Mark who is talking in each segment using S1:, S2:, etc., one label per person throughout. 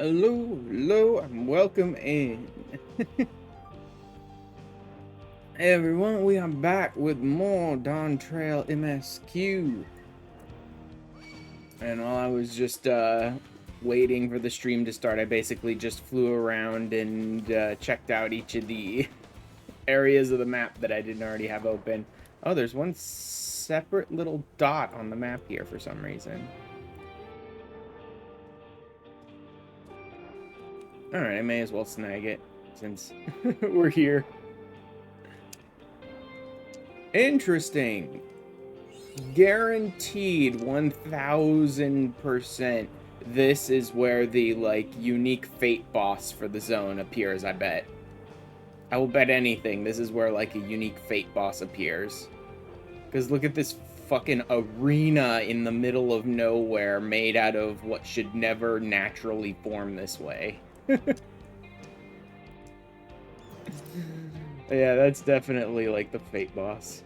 S1: Hello, and welcome in. Hey everyone, we are back with more Dawntrail MSQ. And while I was just waiting for the stream to start, I basically just flew around and checked out each of the areas of the map that I didn't already have open. Oh, there's one separate little dot on the map here for some reason. Alright, I may as well snag it since we're here. Interesting. Guaranteed 1000%. This is where the, like, unique fate boss for the zone appears, I bet. I will bet anything this is where, like, a unique fate boss appears. Because look at this fucking arena in the middle of nowhere made out of what should never naturally form this way. Yeah, that's definitely, like, the fate boss.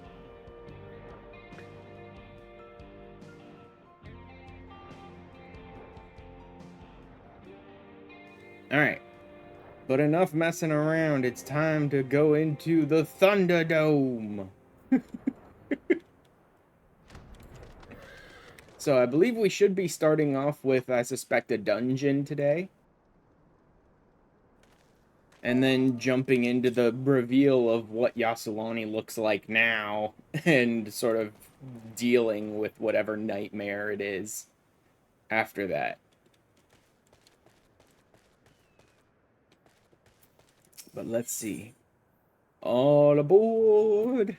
S1: Alright. But enough messing around. It's time to go into the Thunderdome. So I believe we should be starting off with, I suspect, a dungeon today. And then jumping into the reveal of what Yasselani looks like now. And sort of dealing with whatever nightmare it is after that. But let's see. All aboard!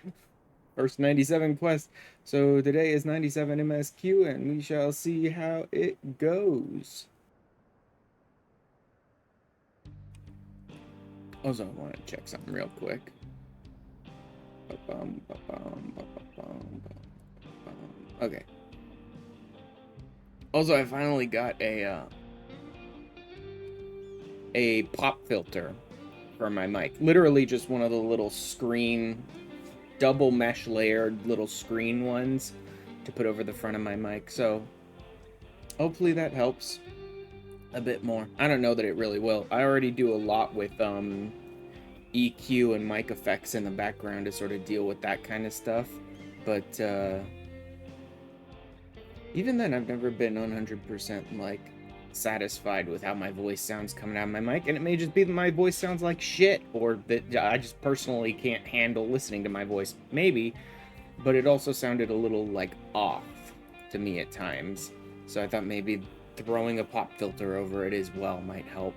S1: First 97 quest. So today is 97 MSQ, and we shall see how it goes. Also, I want to check something real quick. Okay. Also, I finally got a pop filter for my mic. Literally just one of the little screen, double mesh layered little screen ones to put over the front of my mic. So hopefully that helps a bit more. I don't know that it really will. I already do a lot with EQ and mic effects in the background to sort of deal with that kind of stuff. But even then, I've never been 100% like satisfied with how my voice sounds coming out of my mic, and it may just be that my voice sounds like shit, or that I just personally can't handle listening to my voice. Maybe, but it also sounded a little like off to me at times. So I thought maybe throwing a pop filter over it as well might help.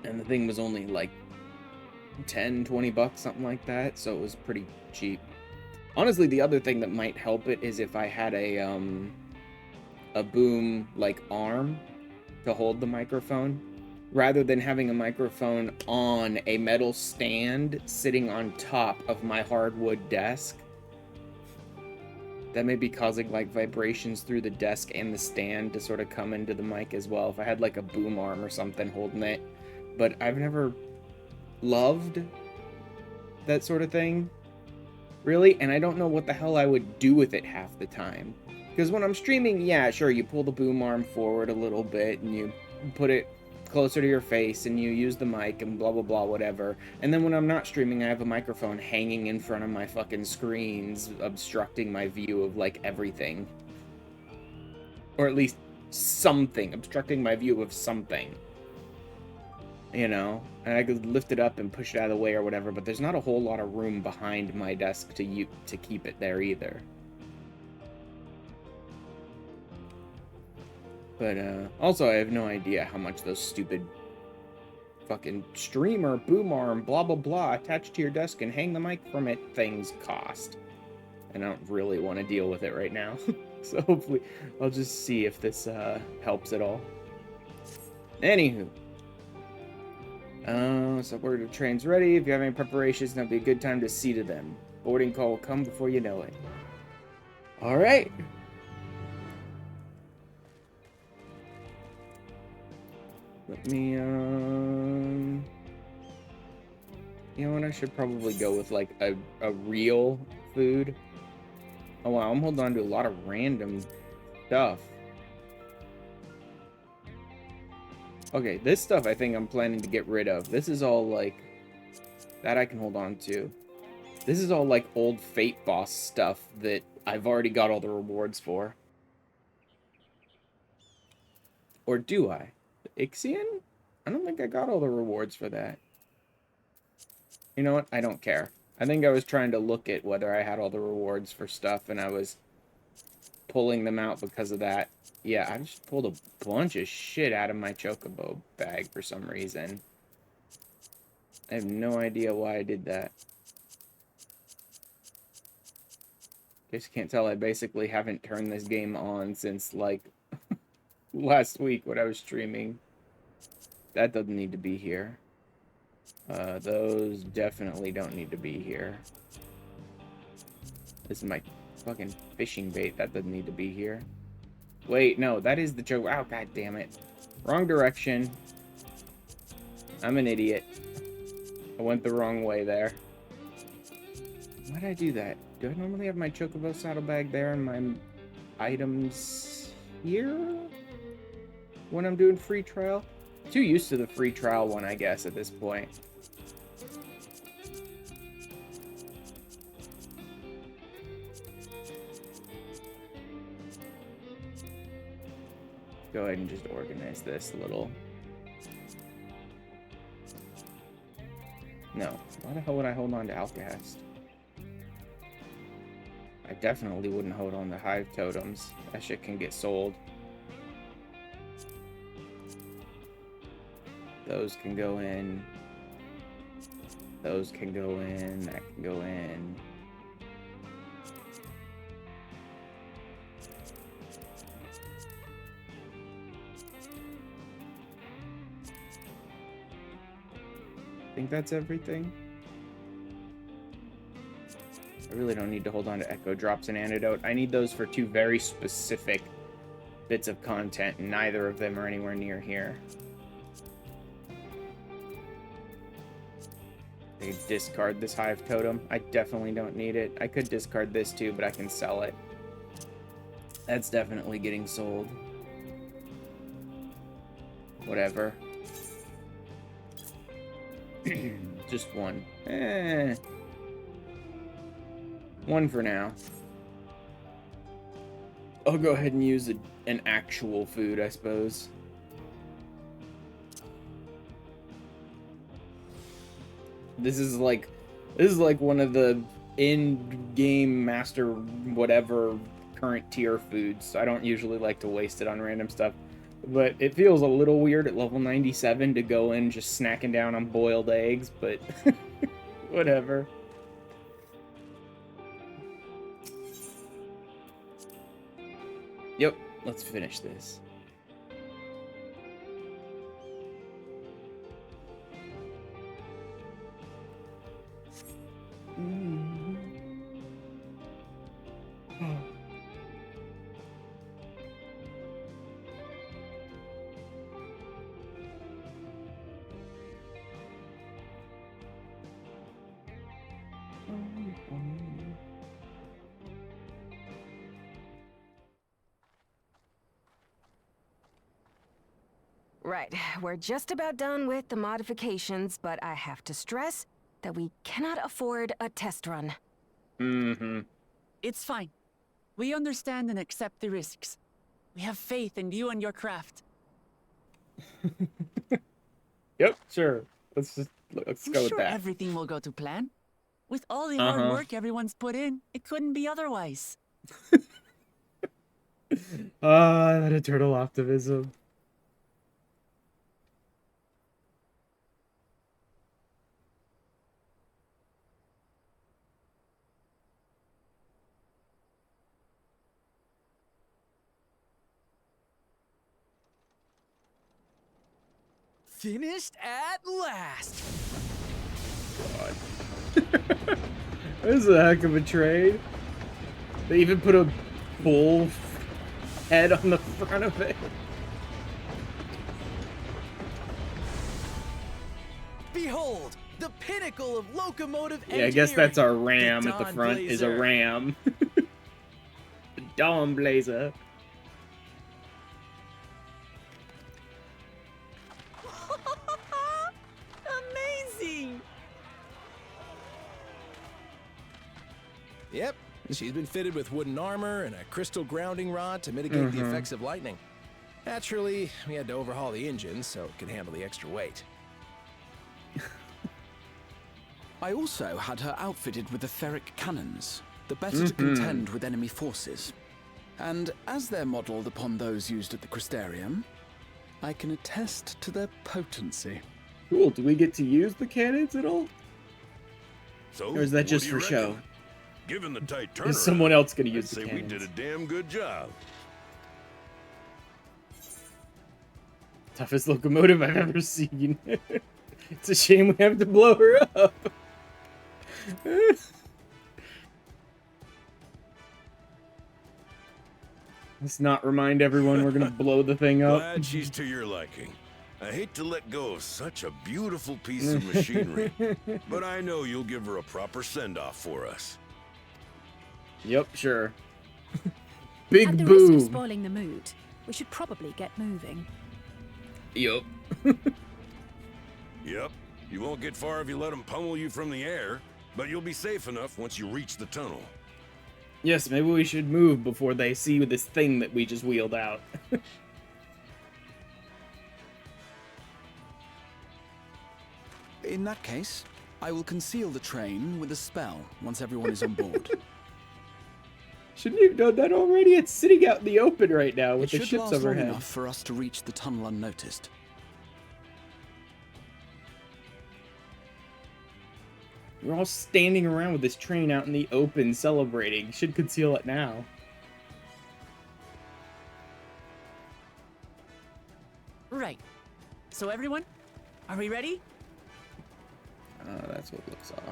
S1: And the thing was only like 10-20 bucks, something like that, so it was pretty cheap. Honestly, the other thing that might help it is if I had a boom like arm to hold the microphone, rather than having a microphone on a metal stand sitting on top of my hardwood desk. That may be causing like vibrations through the desk and the stand to sort of come into the mic as well, if I had like a boom arm or something holding it. But I've never loved that sort of thing, really, and I don't know what the hell I would do with it half the time. Because when I'm streaming, yeah, sure, you pull the boom arm forward a little bit, and you put it closer to your face, and you use the mic, and blah, blah, blah, whatever. And then when I'm not streaming, I have a microphone hanging in front of my fucking screens, obstructing my view of, like, everything. Or at least something, obstructing my view of something. You know? And I could lift it up and push it out of the way or whatever, but there's not a whole lot of room behind my desk to keep it there either. But, also I have no idea how much those stupid fucking streamer, boom arm, blah blah blah, attached to your desk and hang the mic from it things cost. And I don't really want to deal with it right now. So hopefully I'll just see if this, helps at all. Anywho. So word of train's ready. If you have any preparations, that'd be a good time to see to them. Boarding call will come before you know it. Alright. Let me, you know what, I should probably go with, like, a real food. Oh, wow, I'm holding on to a lot of random stuff. Okay, this stuff I think I'm planning to get rid of. This is all, like... That I can hold on to. This is all, like, old Fate Boss stuff that I've already got all the rewards for. Or do I? Ixion? I don't think I got all the rewards for that. You know what? I don't care. I think I was trying to look at whether I had all the rewards for stuff, and I was pulling them out because of that. Yeah, I just pulled a bunch of shit out of my Chocobo bag for some reason. I have no idea why I did that. Guess you can't tell, I basically haven't turned this game on since, like, last week when I was streaming. That doesn't need to be here. Those definitely don't need to be here. This is my fucking fishing bait. That doesn't need to be here. Wait, no, that is the choke. Oh, god damn it. Wrong direction. I'm an idiot. I went the wrong way there. Why did I do that? Do I normally have my Chocobo saddlebag there and my items here? When I'm doing free trial? Too used to the free trial one, I guess, at this point. Go ahead and just organize this a little. No. Why the hell would I hold on to Alcahest? I definitely wouldn't hold on to Hive Totems. That shit can get sold. Those can go in. Those can go in. That can go in. I think that's everything. I really don't need to hold on to Echo Drops and Antidote. I need those for two very specific bits of content, and neither of them are anywhere near here. I could discard this Hive Totem. I definitely don't need it. I could discard this too, but I can sell it. That's definitely getting sold. Whatever. Just one. One for now. I'll go ahead and use an actual food, I suppose. This is like one of the in-game master whatever current tier foods. I don't usually like to waste it on random stuff. But it feels a little weird at level 97 to go in just snacking down on boiled eggs, but whatever. Yep, let's finish this.
S2: Right, we're just about done with the modifications, but I have to stress that we cannot afford a test run.
S1: Mm-hmm.
S3: It's fine. We understand and accept the risks. We have faith in you and your craft.
S1: Yep, sure. Let's go with
S3: sure
S1: that.
S3: Everything will go to plan. With all the hard work everyone's put in, it couldn't be otherwise.
S1: That eternal optimism.
S4: Finished at last!
S1: God. This is a heck of a trade. They even put a bull head on the front of it.
S4: Behold, the pinnacle of locomotive engineering.
S1: Yeah, I guess that's our ram at the front
S4: Dawnblazer.
S1: is a ram. The Dawnblazer.
S4: Yep, she's been fitted with wooden armor and a crystal grounding rod to mitigate the effects of lightning. Naturally, we had to overhaul the engine so it could handle the extra weight.
S5: I also had her outfitted with etheric cannons, the better to contend with enemy forces. And as they're modelled upon those used at the Crystarium, I can attest to their potency.
S1: Cool. Do we get to use the cannons at all?
S6: So,
S1: Or is that
S6: what
S1: just
S6: do
S1: for
S6: you
S1: show?
S6: reckon? Given the tight turnaround,
S1: Is someone else going to
S6: I'd
S1: use
S6: say
S1: the
S6: we
S1: cannons?
S6: did a damn good job.
S1: Toughest locomotive I've ever seen. It's a shame we have to blow her up. Let's not remind everyone we're gonna blow the thing up.
S6: Glad she's to your liking. I hate to let go of such a beautiful piece of machinery, but I know you'll give her a proper send-off for us.
S1: Yep, sure. Big
S7: At the risk of
S1: boom.
S7: spoiling the mood, we should probably get moving.
S1: Yup.
S6: Yep, you won't get far if you let them pummel you from the air, but you'll be safe enough once you reach the tunnel.
S1: Yes, maybe we should move before they see this thing that we just wheeled out.
S5: In that case, I will conceal the train with a spell once everyone is on board.
S1: Shouldn't you have done that already? It's sitting out in the open right now with
S5: It
S1: the
S5: should
S1: ships
S5: last long
S1: overhead.
S5: enough for us to reach the tunnel unnoticed.
S1: We're all standing around with this train out in the open celebrating. Should conceal it now.
S3: Right. So everyone, are we ready?
S1: That's what looks off.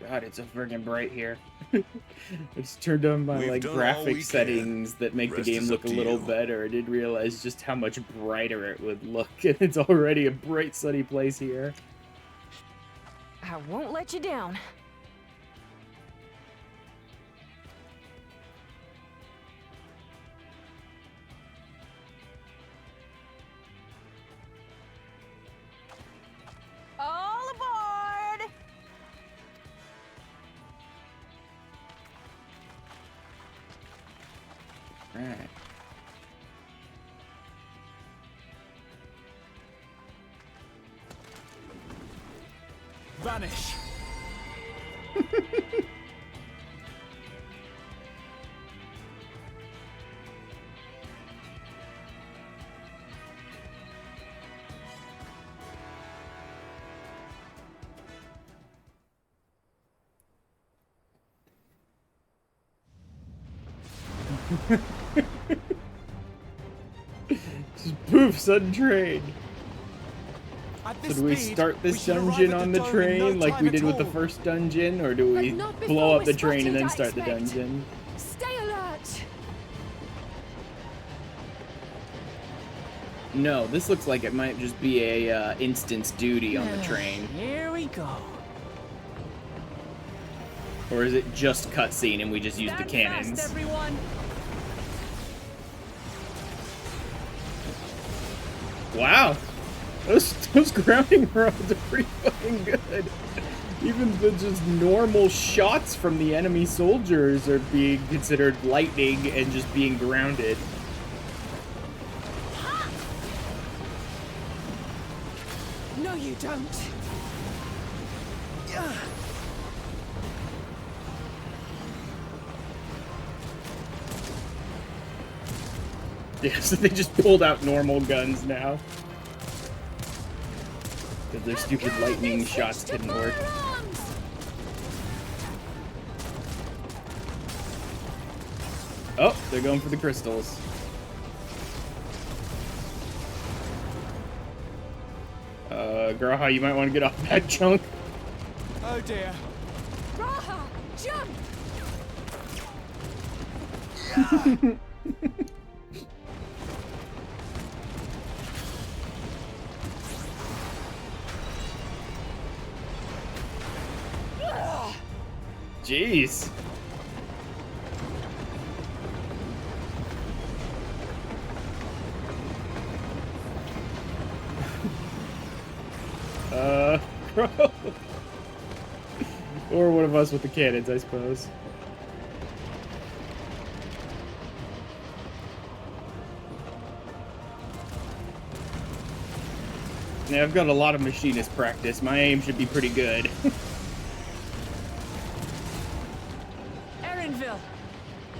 S1: God, it's so friggin' bright here. I just turned on my
S6: We've done all we
S1: graphic
S6: can.
S1: settings that make
S6: Rest
S1: the game
S6: is
S1: look
S6: up
S1: a
S6: to
S1: little
S6: you.
S1: better. I didn't realize just how much brighter it would look. And it's already a bright, sunny place here.
S2: I won't let you down. All aboard!
S1: Right.
S4: Vanish!
S1: Just poof, sudden train.
S4: At
S1: So
S4: this
S1: do we
S4: speed,
S1: start
S4: we
S1: this
S4: should arrive
S1: dungeon
S4: at
S1: on
S4: the
S1: the
S4: dome in no
S1: train like we
S4: time
S1: did
S4: at
S1: with the
S4: all.
S1: first dungeon? Or do we
S7: But not
S1: blow
S7: before
S1: up the
S7: we're
S1: train and then
S7: spotted, I
S1: start the
S7: expect.
S1: dungeon?
S7: Stay alert!
S1: No, this looks like it might just be a instance duty on the train.
S3: Here we go.
S1: Or is it just cutscene and we just use the
S3: Stand
S1: cannons?
S3: fast, everyone.
S1: Wow! Those grounding rods are pretty fucking good. Even the just normal shots from the enemy soldiers are being considered lightning and just being grounded.
S7: No, you don't.
S1: Yeah, so they just pulled out normal guns now. Because their stupid lightning shots didn't work. Oh, they're going for the crystals. Graha, you might want to get off that chunk.
S4: Oh dear.
S7: Raha, jump!
S1: Jeez. bro. Or one of us with the cannons, I suppose. Yeah, I've got a lot of machinist practice. My aim should be pretty good.
S3: Erenville,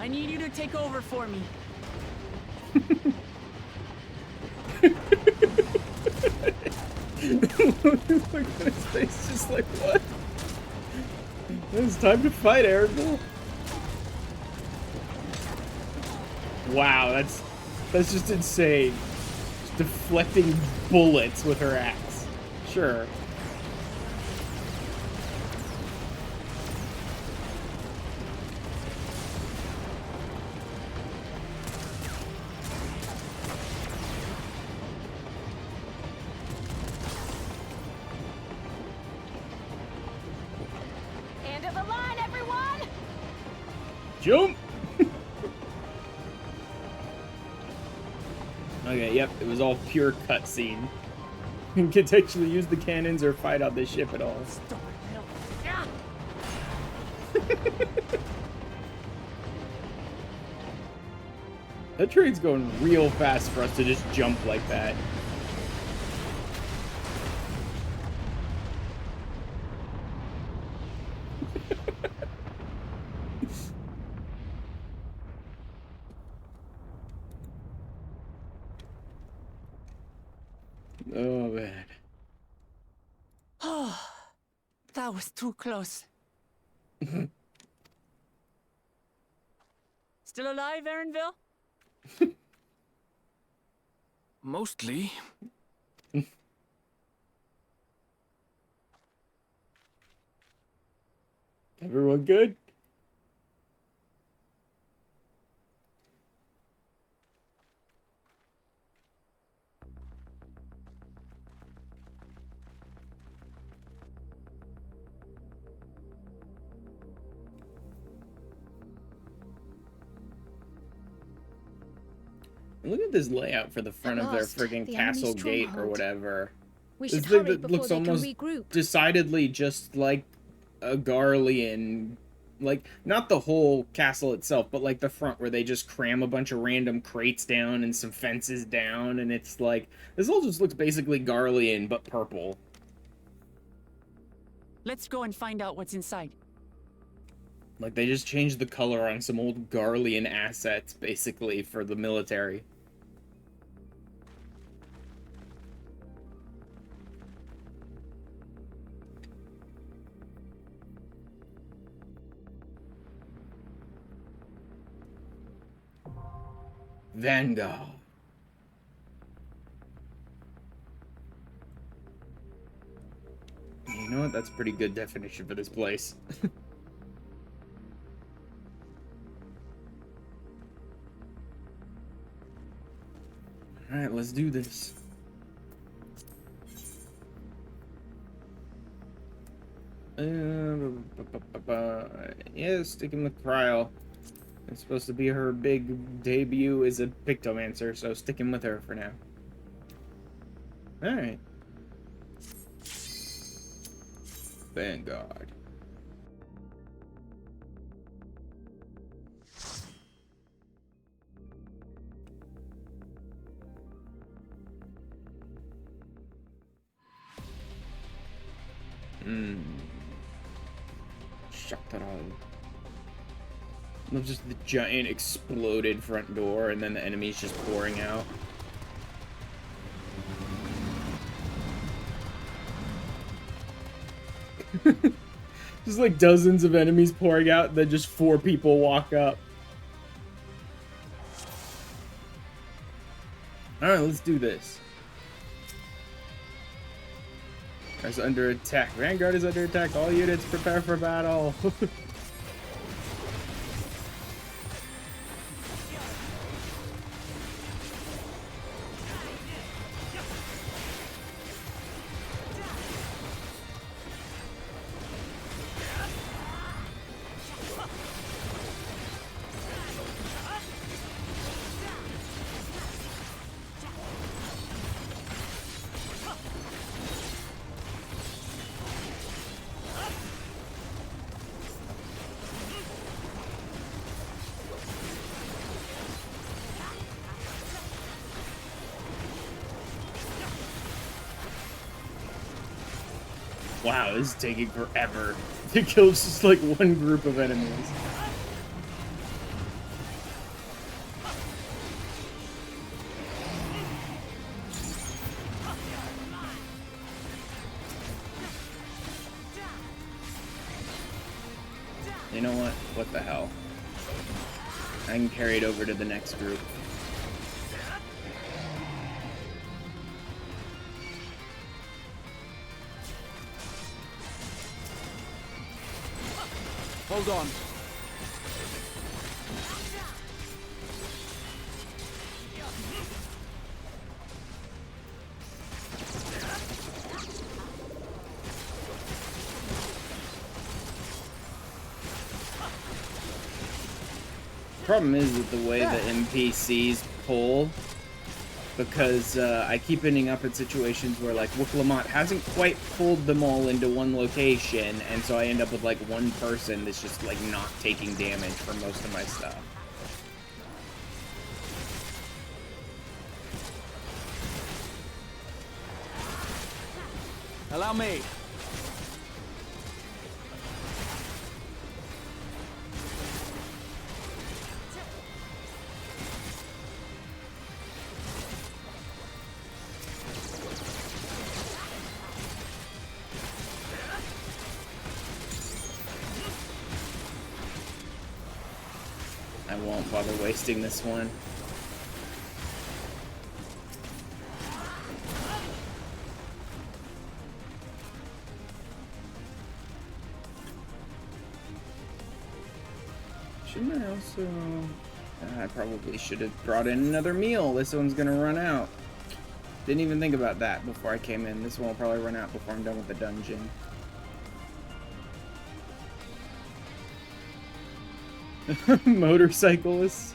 S3: I need you to take over for me.
S1: Look at his face, just like, what? It's time to fight, Erenville. Wow, that's just insane. Just deflecting bullets with her axe. Sure.
S2: End of the line, everyone!
S1: Jump! Okay, yep, it was all pure cutscene. You can't actually use the cannons or fight on this ship at all. That train's going real fast for us to just jump like that. Oh, man.
S3: Oh, that was too close. Still alive, Erenville?
S5: Mostly.
S1: Everyone good? Look at this layout for the front of their
S7: last,
S1: friggin'
S7: the
S1: castle
S7: enemy
S1: gate or
S7: stronghold.
S1: whatever.
S7: We
S1: This
S7: should
S1: thing
S7: hurry
S1: that
S7: before
S1: looks
S7: they can
S1: almost
S7: regroup.
S1: decidedly just like a Garlean, like not the whole castle itself, but like the front where they just cram a bunch of random crates down and some fences down, and it's like this all just looks basically Garlean but purple.
S3: Let's go and find out what's inside.
S1: Like they just changed the color on some old Garlean assets basically for the military. Vanguard. You know what? That's a pretty good definition for this place. Alright, let's do this. Yeah, stick him with Cryo. It's supposed to be her big debut as a Pictomancer, so stick him with her for now. Alright. Vanguard. Shaktaral. Love just the giant exploded front door and then the enemies just pouring out. Just like dozens of enemies pouring out and then just 4 people walk up. Alright, let's do this. Is under attack. Vanguard is under attack. All units prepare for battle. Wow, this is taking forever to kill just like one group of enemies. You know what? What the hell? I can carry it over to the next group.
S5: Hold on.
S1: Problem is that the way the NPCs pull, because I keep ending up in situations where like Wuklamot hasn't quite pulled them all into one location, and so I end up with like one person that's just like not taking damage for most of my stuff.
S5: Allow me.
S1: I won't bother wasting this one. Shouldn't I also... I probably should have brought in another meal. This one's gonna run out. Didn't even think about that before I came in. This one will probably run out before I'm done with the dungeon. Motorcyclists.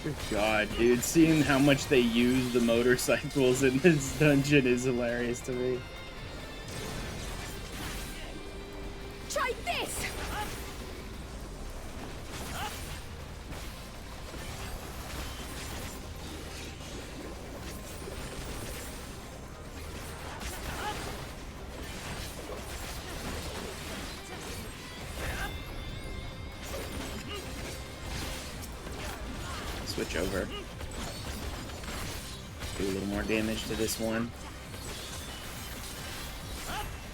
S1: Good God, dude, seeing how much they use the motorcycles in this dungeon is hilarious to me.
S7: Try this!
S1: Switch over. Do a little more damage to this one.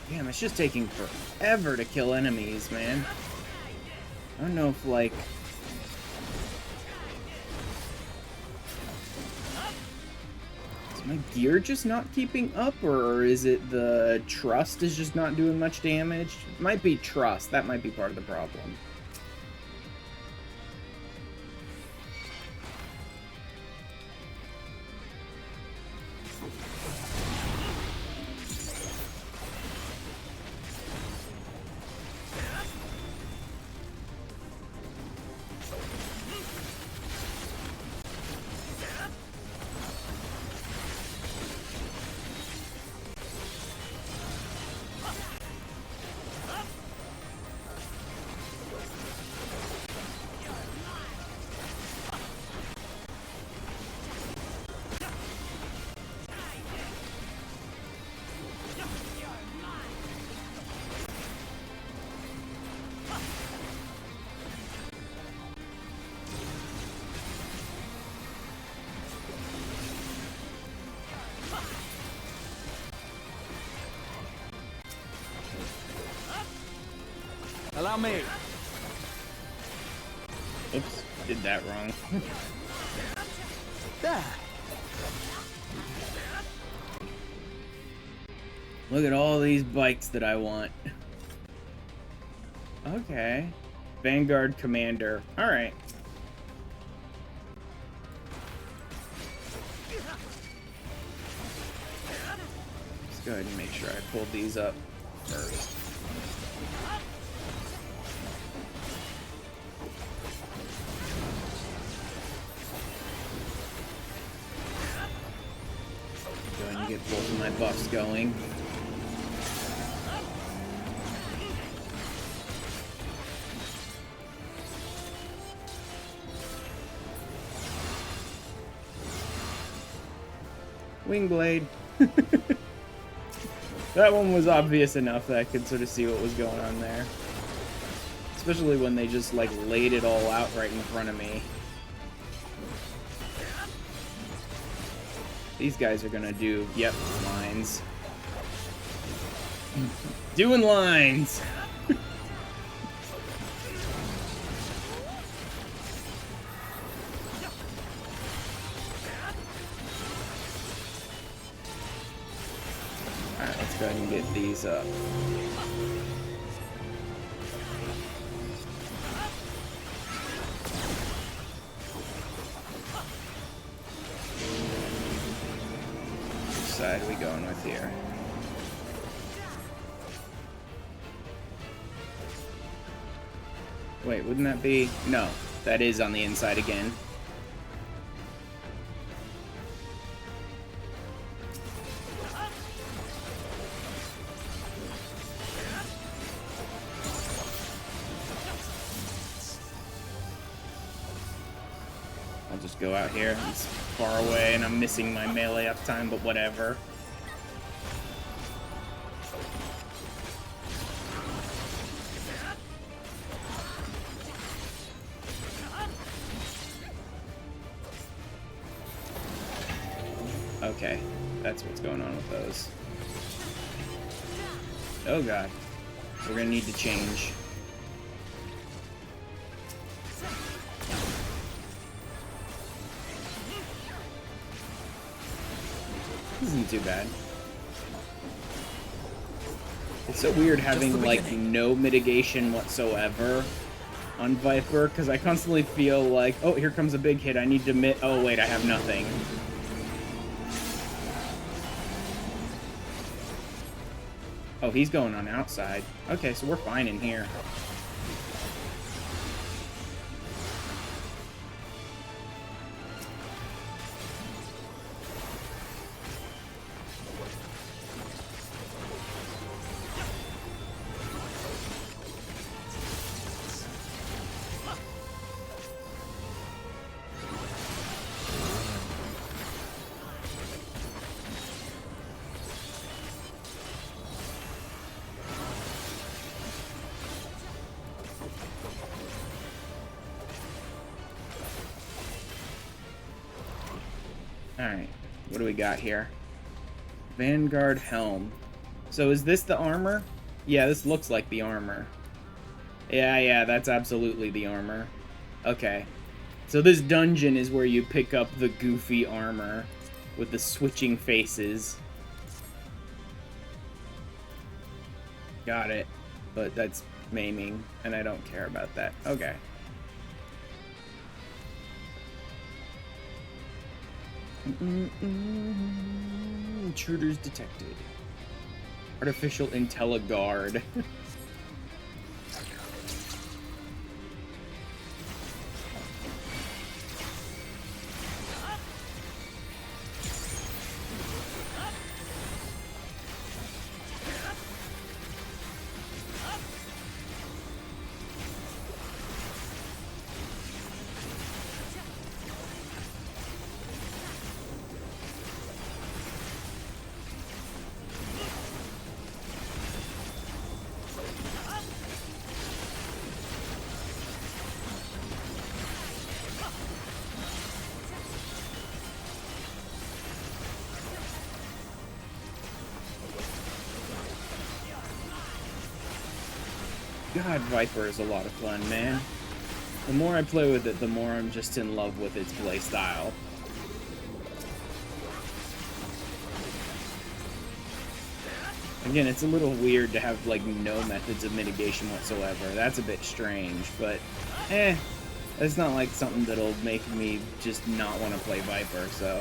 S1: Damn, it's just taking forever to kill enemies, man. I don't know if, like... Is my gear just not keeping up, or is it the trust is just not doing much damage? It might be trust. That might be part of the problem.
S5: Allow me.
S1: Oops, did that wrong.
S5: There.
S1: Look at all these bikes that I want. Okay. Vanguard Commander. Alright. Let's go ahead and make sure I pull these up first. Go ahead and get both of my buffs going. Wing blade. That one was obvious enough that I could sort of see what was going on there. Especially when they just, like, laid it all out right in front of me. These guys are gonna do, yep, lines. Doing lines! Alright, let's go ahead and get these up. Which side are we going with here? Wait, wouldn't that be... No, that is on the inside again. I'll just go out here. It's far away and I'm missing my melee uptime, but whatever. Okay, that's what's going on with those. Oh god. We're gonna need to change. This isn't too bad. It's so weird having, like, no mitigation whatsoever on Viper, because I constantly feel like, oh, here comes a big hit, I need to oh wait, I have nothing. Oh, he's going on outside. Okay, so we're fine in here. Alright, what do we got here? Vanguard helm. So is this the armor? Yeah, this looks like the armor. Yeah, that's absolutely the armor. Okay. So this dungeon is where you pick up the goofy armor with the switching faces. Got it. But that's maiming, and I don't care about that. Okay. Intruders detected. Artificial IntelliGuard. God, Viper is a lot of fun, man. The more I play with it, the more I'm just in love with its playstyle. Again, it's a little weird to have, like, no methods of mitigation whatsoever. That's a bit strange, but, it's not like something that'll make me just not want to play Viper, so...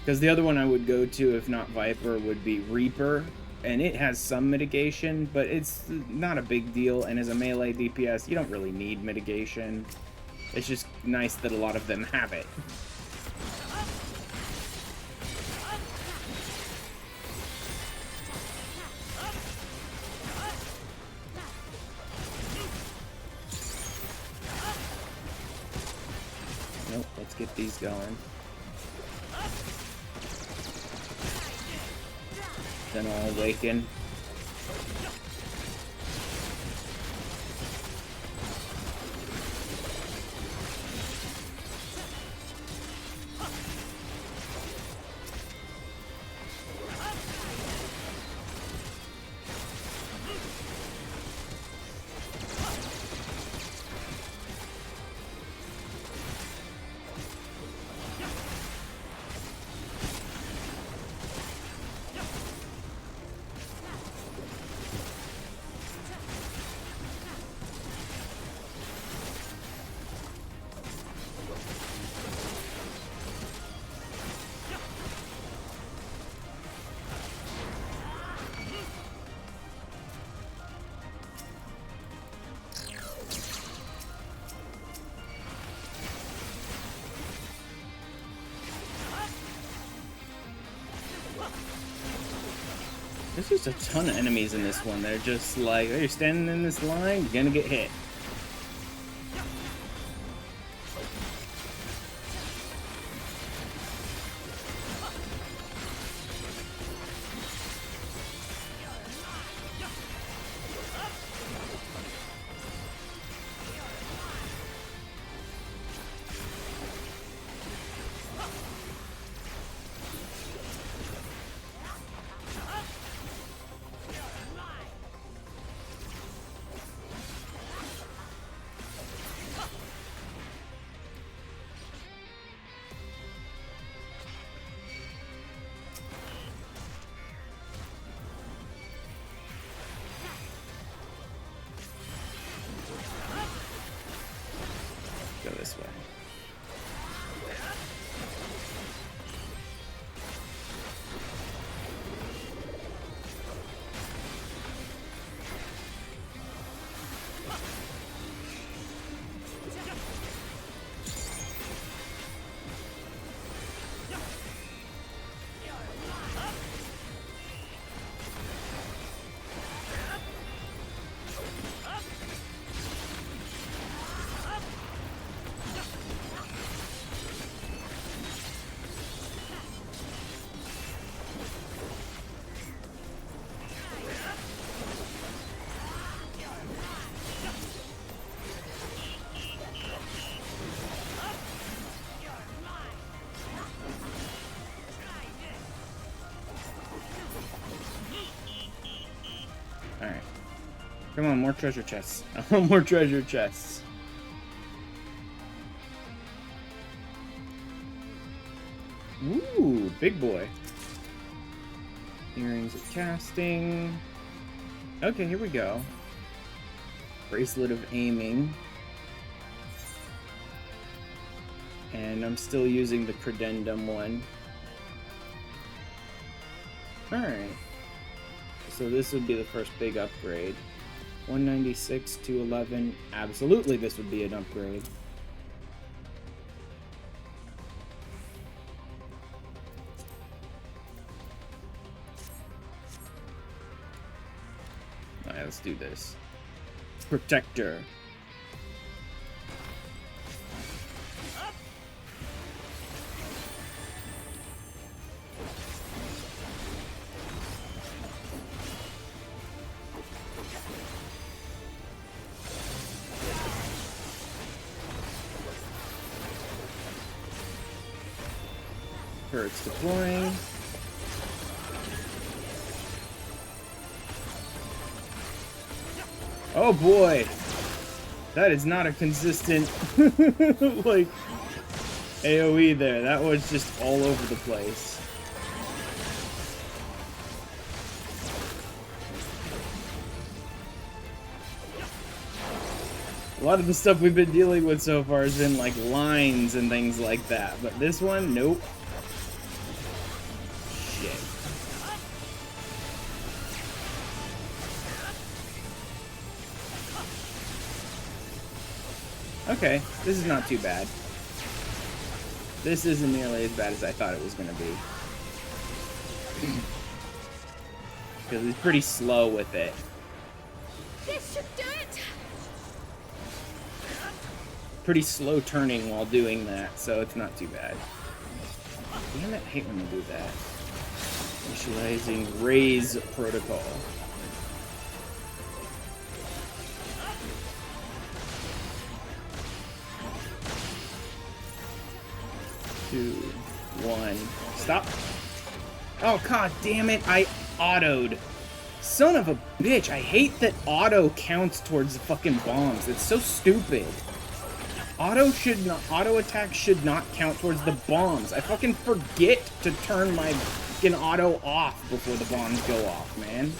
S1: Because the other one I would go to, if not Viper, would be Reaper, and it has some mitigation, but it's not a big deal, and as a melee DPS, you don't really need mitigation. It's just nice that a lot of them have it. let's get these going. Then I'll awaken. There's just a ton of enemies in this one. They're just like, oh, you're standing in this line, you're gonna get hit. Go this way. Alright. Come on, more treasure chests. I want more treasure chests. Ooh, big boy. Earrings of casting. Okay, here we go. Bracelet of aiming. And I'm still using the credendum one. Alright. So this would be the first big upgrade. 196 to 11. Absolutely, this would be an upgrade. Alright, let's do this. Protector. Turrets deploying. Oh boy! That is not a consistent like AoE there. That was just all over the place. A lot of the stuff we've been dealing with so far has been like lines and things like that, but this one, nope. Shit. Okay, this is not too bad. This isn't nearly as bad as I thought it was going to be. Because he's pretty slow with it.
S7: This should do it.
S1: pretty slow turning while doing that, so it's not too bad. Damn it, I hate when they do that. Initializing raise protocol. Two, one, stop. Oh, god damn it, I autoed. Son of a bitch, I hate that auto counts towards the fucking bombs. It's so stupid. Auto attack should not count towards the bombs. I fucking forget to turn my fucking auto off before the bombs go off, man.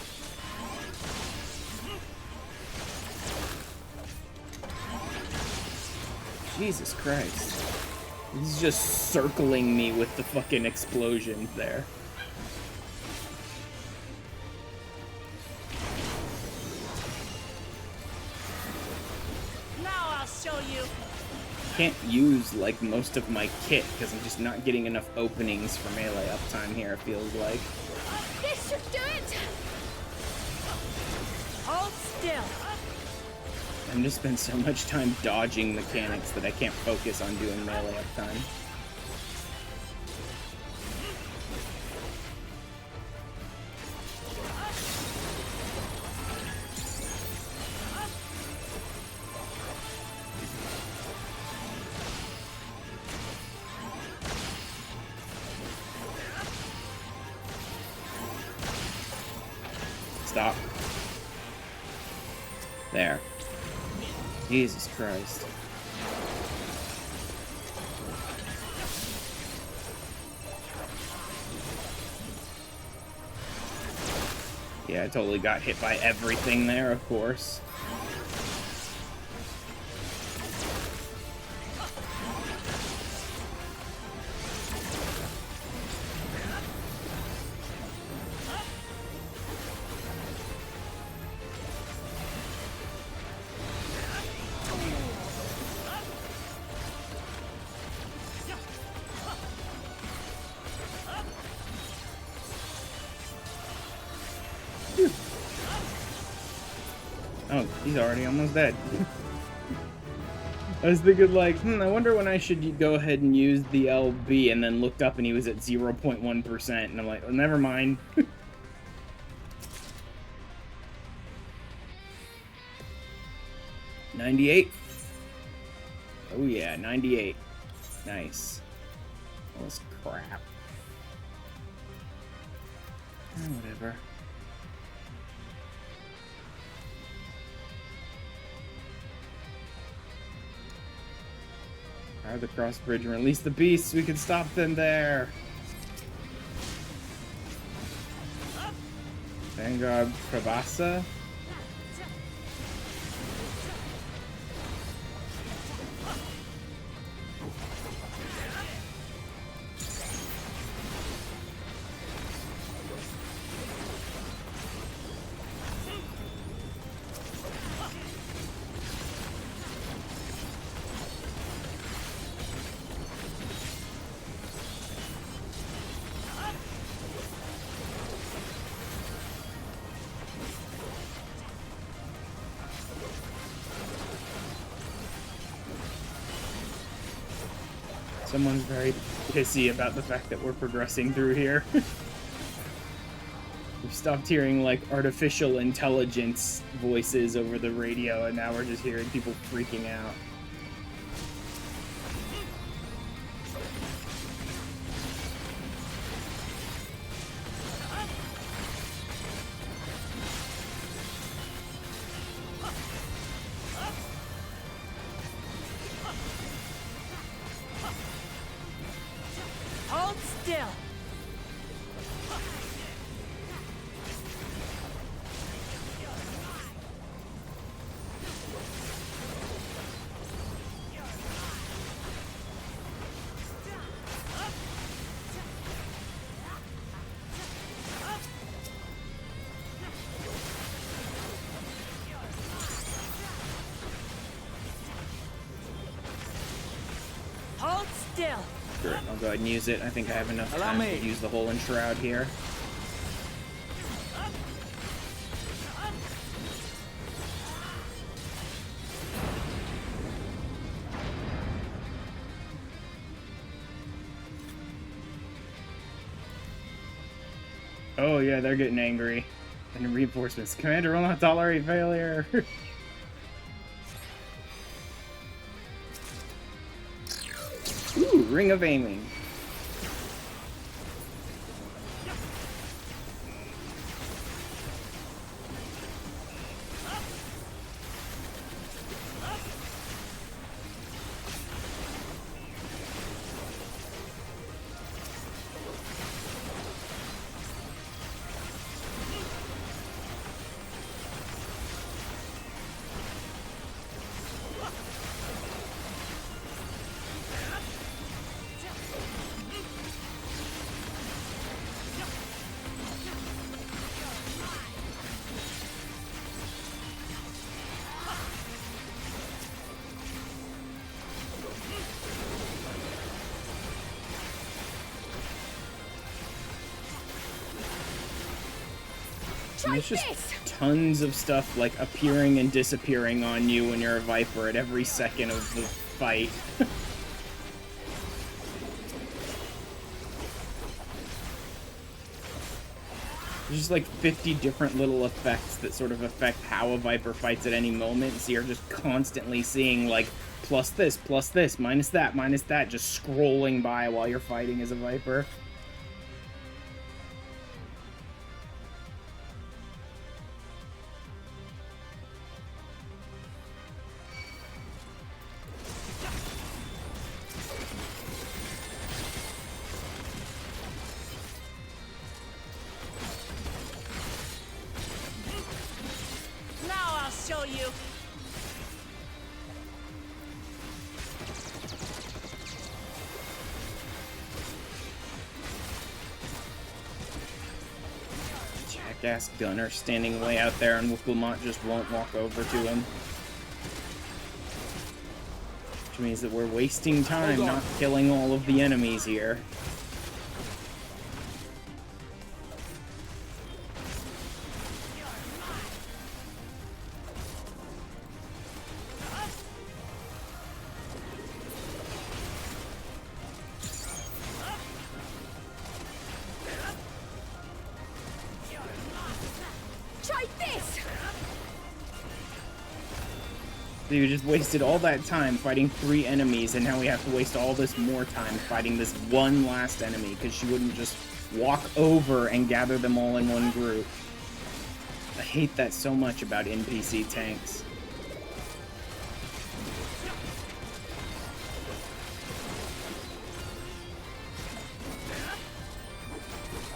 S1: Jesus Christ. He's just circling me with the fucking explosions there.
S3: Now I'll show you.
S1: Can't use like most of my kit because I'm just not getting enough openings for melee uptime here, it feels like.
S7: This should do it!
S3: Hold still.
S1: I'm just spend so much time dodging mechanics that I can't focus on doing melee uptime. Stop. There. Jesus Christ. Yeah, I totally got hit by everything there, of course. Oh, he's already almost dead. I was thinking like, I wonder when I should go ahead and use the LB, and then looked up and he was at 0.1%, and I'm like, oh, never mind. 98. Oh yeah, 98. Nice. All this crap. Whatever. Fire the cross bridge and release the beasts. We can stop them there. Vanguard Pravasa. Someone's very pissy about the fact that we're progressing through here. We've stopped hearing, like, artificial intelligence voices over the radio, and now we're just hearing people freaking out.
S3: Hold still. Hold still.
S1: Sure, I'll go ahead and use it. I think I have enough
S5: Allow
S1: time
S5: me.
S1: to use the whole enshroud here. Oh yeah, they're getting angry. And reinforcements. Commander will not tolerate failure. Ooh, Ring of Aiming. There's just tons of stuff like appearing and disappearing on you when you're a Viper at every second of the fight. There's just like 50 different little effects that sort of affect how a Viper fights at any moment, so you're just constantly seeing like plus this, minus that, just scrolling by while you're fighting as a Viper. Jackass gunner standing way out there, and Wilmot just won't walk over to him. Which means that we're wasting time not killing all of the enemies here. So you just wasted all that time fighting 3 enemies, and now we have to waste all this more time fighting this one last enemy, because she wouldn't just walk over and gather them all in one group. I hate that so much about NPC tanks.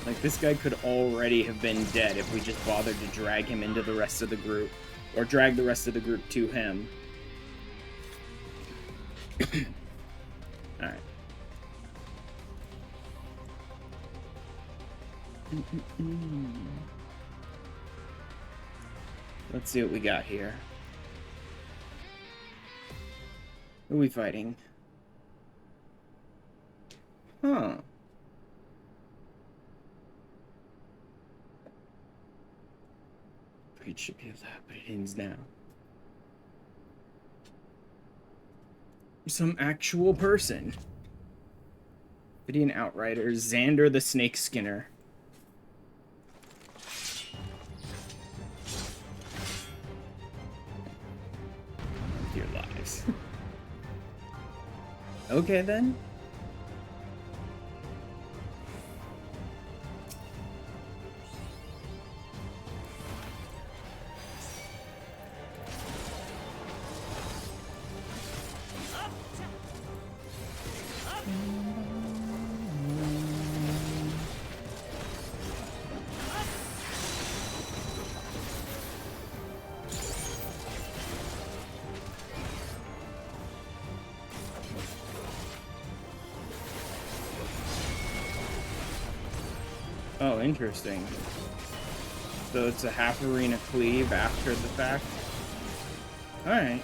S1: Like, this guy could already have been dead if we just bothered to drag him into the rest of the group. Or drag the rest of the group to him. Alright. Let's see what we got here. Who are we fighting? Huh. It should be allowed, but it ends now. Some actual person. Vidian Outrider, Xander the Snake Skinner. Dear lives. Okay then. Oh, interesting. So it's a half arena cleave after the fact? Alright.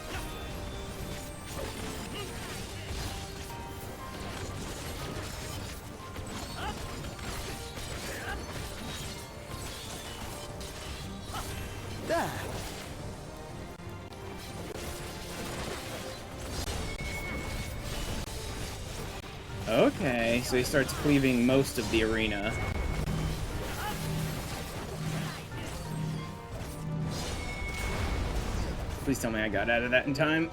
S5: There.
S1: Okay, so he starts cleaving most of the arena. Please tell me I got out of that in time.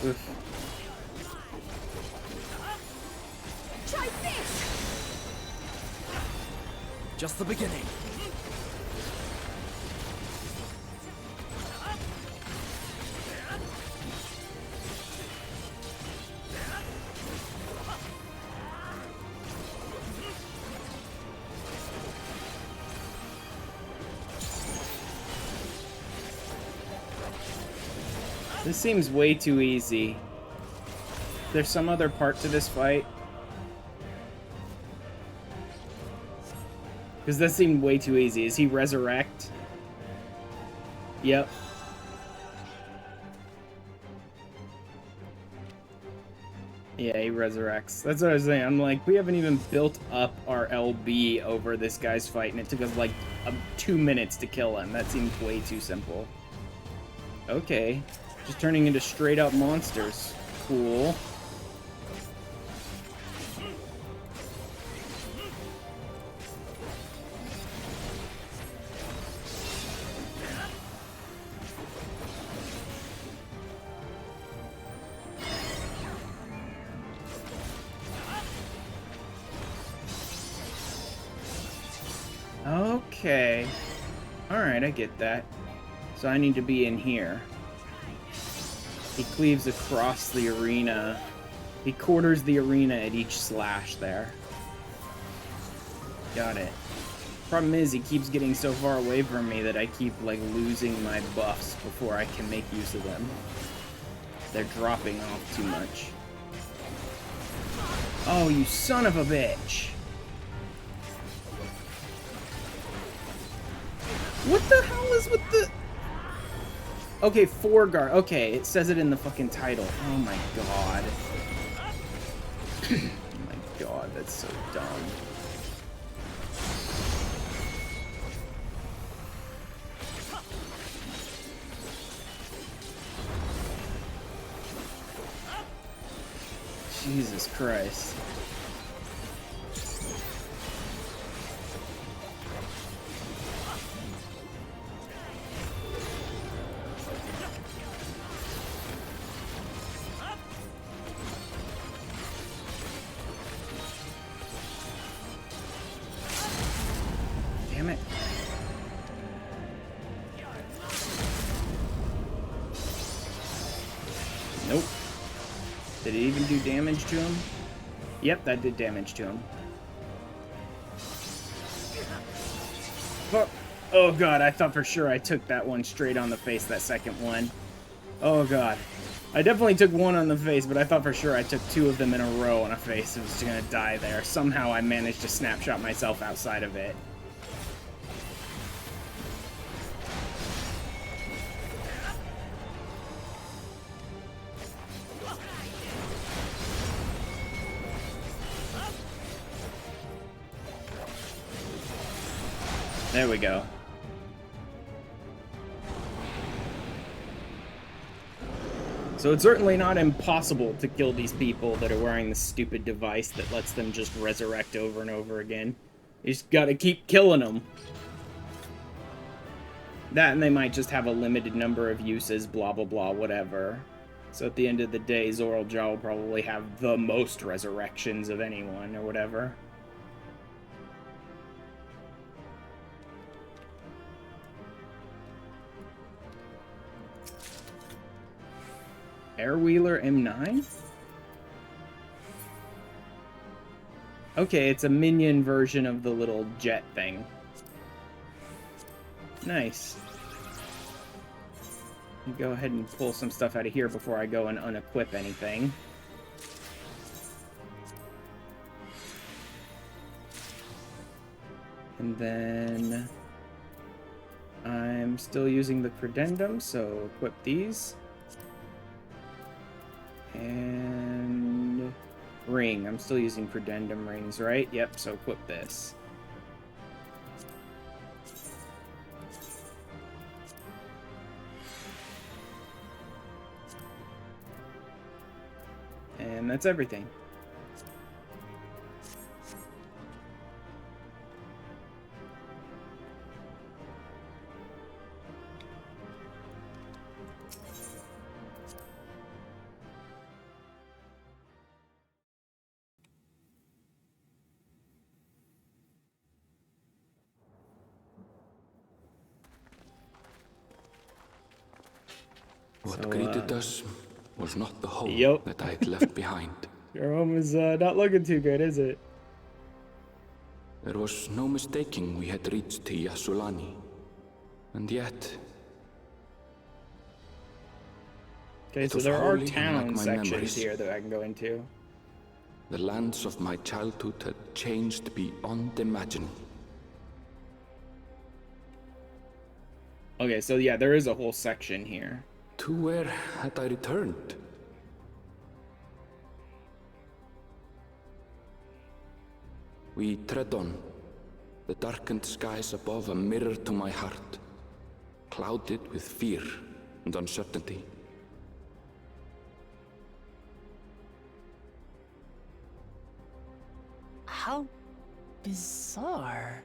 S1: Oof.
S7: Try this!
S5: Just the beginning.
S1: This seems way too easy. There's some other part to this fight. Because that seemed way too easy. Is he resurrect? Yep. Yeah, he resurrects. That's what I was saying. I'm like, we haven't even built up our LB over this guy's fight, and it took us like 2 minutes to kill him. That seems way too simple. Okay. Just turning into straight up monsters. Cool. Okay. Alright, I get that. So I need to be in here. He cleaves across the arena. He quarters the arena at each slash there. Got it. Problem is, he keeps getting so far away from me that I keep, like, losing my buffs before I can make use of them. They're dropping off too much. Oh, you son of a bitch! What the hell is with the... Okay, 4 guard. Okay, it says it in the fucking title. Oh my god. Oh my god, that's so dumb. Jesus Christ. Damn it. Nope. Did it even do damage to him? Yep, that did damage to him. Fuck. Oh god, I thought for sure I took that one straight on the face, that second one. Oh god. I definitely took one on the face, but I thought for sure I took 2 of them in a row on a face. It was gonna die there. Somehow I managed to snapshot myself outside of it. There we go. So it's certainly not impossible to kill these people that are wearing this stupid device that lets them just resurrect over and over again. You just gotta keep killing them. That, and they might just have a limited number of uses, blah blah blah, whatever. So at the end of the day, Zoraljaw will probably have the most resurrections of anyone, or whatever. Airwheeler M9? Okay, it's a minion version of the little jet thing. Nice. Go ahead and pull some stuff out of here before I go and unequip anything. And then I'm still using the Credendum, so equip these. And ring. I'm still using Credendum rings, right? Yep, so equip this. And that's everything.
S8: What
S1: So,
S8: greeted us was not the home
S1: Yep.
S8: that I had left behind.
S1: Your home is not looking too good, is it?
S8: There was no mistaking we had reached Yasulani. And yet,
S1: Okay,
S8: It
S1: so
S8: was
S1: there are
S8: wholly
S1: town
S8: unlike my
S1: sections
S8: memories.
S1: here that I can go into.
S8: the lands of my childhood had changed beyond imagining.
S1: Okay, so yeah, there is a whole section here.
S8: To where had I returned? We tread on, the darkened skies above a mirror to my heart, clouded with fear and uncertainty.
S3: How bizarre.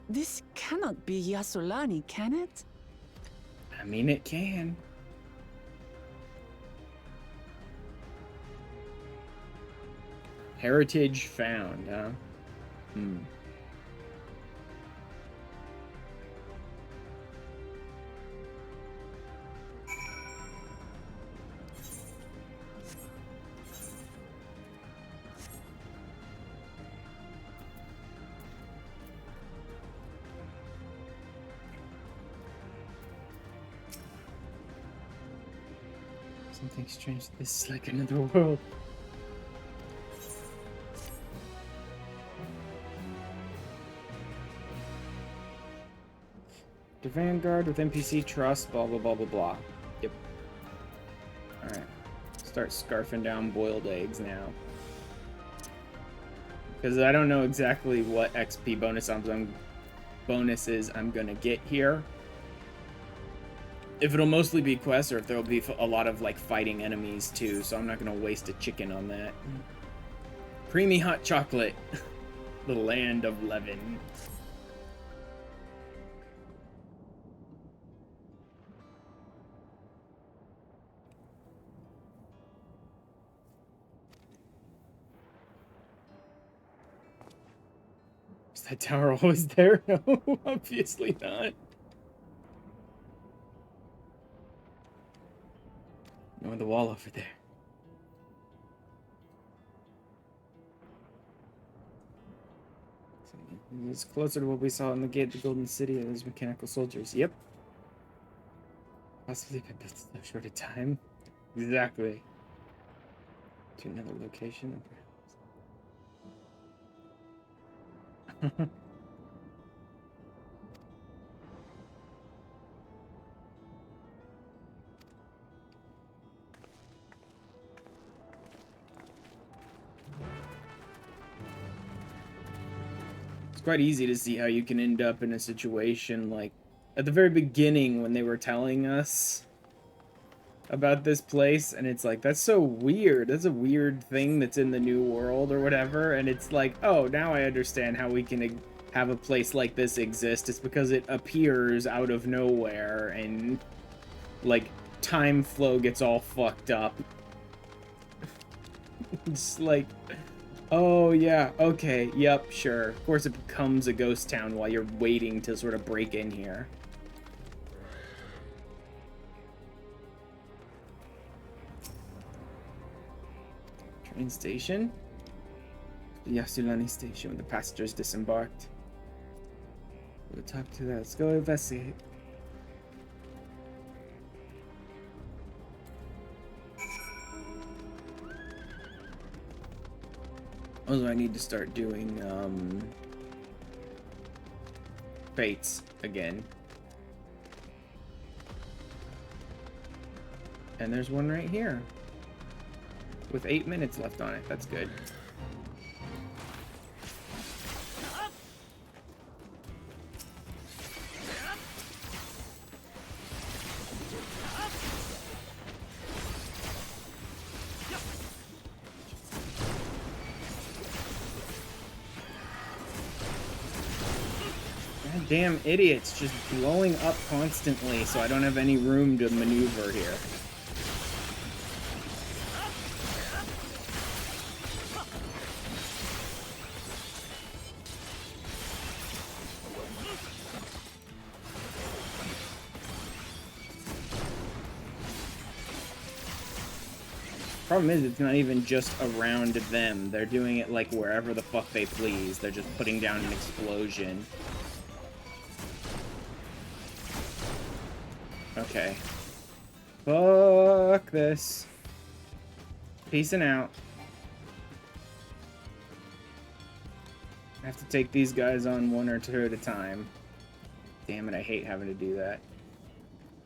S3: This cannot be Yasulani, can it?
S1: I mean, it can. Heritage found, huh? Hmm. Something strange. This is like another world. The Vanguard with NPC trust, blah blah blah blah blah. Yep. Alright. Start scarfing down boiled eggs now. Because I don't know exactly what XP bonuses I'm gonna get here. If it'll mostly be quests or if there'll be a lot of like fighting enemies too, so I'm not gonna waste a chicken on that. Creamy hot chocolate. The land of leaven. Is that tower always there? No, obviously not. No, the wall over there. It's closer to what we saw in the gate, the Golden City, of those mechanical soldiers. Yep. Possibly been built in so short a time. Exactly. To another location. It's quite easy to see how you can end up in a situation like at the very beginning when they were telling us about this place, and it's like, that's so weird. That's a weird thing that's in the new world or whatever, and it's like, oh, now I understand how we can have a place like this exist. It's because it appears out of nowhere and like time flow gets all fucked up. It's like, oh yeah, okay, yep, sure. Of course it becomes a ghost town while you're waiting to sort of break in here. Train station? The Yasulani station when the passengers disembarked. We'll talk to that. Let's go investigate. Also, I need to start doing fates again. And there's one right here with 8 minutes left on it. That's good. Damn idiots just blowing up constantly so I don't have any room to maneuver here. Problem is, it's not even just around them. They're doing it, like, wherever the fuck they please. They're just putting down an explosion. Okay. Fuck this. Peacing out. I have to take these guys on one or two at a time. Damn it, I hate having to do that.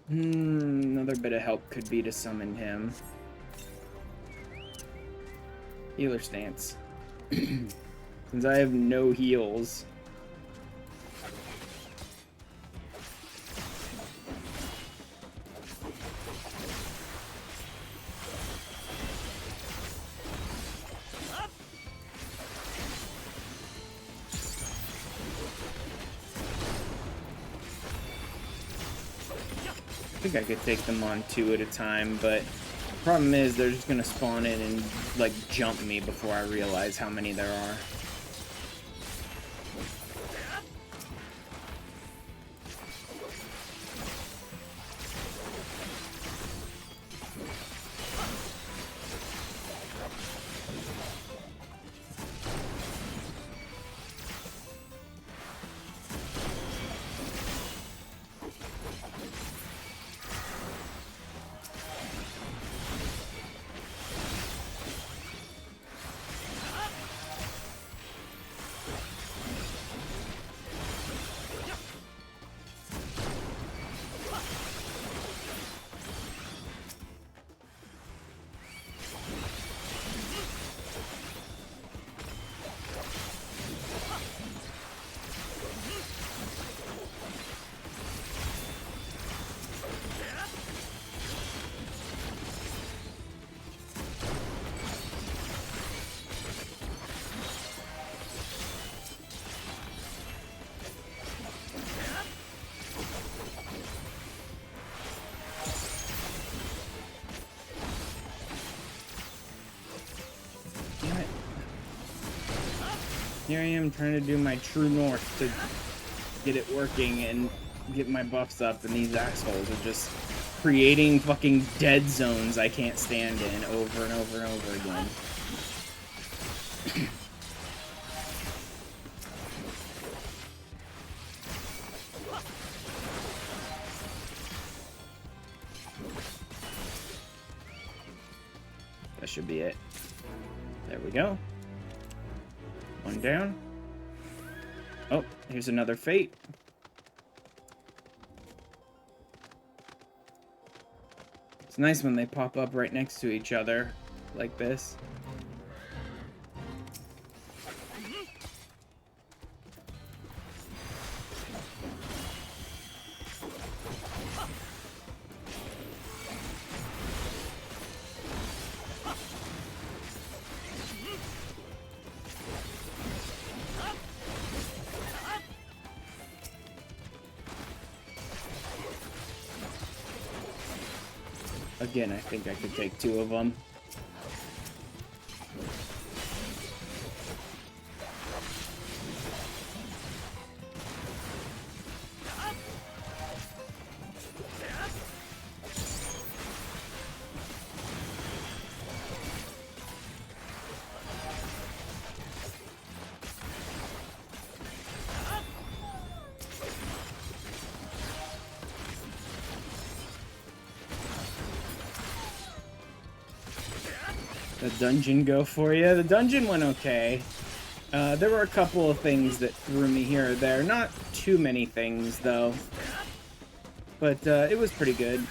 S1: Another bit of help could be to summon him. Healer stance. Since I have no heals. I think I could take them on two at a time, but the problem is they're just gonna spawn in and like jump me before I realize how many there are. Here I am trying to do my true north to get it working and get my buffs up, and these assholes are just creating fucking dead zones I can't stand in over and over and over again. That should be it. There we go. One down. Oh, here's another fate. It's nice when they pop up right next to each other like this. Again, I think I could take two of them. The dungeon go for you? The dungeon went okay. There were a couple of things that threw me here or there. Not too many things, though. But it was pretty good.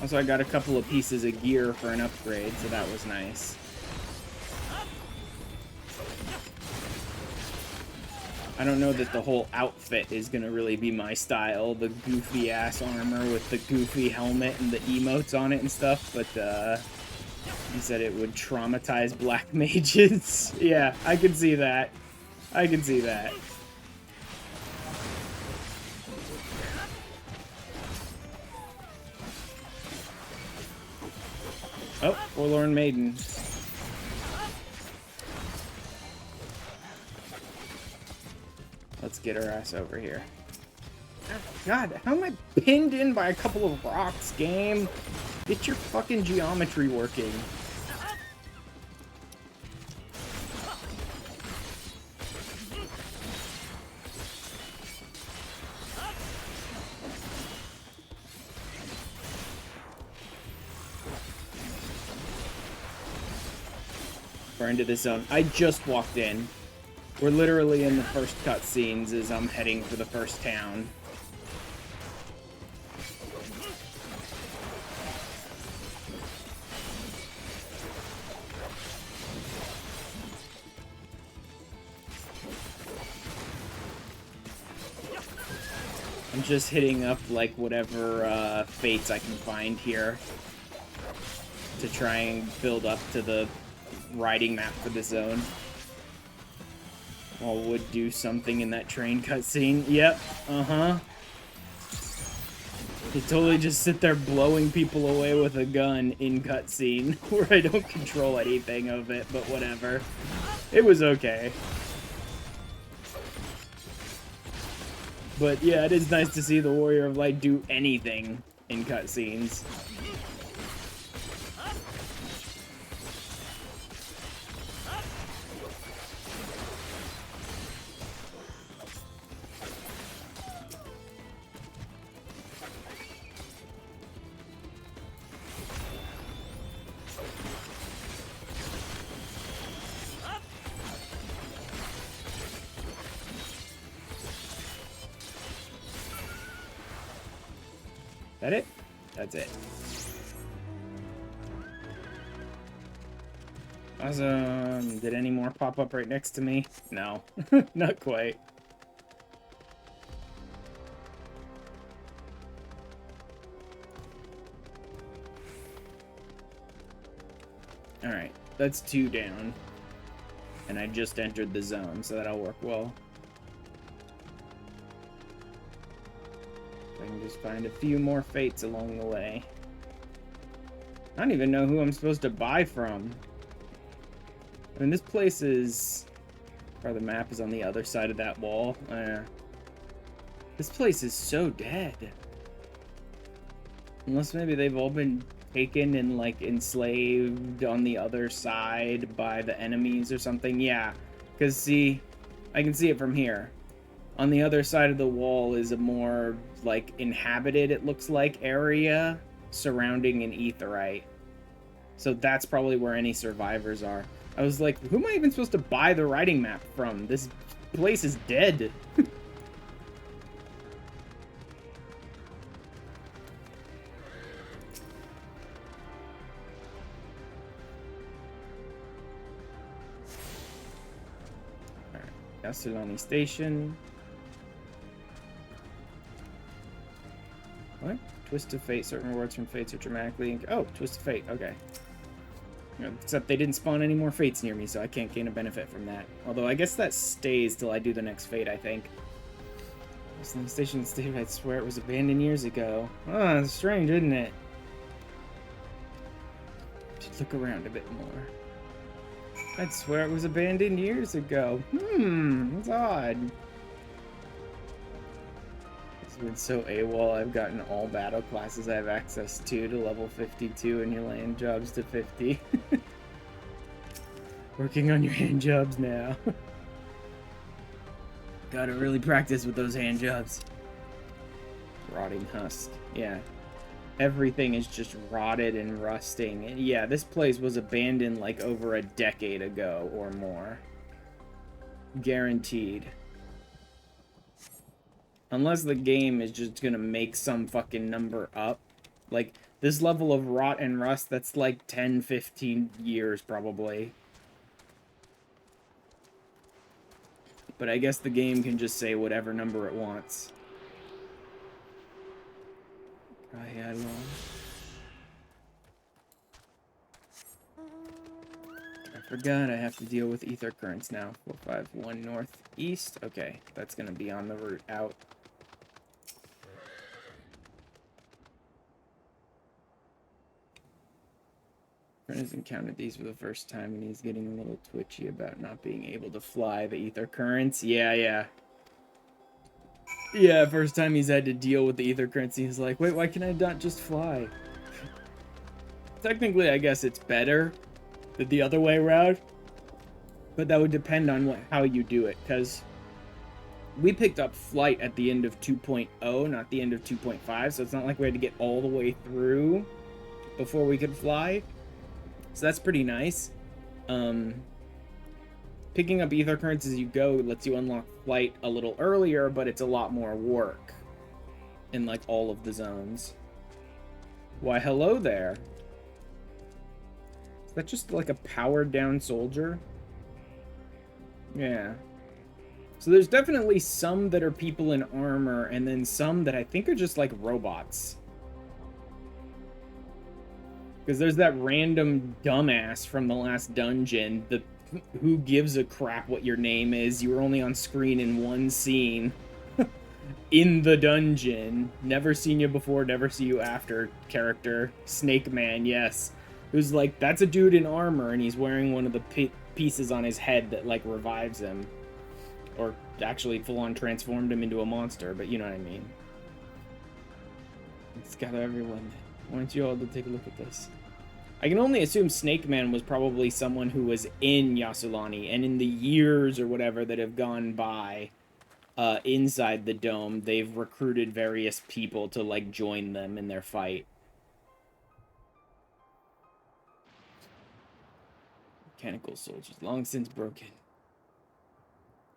S1: Also, I got a couple of pieces of gear for an upgrade, so that was nice. I don't know that the whole outfit is gonna really be my style. The goofy ass armor with the goofy helmet and the emotes on it and stuff, but he said it would traumatize black mages. Yeah, I can see that. I can see that. Oh, Forlorn Maiden. Let's get her ass over here. God, how am I pinned in by a couple of rocks, game? Get your fucking geometry working. We're into this zone. I just walked in. We're literally in the first cutscenes as I'm heading for the first town. I'm just hitting up, like, whatever fates I can find here to try and build up to the riding map for the zone. All would do something in that train cutscene. Yep, They totally just sit there blowing people away with a gun in cutscene, where I don't control anything of it, but whatever. It was okay. But yeah, it is nice to see the Warrior of Light do anything in cutscenes. That it? That's it. Awesome. Did any more pop up right next to me? No, not quite. Alright, that's 2 down. And I just entered the zone, so that'll work well. I can just find a few more fates along the way. I don't even know who I'm supposed to buy from. I mean, this place is... Or the map is on the other side of that wall. This place is so dead. Unless maybe they've all been taken and, like, enslaved on the other side by the enemies or something. Yeah, because, see, I can see it from here. On the other side of the wall is a more, like, inhabited, it looks like, area surrounding an aetheryte. So that's probably where any survivors are. I was like, who am I even supposed to buy the riding map from? This place is dead. Alright, Castellani Station. What? Twist of Fate. Certain rewards from Fates are dramatically... Oh, Twist of Fate. Okay. Except they didn't spawn any more Fates near me, so I can't gain a benefit from that. Although, I guess that stays till I do the next Fate, I think. The station stated, I swear it was abandoned years ago. Oh, it's strange, isn't it? Should look around a bit more. I'd swear it was abandoned years ago. That's odd. Been so AWOL, I've gotten all battle classes I have access to level 52 and your land jobs to 50. Working on your hand jobs now. Gotta really practice with those hand jobs. Rotting husk. Yeah. Everything is just rotted and rusting. And yeah, this place was abandoned like over a decade ago or more. Guaranteed. Unless the game is just gonna make some fucking number up. Like, this level of rot and rust, that's like 10, 15 years, probably. But I guess the game can just say whatever number it wants. I forgot I have to deal with ether currents now. 451 northeast. Okay, that's gonna be on the route out. Friend has encountered these for the first time and he's getting a little twitchy about not being able to fly the ether currents. Yeah. Yeah, first time he's had to deal with the ether currency, he's like, wait, why can I not just fly? Technically, I guess it's better than the other way around, but that would depend on how you do it, because we picked up flight at the end of 2.0, not the end of 2.5, so it's not like we had to get all the way through before we could fly. So that's pretty nice. Picking up ether currents as you go lets you unlock flight a little earlier, but it's a lot more work in like all of the zones. Why, hello there. Is that just like a powered down soldier? Yeah. So there's definitely some that are people in armor, and then some that I think are just like robots. Because there's that random dumbass from the last dungeon, the who gives a crap what your name is, you were only on screen in one scene in the dungeon, never seen you before, never see you after character, Snake Man, yes, who's like, that's a dude in armor and he's wearing one of the pieces on his head that like revives him, or actually full on transformed him into a monster, but you know what I mean. It's got everyone. I want you all to take a look at this. I can only assume Snake Man was probably someone who was in Yassilani, and in the years or whatever that have gone by inside the dome, they've recruited various people to, like, join them in their fight. Mechanical soldiers, long since broken.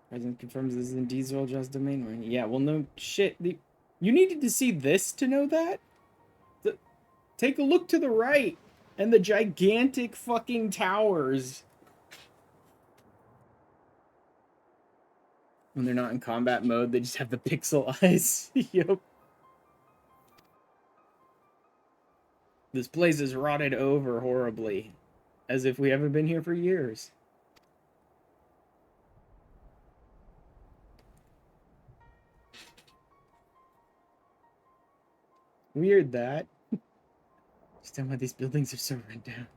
S1: President confirms this is indeed Zoljar's domain. Right? Yeah, well, no shit. You needed to see this to know that? Take a look to the right. And the gigantic fucking towers. When they're not in combat mode, they just have the pixel eyes. Yup. This place is rotted over horribly. As if we haven't been here for years. Weird that. Just tell why these buildings are so run down.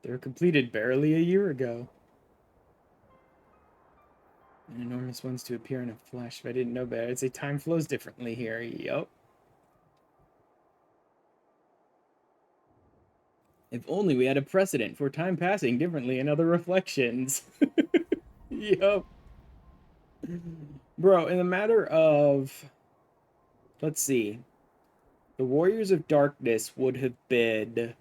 S1: They were completed barely a year ago. And enormous ones to appear in a flash. If I didn't know better, I'd say time flows differently here. Yup. If only we had a precedent for time passing differently in other reflections. Yup. Bro, in the matter of... Let's see. The Warriors of Darkness would have been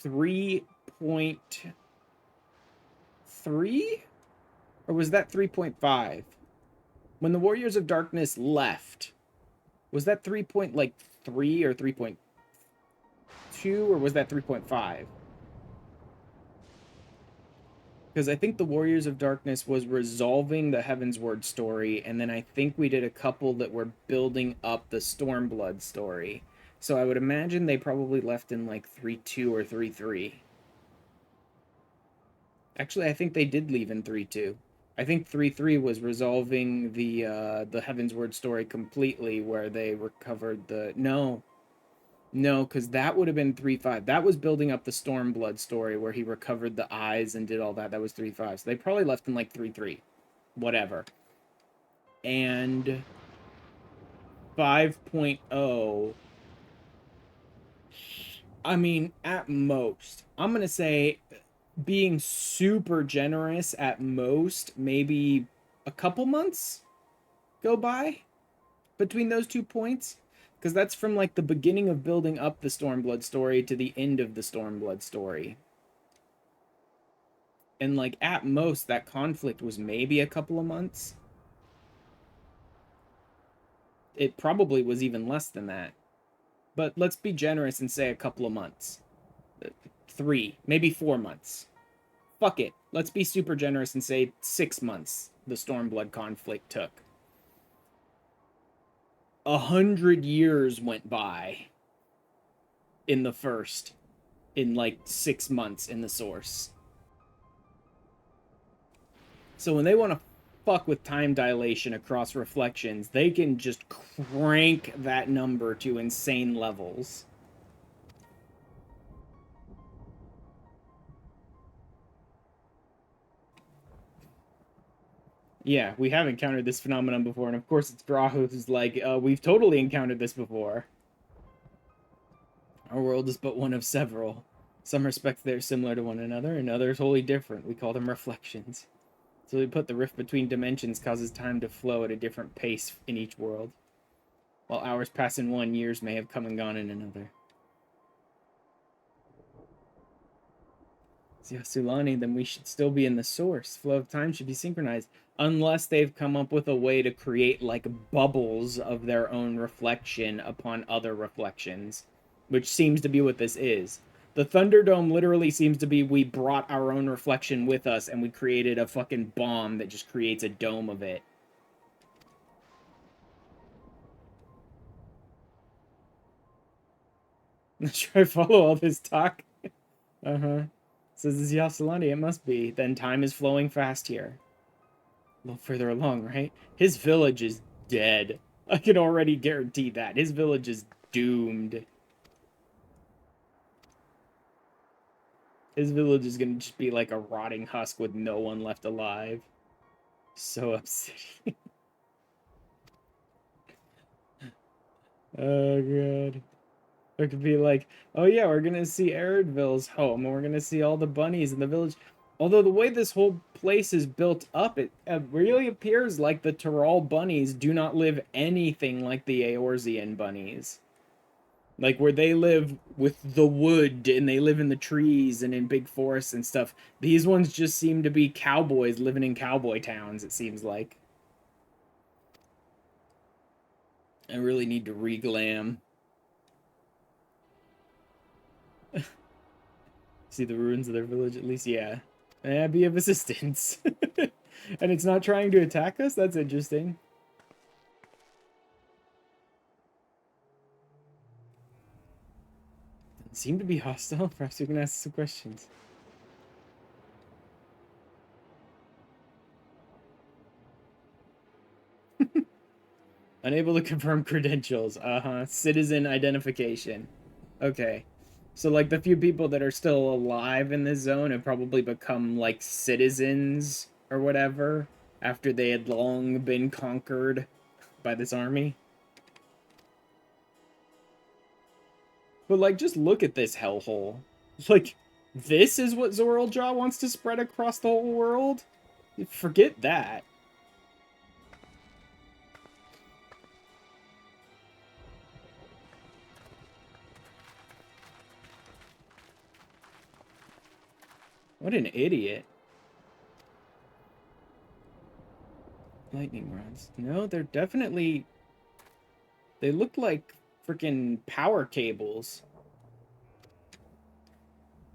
S1: 3.3? Or was that 3.5? When the Warriors of Darkness left, was that 3.3 or 3.2, or was that 3.5? Because I think the Warriors of Darkness was resolving the Heavensward story, and then I think we did a couple that were building up the Stormblood story. So I would imagine they probably left in like 3.2 or 3.3. Actually, I think they did leave in 3.2. I think 3.3 was resolving the Heavensward story completely, where they recovered the... No, because that would have been 3.5. That was building up the Stormblood story, where he recovered the eyes and did all that. That was 3.5. So they probably left in like 3.3. Whatever. And 5.0... I mean, at most, I'm going to say, being super generous, at most, maybe a couple months go by between those 2 points. Because that's from, like, the beginning of building up the Stormblood story to the end of the Stormblood story. And, like, at most, that conflict was maybe a couple of months. It probably was even less than that. But let's be generous and say a couple of months. 3, maybe 4 months. Fuck it. Let's be super generous and say 6 months the Stormblood conflict took. 100 years went by in the first, in like 6 months in the source. So when they want to fuck with time dilation across reflections, they can just crank that number to insane levels. Yeah, we have encountered this phenomenon before, and of course it's Grahu who's like, we've totally encountered this before. Our world is but one of several. Some respects they're similar to one another, and others wholly different. We call them reflections. So we put the rift between dimensions causes time to flow at a different pace in each world. While hours pass in one, years may have come and gone in another. Sulani, then we should still be in the source. Flow of time should be synchronized. Unless they've come up with a way to create, like, bubbles of their own reflection upon other reflections. Which seems to be what this is. The Thunderdome literally seems to be we brought our own reflection with us and we created a fucking bomb that just creates a dome of it. Should I follow all this talk? Says this Yasalani, it must be. Then time is flowing fast here. A little further along, right? His village is dead. I can already guarantee that. His village is doomed. His village is gonna just be like a rotting husk with no one left alive. So upsetting. Oh god. It could be like, oh yeah, we're gonna see Aridville's home, and we're gonna see all the bunnies in the village. Although the way this whole place is built up, it really appears like the Tyrol bunnies do not live anything like the Eorzean bunnies. Like, where they live with the wood, and they live in the trees, and in big forests and stuff. These ones just seem to be cowboys living in cowboy towns, it seems like. I really need to re-glam. See the ruins of their village, at least, yeah. Be of assistance. And it's not trying to attack us? That's interesting. Seem to be hostile. Perhaps you can ask some questions. Unable to confirm credentials. Citizen identification. Okay. So, like, the few people that are still alive in this zone have probably become, like, citizens or whatever after they had long been conquered by this army. But, like, just look at this hellhole. Like, this is what Zoraljaw wants to spread across the whole world? Forget that. What an idiot. Lightning rods. No, they're definitely... They look like freaking power cables.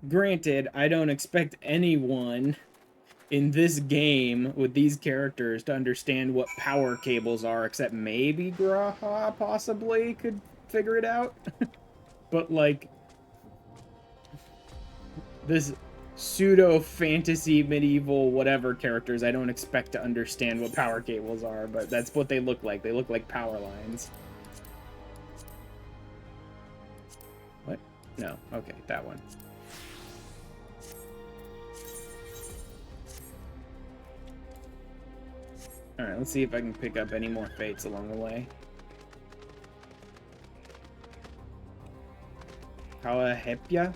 S1: Granted, I don't expect anyone in this game with these characters to understand what power cables are, except maybe Graha possibly could figure it out. But, like, this pseudo-fantasy, medieval, whatever characters, I don't expect to understand what power cables are, but that's what they look like. They look like power lines. What? No. Okay, that one. Alright, let's see if I can pick up any more fates along the way. Kawahepya?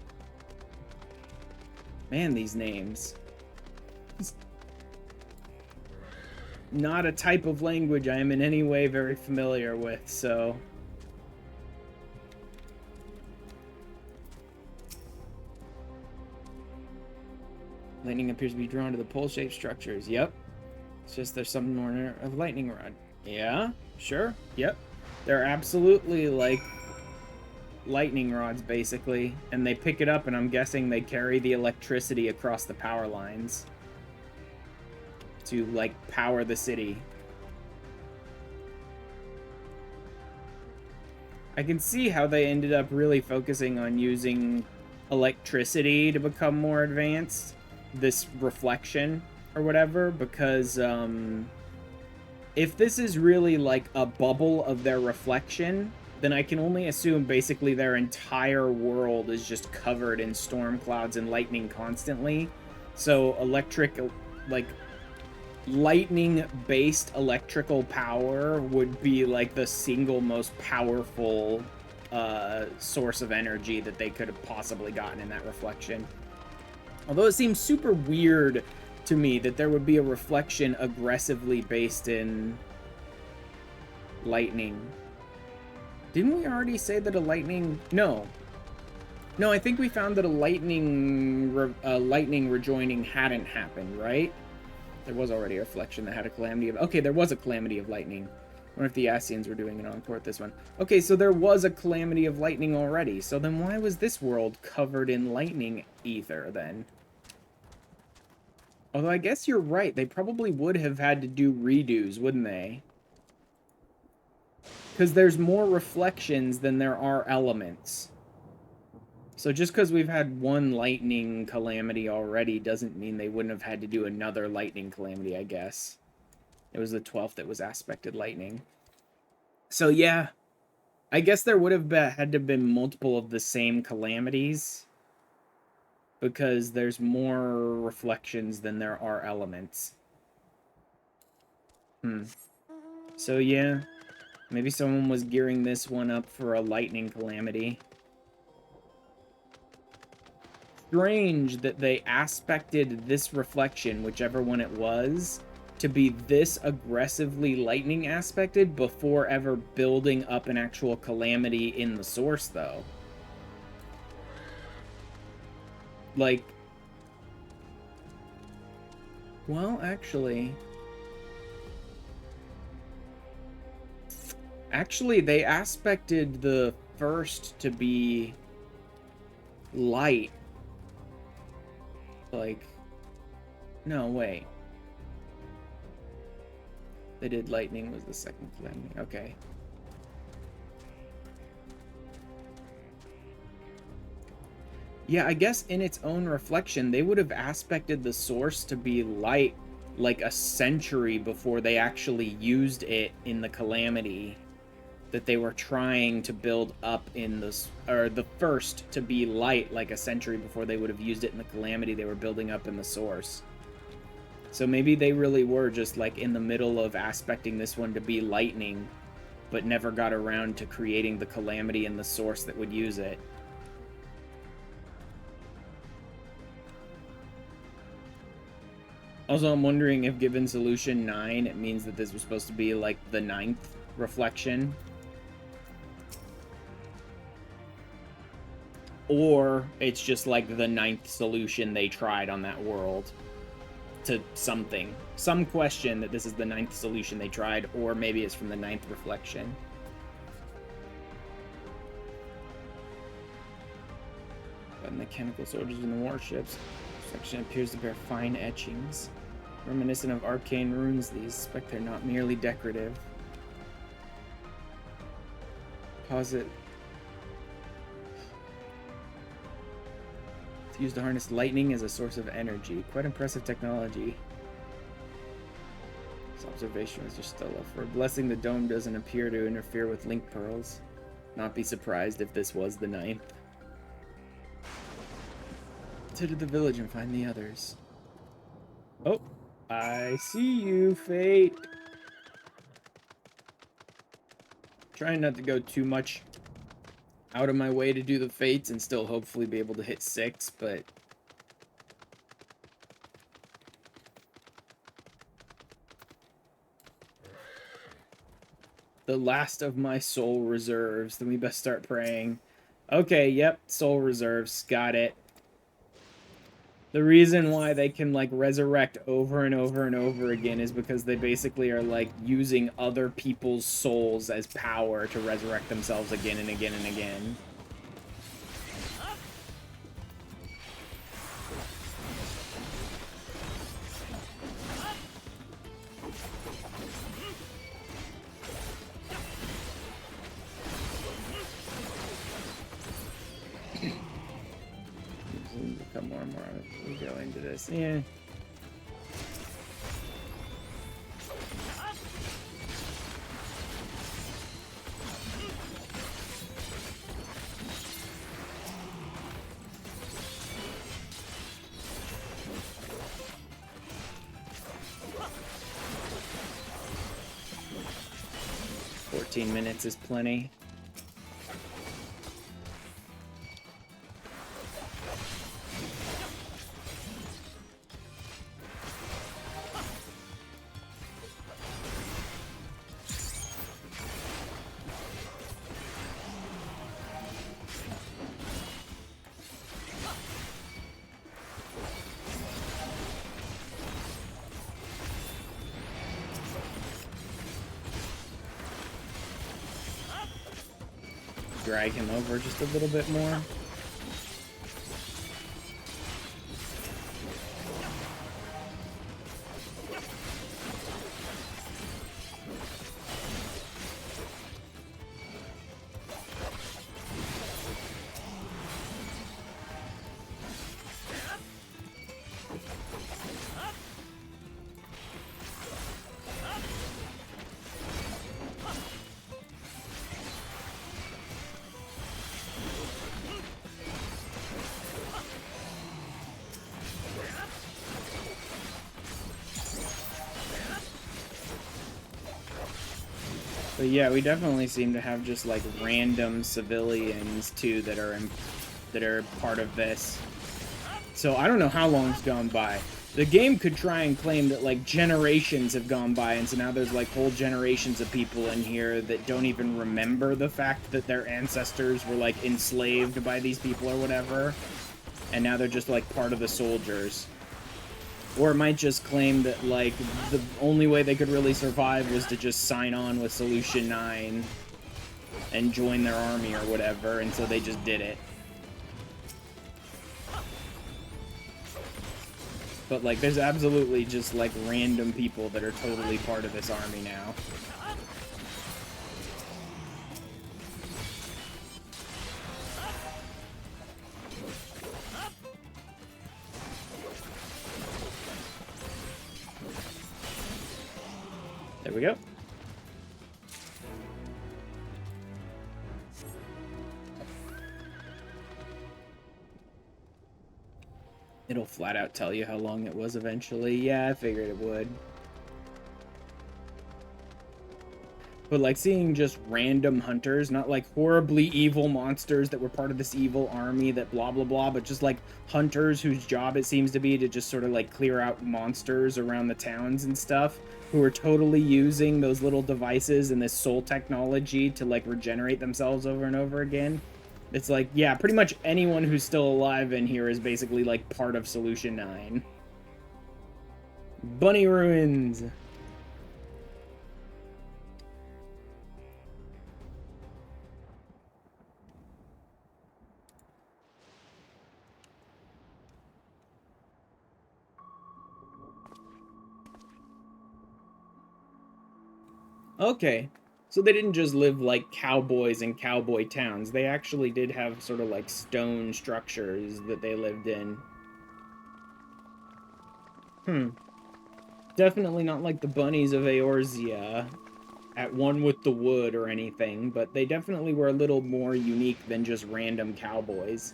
S1: Man, these names. It's not a type of language I am in any way very familiar with, so... Lightning appears to be drawn to the pole-shaped structures. Yep. It's just there's some order of lightning rod. Yeah, sure. Yep. They're absolutely, like, lightning rods, basically. And they pick it up, and I'm guessing they carry the electricity across the power lines to, like, power the city. I can see how they ended up really focusing on using electricity to become more advanced. This reflection or whatever, because if this is really like a bubble of their reflection, then I can only assume basically their entire world is just covered in storm clouds and lightning constantly. So electric, like, lightning-based electrical power would be like the single most powerful source of energy that they could have possibly gotten in that reflection. Although it seems super weird to me that there would be a reflection aggressively based in lightning. Didn't we already say that a lightning... No, I think we found that a lightning rejoining hadn't happened, right? There was already a reflection that had a calamity of... Okay, there was a calamity of lightning. I wonder if the Ascians were doing an encore at this one. Okay, so there was a calamity of lightning already. So then why was this world covered in lightning ether then? Although I guess you're right. They probably would have had to do redos, wouldn't they? Because there's more reflections than there are elements. So just because we've had one lightning calamity already doesn't mean they wouldn't have had to do another lightning calamity, I guess. It was the 12th that was aspected lightning. So yeah, I guess there would have had to have been multiple of the same calamities. Because there's more reflections than there are elements. So yeah, maybe someone was gearing this one up for a lightning calamity. Strange that they aspected this reflection, whichever one it was, to be this aggressively lightning aspected before ever building up an actual calamity in the source, though. Like, well, actually, they aspected the first to be light. Like, no, wait. They did lightning was the second calamity. Okay. Yeah, I guess in its own reflection, they would have aspected the source to be light like a century before they actually used it in the calamity that they were trying to build up in this, or the first to be light like a century before they would have used it in the calamity they were building up in the source. So maybe they really were just like in the middle of aspecting this one to be lightning, but never got around to creating the calamity in the source that would use it. Also, I'm wondering if given solution 9, it means that this was supposed to be like the 9th reflection. Or it's just like the 9th solution they tried on that world to something. Some question that this is the 9th solution they tried, or maybe it's from the 9th reflection. But mechanical soldiers in the warships. Section appears to bear fine etchings. Reminiscent of arcane runes, these suspect they're not merely decorative. Posit. It's used to harness lightning as a source of energy. Quite impressive technology. This observation was just still up. For a blessing, the dome doesn't appear to interfere with link pearls. Not be surprised if this was the 9th. To the village and find the others. Oh, I see you, Fate. Trying not to go too much out of my way to do the fates and still hopefully be able to hit 6, but the last of my soul reserves. Then we best start praying. Okay, yep, soul reserves. Got it. The reason why they can, like, resurrect over and over and over again is because they basically are, like, using other people's souls as power to resurrect themselves again and again and again. Become more and more as we go into this. Yeah. 14 minutes is plenty. Drag him over just a little bit more. But yeah, we definitely seem to have just like random civilians too that are part of this. So I don't know how long's gone by. The game could try and claim that like generations have gone by, and so now there's like whole generations of people in here that don't even remember the fact that their ancestors were like enslaved by these people or whatever, and now they're just like part of the soldiers. Or it might just claim that, like, the only way they could really survive was to just sign on with Solution 9 and join their army or whatever, and so they just did it. But, like, there's absolutely just, like, random people that are totally part of this army now. There we go. It'll flat out tell you how long it was eventually. Yeah, I figured it would. But like seeing just random hunters, not like horribly evil monsters that were part of this evil army that blah blah blah, but just like hunters whose job it seems to be to just sort of like clear out monsters around the towns and stuff, who are totally using those little devices and this soul technology to like regenerate themselves over and over again. It's like, yeah, pretty much anyone who's still alive in here is basically like part of Solution 9. Bunny ruins. Okay, so they didn't just live like cowboys in cowboy towns. They actually did have sort of like stone structures that they lived in. Definitely not like the bunnies of Eorzea, at one with the wood or anything, but they definitely were a little more unique than just random cowboys.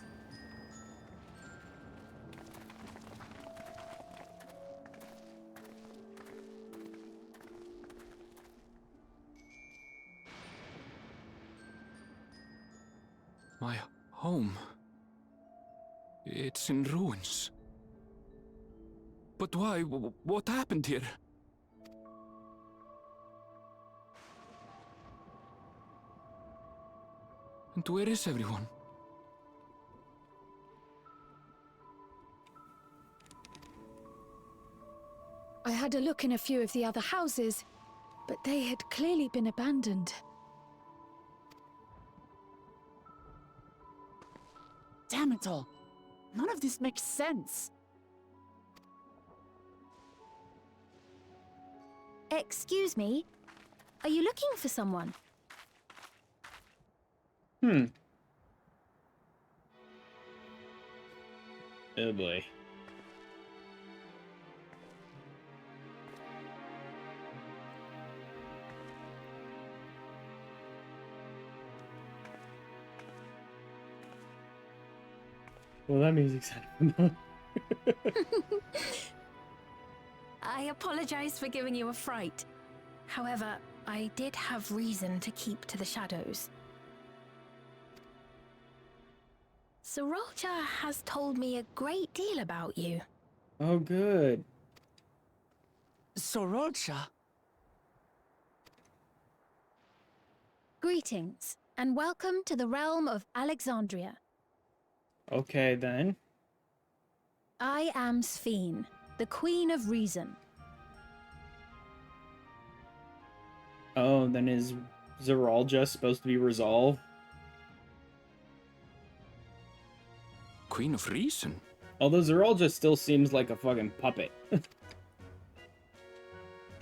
S8: My home. It's in ruins. But why? What happened here? And where is everyone?
S7: I had a look in a few of the other houses, but they had clearly been abandoned.
S3: Damn it all. None of this makes sense.
S7: Excuse me? Are you looking for someone?
S1: Oh boy. Well, that music's kind
S7: I apologize for giving you a fright. However,
S2: I did have reason to keep to the shadows. Sorolja has told me a great deal about you.
S1: Oh, good.
S3: Sorolja?
S7: Greetings, and welcome to the realm of Alexandria.
S1: Okay, then.
S7: I am Sphene, the Queen of Reason.
S1: Oh, then is Zeralja supposed to be resolved?
S8: Queen of Reason?
S1: Although Zeralja still seems like a fucking puppet.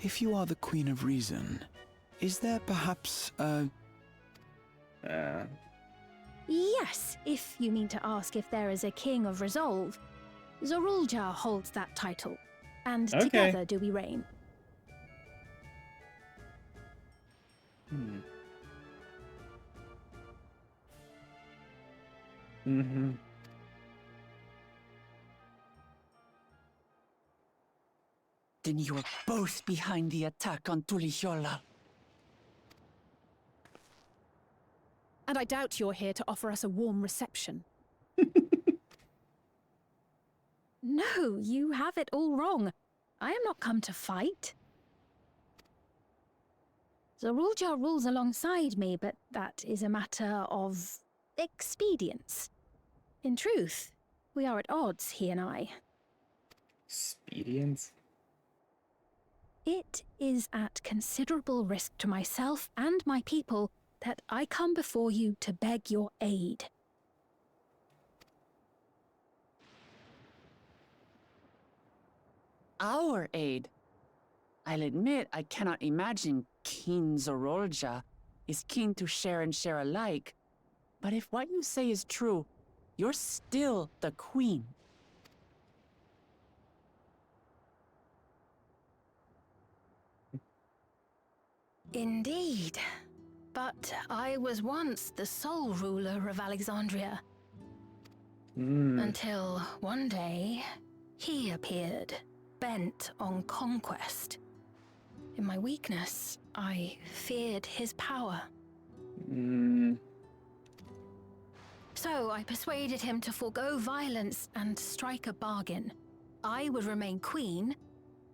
S5: If you are the Queen of Reason, is there perhaps a...
S7: Yes, if you mean to ask if there is a King of Resolve. Zorulja holds that title, and
S1: Okay.
S7: together do we reign.
S1: Mm-hmm.
S3: Then you are both behind the attack on Tuliyollal.
S7: And I doubt you're here to offer us a warm reception. No, you have it all wrong. I am not come to fight. Zorulja rules alongside me, but that is a matter of expedience. In truth, we are at odds, he and I.
S1: Expedience?
S7: It is at considerable risk to myself and my people that I come before you to beg your aid.
S3: Our aid? I'll admit I cannot imagine King Zorolja is keen to share and share alike. But if what you say is true, you're still the queen.
S2: Indeed. But I was once the sole ruler of Alexandria. Until one day, he appeared, bent on conquest. In my weakness, I feared his power. So I persuaded him to forego violence and strike a bargain. I would remain queen,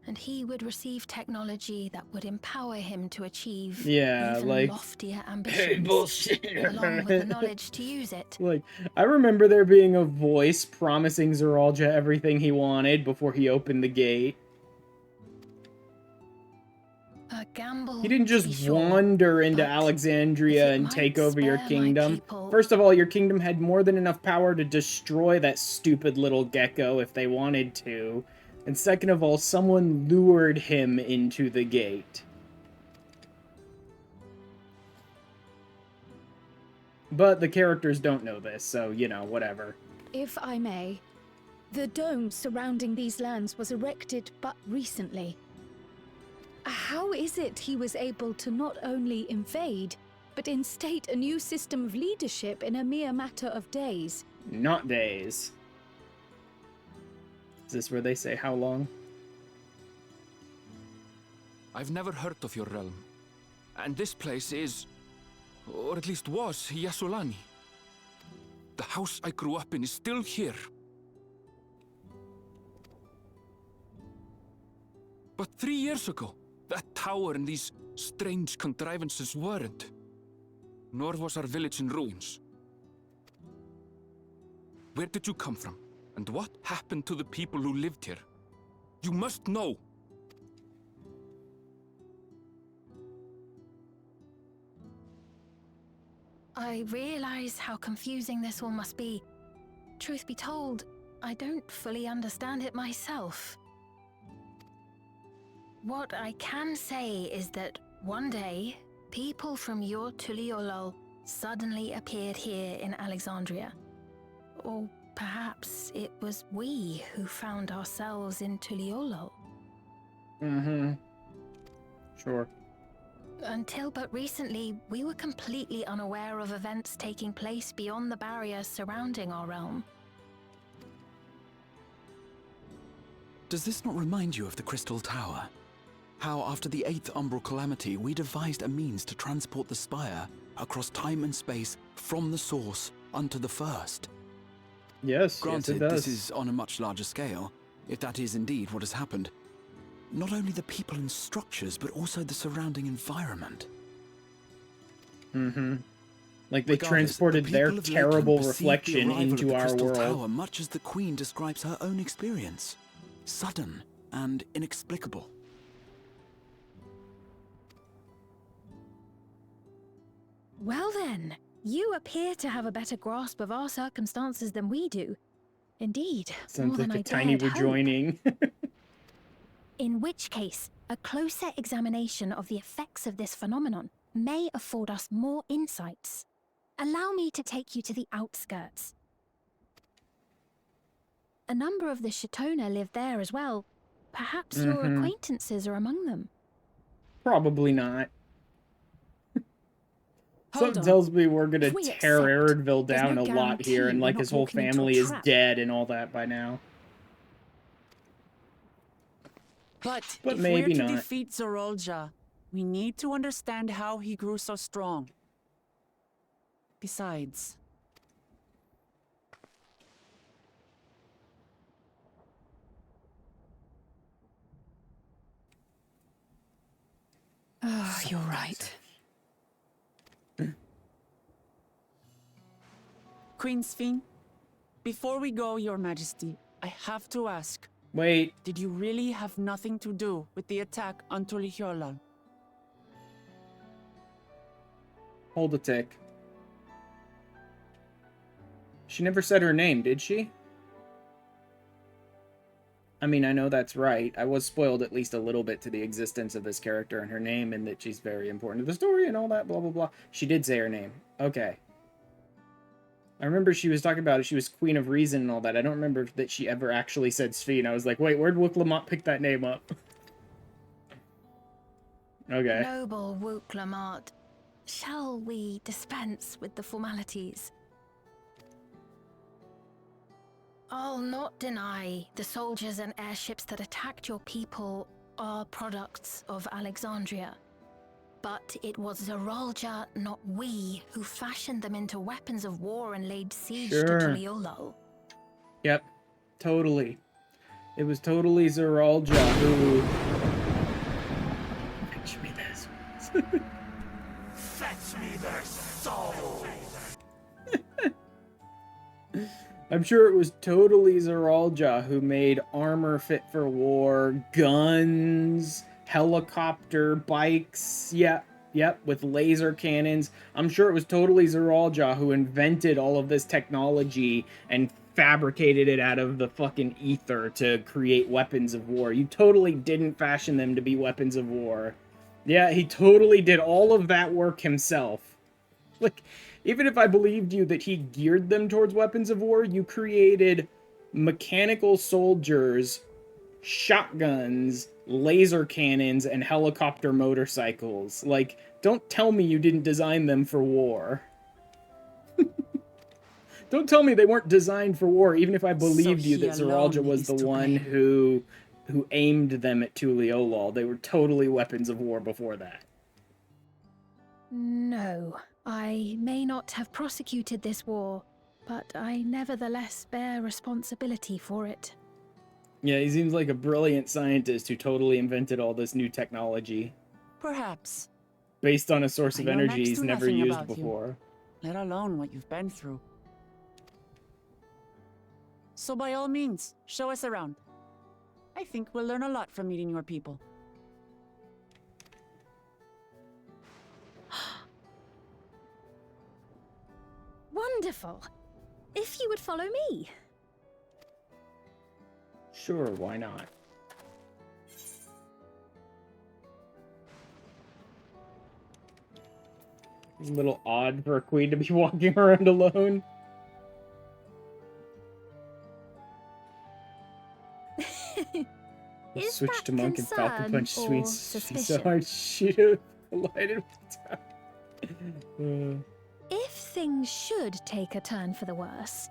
S2: and he would receive technology that would empower him to achieve even
S1: like,
S2: loftier
S1: hey,
S2: ambitions,
S1: bullshit.
S2: along with the knowledge to use it.
S1: Like, I remember there being a voice promising Zeralja everything he wanted before he opened the gate.
S2: A gamble.
S1: He didn't
S2: to be
S1: just
S2: sure,
S1: wander into
S2: but
S1: Alexandria
S2: if it
S1: and
S2: might
S1: take over your
S2: spare my
S1: kingdom.
S2: people-
S1: First of all, your kingdom had more than enough power to destroy that stupid little gecko if they wanted to. And second of all, someone lured him into the gate. But the characters don't know this, so, you know, whatever.
S7: If I may, the dome surrounding these lands was erected but recently. How is it he was able to not only invade, but instate a new system of leadership in a mere matter of days?
S1: Not days. Is this where they say how long?
S8: I've never heard of your realm. And this place is, or at least was, Yasolani. The house I grew up in is still here. But 3 years ago, that tower and these strange contrivances weren't. Nor was our village in ruins. Where did you come from? And what happened to the people who lived here? You must know!
S2: I realize how confusing this all must be. Truth be told, I don't fully understand it myself. What I can say is that one day, people from your Tuliyollal suddenly appeared here in Alexandria. Or perhaps it was we who found ourselves in Tuliyollal.
S1: Sure.
S2: Until but recently, we were completely unaware of events taking place beyond the barriers surrounding our realm.
S5: Does this not remind you of the Crystal Tower? how after the 8th Umbral Calamity, we devised a means to transport the Spire across time and space from the source unto the First.
S1: Yes,
S5: Granted,
S1: yes, it does.
S5: this is on a much larger scale, if that is indeed what has happened. Not only the people and structures, but also the surrounding environment.
S1: Mm-hmm. Like they
S5: Regardless,
S1: transported
S5: the
S1: their
S5: people of
S1: terrible
S5: Lakeland perceived the
S1: reflection
S5: arrival of
S1: into
S5: the
S1: our
S5: Crystal
S1: world.
S5: Tower much as the Queen describes her own experience. Sudden and inexplicable.
S2: Well then, you appear to have a better grasp of our circumstances than we do. Indeed,
S1: Sounds
S2: more than
S1: like
S2: I
S1: a tiny
S2: dared hope.
S1: rejoining.
S2: In which case, a closer examination of the effects of this phenomenon may afford us more insights. Allow me to take you to the outskirts. A number of the Shatona live there as well. Perhaps your acquaintances are among them.
S1: Probably not.
S3: Hold
S1: Something
S3: on.
S1: tells me we're gonna
S2: If we
S1: tear
S2: accept,
S1: Erdville
S2: there's
S1: down
S2: no
S1: a lot here,
S2: guarantee
S1: and
S2: we're
S1: like
S2: not
S1: his whole
S2: walking into a
S1: family is
S2: trap.
S1: dead and all that by now.
S3: But
S1: But
S3: if
S1: maybe
S3: we're to
S1: not.
S3: defeat Zorolja, we need to understand how he grew so strong. Besides,
S2: Oh, you're right.
S3: Queen Sphene, before we go, Your Majesty, I have to ask,
S1: Wait,
S3: did you really have nothing to do with the attack on Tulihyolal?
S1: hold a tick. She never said her name, did she? I mean, I know that's right. I was spoiled at least a little bit to the existence of this character and her name, and that she's very important to the story and all that, blah, blah, blah. She did say her name. Okay. I remember she was talking about it. She was Queen of Reason and all that. I don't remember that she ever actually said Sphene. I was like, wait, where'd Wook Lamont pick that name up? Okay.
S2: Noble Wook Lamont, shall we dispense with the formalities? I'll not deny the soldiers and airships that attacked your people are products of Alexandria. But it was Zorolja, not we, who fashioned them into weapons of war and laid siege to Tuliolol.
S1: Yep. Totally. It was totally Zorolja who... Fetch me this.
S6: Fetch me their souls!
S1: I'm sure it was totally Zorolja who made armor fit for war, guns, helicopter, bikes, yep, with laser cannons. I'm sure it was totally Zorolja who invented all of this technology and fabricated it out of the fucking ether to create weapons of war. You totally didn't fashion them to be weapons of war. Yeah, he totally did all of that work himself. Like, even if I believed you that he geared them towards weapons of war, you created mechanical soldiers, shotguns, laser cannons, and helicopter motorcycles. Like, don't tell me you didn't design them for war. Don't tell me they weren't designed for war, even if I believed you that Zorolja was the one who aimed them at Tuliolol. They were totally weapons of war before that.
S2: No, I may not have prosecuted this war, but I nevertheless bear responsibility for it.
S1: Yeah, he seems like a brilliant scientist who totally invented all this new technology.
S3: Perhaps.
S1: Based on a source of
S3: I know
S1: energy
S3: next
S1: he's
S3: to
S1: never
S3: nothing
S1: used
S3: about you.
S1: before.
S3: Let alone what you've been through. So by all means, show us around. I think we'll learn a lot from meeting your people.
S2: Wonderful! If you would follow me.
S1: Sure, why not? It's a little odd for a queen to be walking around alone.
S2: Is
S1: Switch
S2: that
S1: to monk and falcon
S2: concern
S1: punch
S2: or
S1: swings so
S2: suspicion?
S1: hard she'd have collided with the
S2: If things should take a turn for the worse,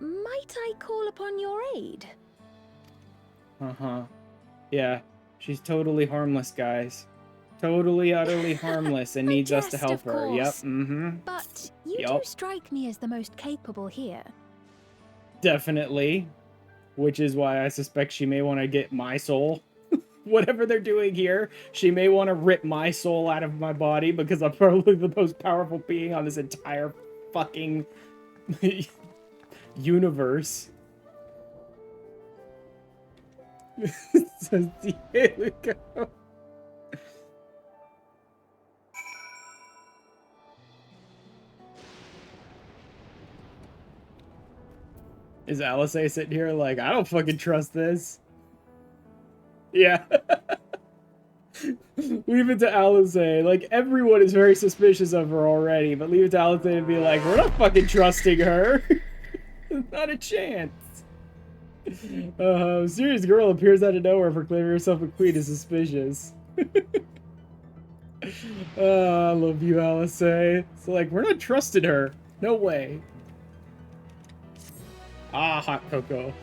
S2: might I call upon your aid?
S1: Uh-huh. Yeah, she's totally harmless, guys. Totally, utterly harmless and
S2: A
S1: needs us to
S2: jest,
S1: help
S2: of
S1: her. Yep,
S2: course.
S1: mm-hmm.
S2: But you do
S1: Yup.
S2: strike me as the most capable here.
S1: Definitely. Which is why I suspect she may want to get my soul. Whatever they're doing here, she may want to rip my soul out of my body because I'm probably the most powerful being on this entire fucking universe. So, here we go. Is Alice sitting here like, I don't fucking trust this? Yeah. Leave it to Alice. Like, everyone is very suspicious of her already, but leave it to Alice to be like, we're not fucking trusting her. Not a chance. Mysterious girl appears out of nowhere for claiming herself a queen is suspicious. I love you, Alice. So, like, we're not trusting her. No way. Ah, hot cocoa.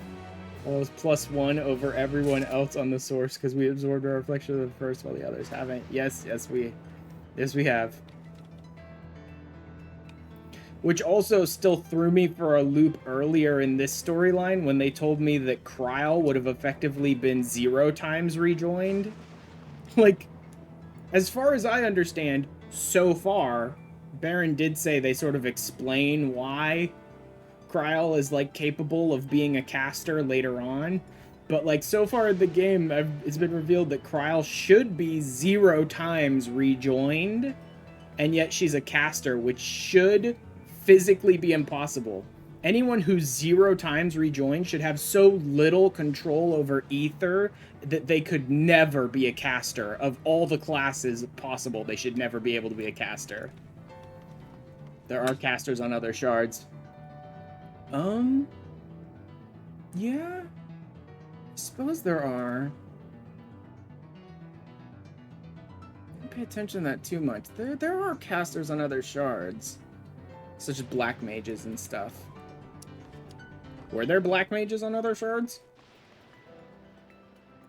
S1: Well, it was +1 over everyone else on the source because we absorbed a reflection of the first while the others haven't. Yes, we have. Which also still threw me for a loop earlier in this storyline when they told me that Kryl would have effectively been 0 times rejoined. Like, as far as I understand, so far, Baron did say they sort of explain why Kryl is, like, capable of being a caster later on. But, like, so far in the game, it's been revealed that Kryl should be 0 times rejoined, and yet she's a caster, which should physically be impossible. Anyone who's 0 times rejoined should have so little control over ether that they could never be a caster. Of all the classes possible, they should never be able to be a caster. There are casters on other shards. Yeah. I suppose there are. Don't pay attention to that too much. There are casters on other shards. Such as black mages and stuff. Were there black mages on other shards?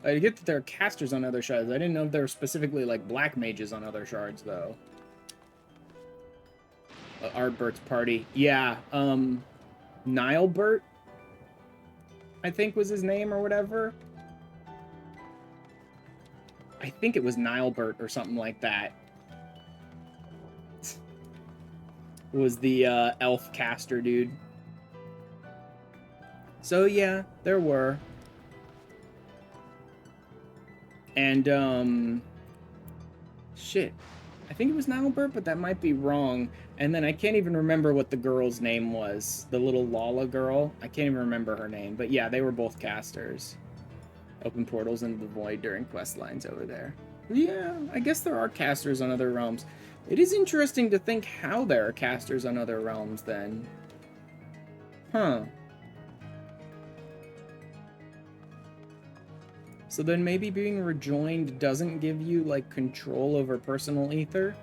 S1: I get that there are casters on other shards. I didn't know if there were specifically, like, black mages on other shards, though. Artbert's party. Yeah, Nilebert, I think was his name or whatever. I think it was Nilebert or something like that. Was the elf caster dude. So yeah, there were. And shit. I think it was Nilebert, but that might be wrong. And then I can't even remember what the girl's name was. The little Lala girl. I can't even remember her name. But yeah, they were both casters. Open portals into the void during quest lines over there. Yeah, I guess there are casters on other realms. It is interesting to think how there are casters on other realms, then. Huh. So then maybe being rejoined doesn't give you, like, control over personal ether?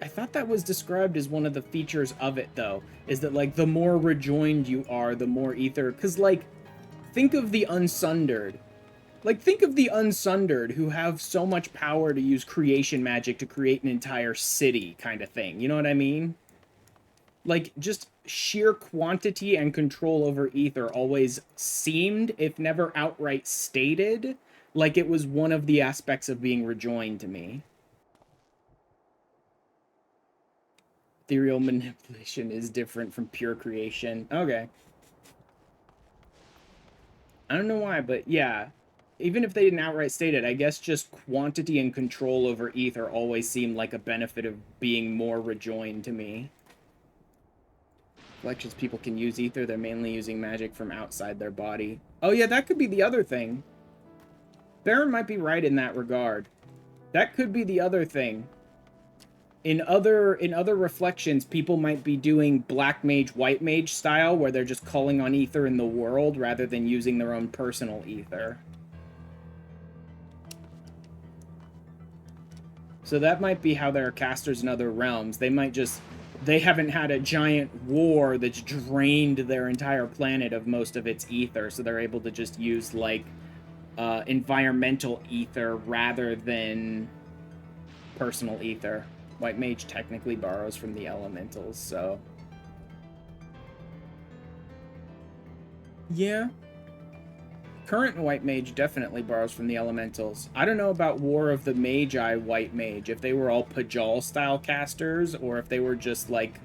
S1: I thought that was described as one of the features of it, though. Is that, like, the more rejoined you are, the more ether... Because, like, think of the Unsundered. Like, think of the Unsundered, who have so much power to use creation magic to create an entire city, kind of thing. You know what I mean? Like, just sheer quantity and control over ether always seemed, if never outright stated, like it was one of the aspects of being rejoined to me. Ethereal manipulation is different from pure creation. Okay. I don't know why, but yeah. Even if they didn't outright state it, I guess just quantity and control over ether always seemed like a benefit of being more rejoined to me. Collections people can use ether, they're mainly using magic from outside their body. Oh yeah, that could be the other thing. Baron might be right in that regard. That could be the other thing. In other reflections, people might be doing black mage, white mage style, where they're just calling on ether in the world rather than using their own personal ether. So that might be how there are casters in other realms. They might just... They haven't had a giant war that's drained their entire planet of most of its ether, so they're able to just use, like, environmental ether rather than personal ether. White Mage technically borrows from the elementals, so... Yeah. Current White Mage definitely borrows from the elementals. I don't know about War of the Magi White Mage, if they were all Pajal-style casters, or if they were just, like,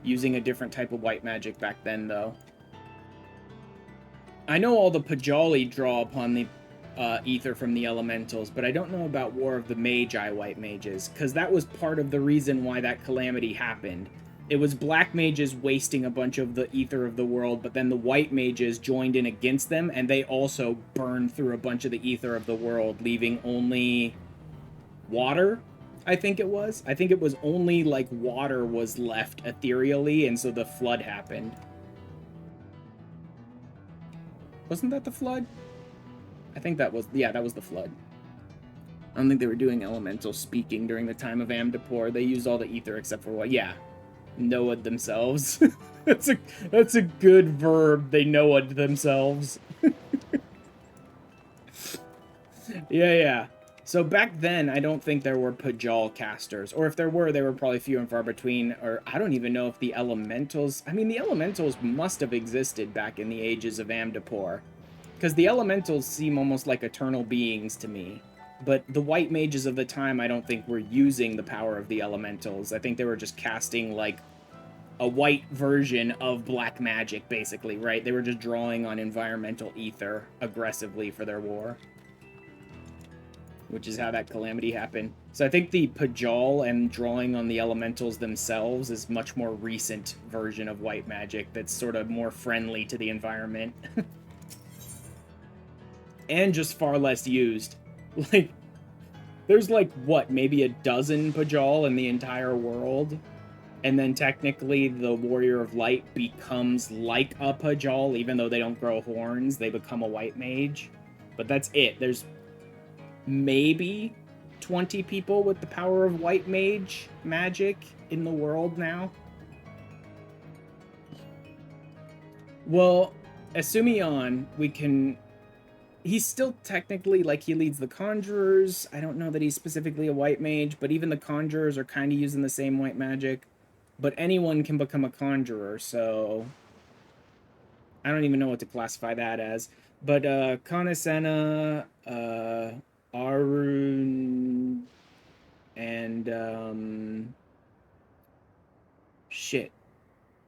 S1: using a different type of white magic back then, though. I know all the Pajali draw upon the ether from the elementals, but I don't know about War of the Magi White Mages, because that was part of the reason why that calamity happened. It was black mages wasting a bunch of the ether of the world, but then the white mages joined in against them, and they also burned through a bunch of the ether of the world, leaving only water, I think it was. I think it was only, like, water was left ethereally, and so the flood happened. Wasn't that the flood? I think that was... Yeah, that was the flood. I don't think they were doing elemental speaking during the time of Amdapor. They used all the ether except for what... Yeah. Noah'd themselves. That's a good verb. They Noah'd themselves. Yeah. So back then, I don't think there were Pajal casters. Or if there were, they were probably few and far between. Or I don't even know if the elementals... I mean, the elementals must have existed back in the ages of Amdapor. Because the elementals seem almost like eternal beings to me. But the white mages of the time, I don't think were using the power of the elementals. I think they were just casting, like, a white version of black magic, basically, right? They were just drawing on environmental ether aggressively for their war. Which is how that calamity happened. So I think the Pajal and drawing on the elementals themselves is much more recent version of white magic that's sort of more friendly to the environment. And just far less used. Like, there's like, what, maybe a dozen Pajal in the entire world? And then technically the Warrior of Light becomes like a Pajal, even though they don't grow horns, they become a white mage. But that's it. There's maybe 20 people with the power of white mage magic in the world now. Well, Asumion, we can... He's still technically, like, he leads the Conjurers. I don't know that he's specifically a white mage, but even the Conjurers are kind of using the same white magic. But anyone can become a Conjurer, so... I don't even know what to classify that as. But, Kanesena, Arun, and, shit.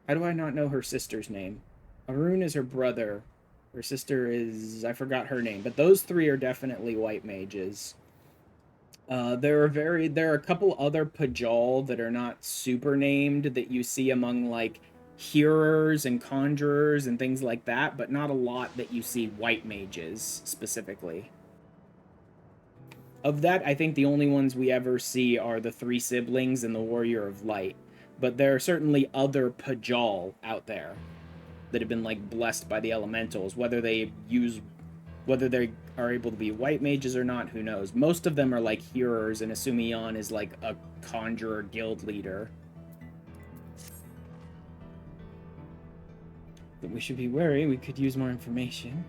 S1: How do I not know her sister's name? Arun is her brother. Her sister is... I forgot her name. But those three are definitely white mages. There are a couple other Pajal that are not super named that you see among, like, hearers and conjurers and things like that, but not a lot that you see white mages, specifically. Of that, I think the only ones we ever see are the three siblings and the Warrior of Light. But there are certainly other Pajal out there that have been, like, blessed by the elementals. Whether they are able to be white mages or not, who knows. Most of them are, like, hearers, and Asumion is, like, a conjurer guild leader. But we should be wary. We could use more information.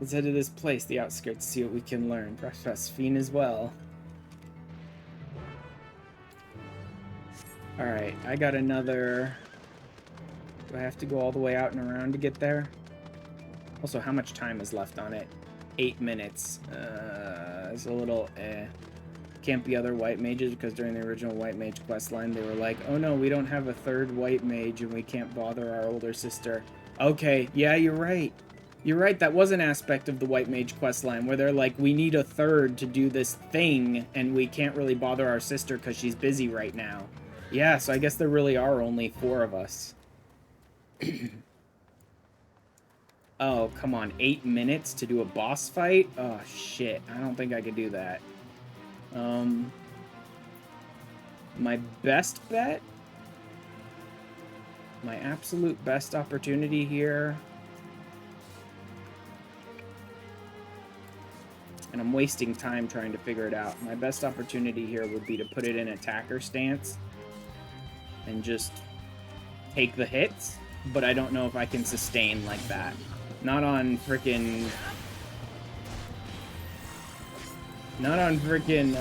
S1: Let's head to this place, the outskirts, see what we can learn. Perhaps Fiend as well. Alright, I got another... Do I have to go all the way out and around to get there? Also, how much time is left on it? 8 minutes. It's a little Can't be other white mages, because during the original white mage questline, they were like, oh no, we don't have a third white mage and we can't bother our older sister. Okay, yeah, you're right. You're right, that was an aspect of the white mage questline, where they're like, we need a third to do this thing, and we can't really bother our sister because she's busy right now. Yeah, so I guess there really are only 4 of us. Oh, come on. 8 minutes to do a boss fight? Oh, shit. I don't think I could do that. My best bet? My absolute best opportunity here... And I'm wasting time trying to figure it out. My best opportunity here would be to put it in attacker stance. And just take the hits. But I don't know if I can sustain like that. Not on frickin'... Not on freaking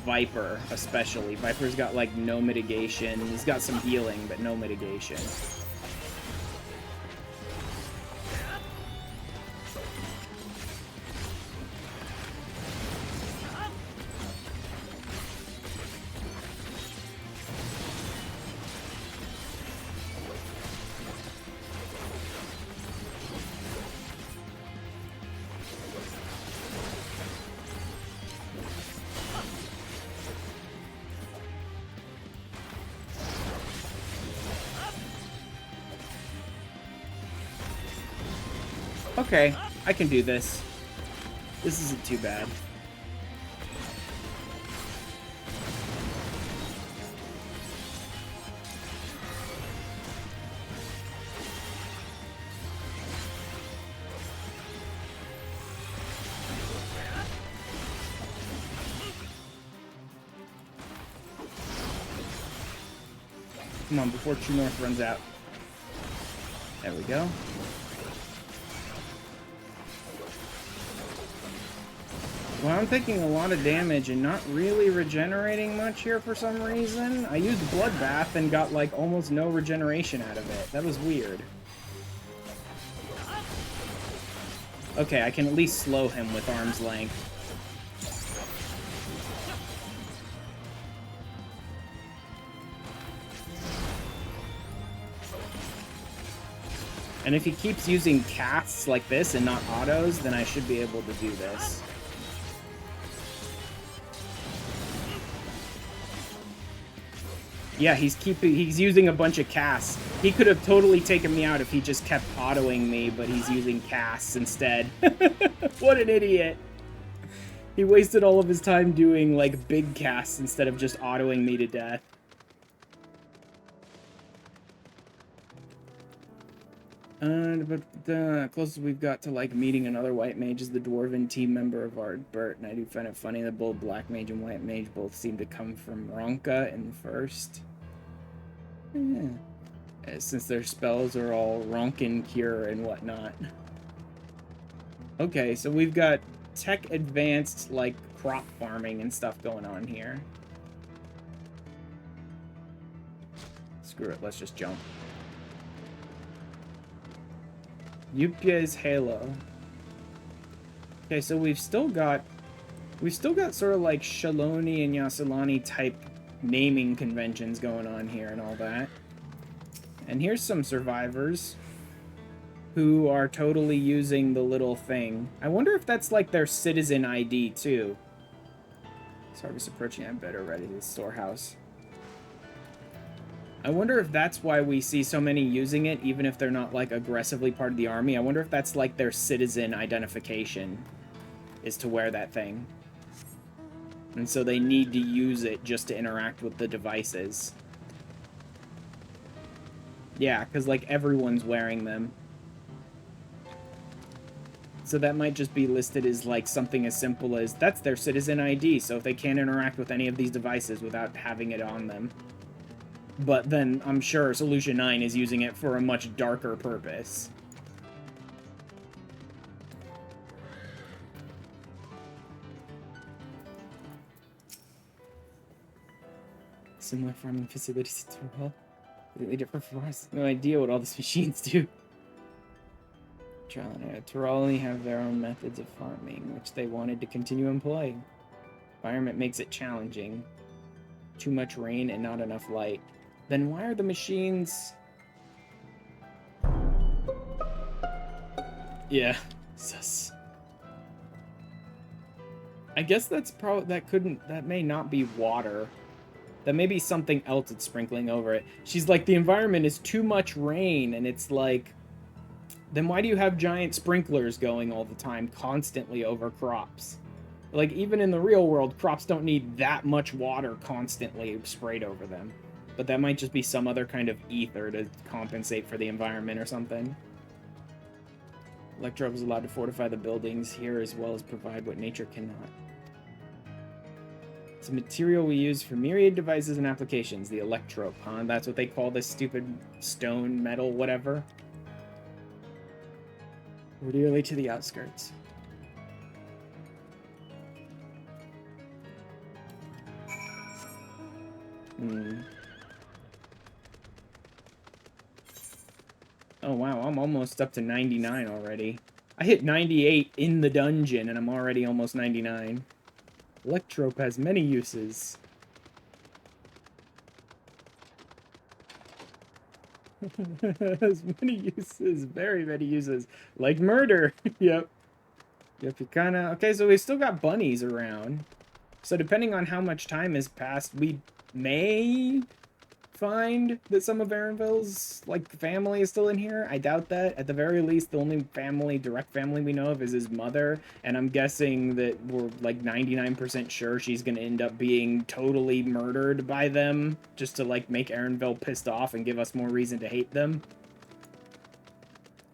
S1: Viper, especially. Viper's got like no mitigation. He's got some healing, but no mitigation. Okay, I can do this. This isn't too bad. Come on, before True North runs out. There we go. Well, I'm taking a lot of damage and not really regenerating much here for some reason. I used Bloodbath and got, like, almost no regeneration out of it. That was weird. Okay, I can at least slow him with arm's length. And if he keeps using casts like this and not autos, then I should be able to do this. Yeah, he's using a bunch of casts. He could have totally taken me out if he just kept autoing me, but he's using casts instead. What an idiot. He wasted all of his time doing, like, big casts instead of just autoing me to death. But the closest we've got to, like, meeting another white mage is the dwarven team member of our Bert, and I do find it funny that both black mage and white mage both seem to come from Ronka in the first. Yeah. Since their spells are all Ronkin Cure and whatnot. Okay, so we've got tech advanced, like, crop farming and stuff going on here. Screw it, let's just jump. Yupia's Halo. Okay, so we've still got sort of like Shaloni and Yasilani type naming conventions going on here and all that. And here's some survivors who are totally using the little thing. I wonder if that's like their citizen ID too. Service approaching, I'm better ready to the storehouse. I wonder if that's why we see so many using it, even if they're not, like, aggressively part of the army. I wonder if that's, like, their citizen identification, is to wear that thing. And so they need to use it just to interact with the devices. Yeah, because, like, everyone's wearing them. So that might just be listed as, like, something as simple as, that's their citizen ID, so if they can't interact with any of these devices without having it on them. But then I'm sure Solution 9 is using it for a much darker purpose. Similar farming facilities to Terrell. Completely different from ours. No idea what all these machines do. Terrell only have their own methods of farming, which they wanted to continue employing. Environment makes it challenging. Too much rain and not enough light. Then why are the machines... Yeah, sus. I guess that's that may not be water. That may be something else that's sprinkling over it. She's like, the environment is too much rain, and it's like, then why do you have giant sprinklers going all the time, constantly over crops? Like, even in the real world, crops don't need that much water constantly sprayed over them. But that might just be some other kind of ether to compensate for the environment or something. Electro is allowed to fortify the buildings here as well as provide what nature cannot. It's a material we use for myriad devices and applications. The electrope, huh? That's what they call this stupid stone, metal, whatever. We're nearly to the outskirts. Hmm. Oh wow, I'm almost up to 99 already. I hit 98 in the dungeon, and I'm already almost 99. Electrope has many uses. Has many uses, very many uses. Like murder. Yep. Yep, you kinda... Okay, so we still got bunnies around. So depending on how much time has passed, we may find that some of Aaronville's, like, family is still in here. I doubt that. At the very least, the only family, direct family we know of is his mother, and I'm guessing that we're, like, 99% sure she's gonna end up being totally murdered by them, just to, like, make Aaronville pissed off and give us more reason to hate them.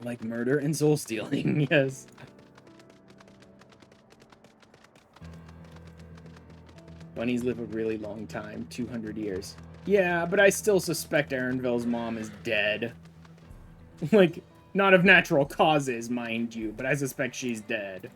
S1: Like murder and soul stealing, yes. Bunnies live a really long time, 200 years. Yeah, but I still suspect Aaronville's mom is dead. Like, not of natural causes, mind you, but I suspect she's dead.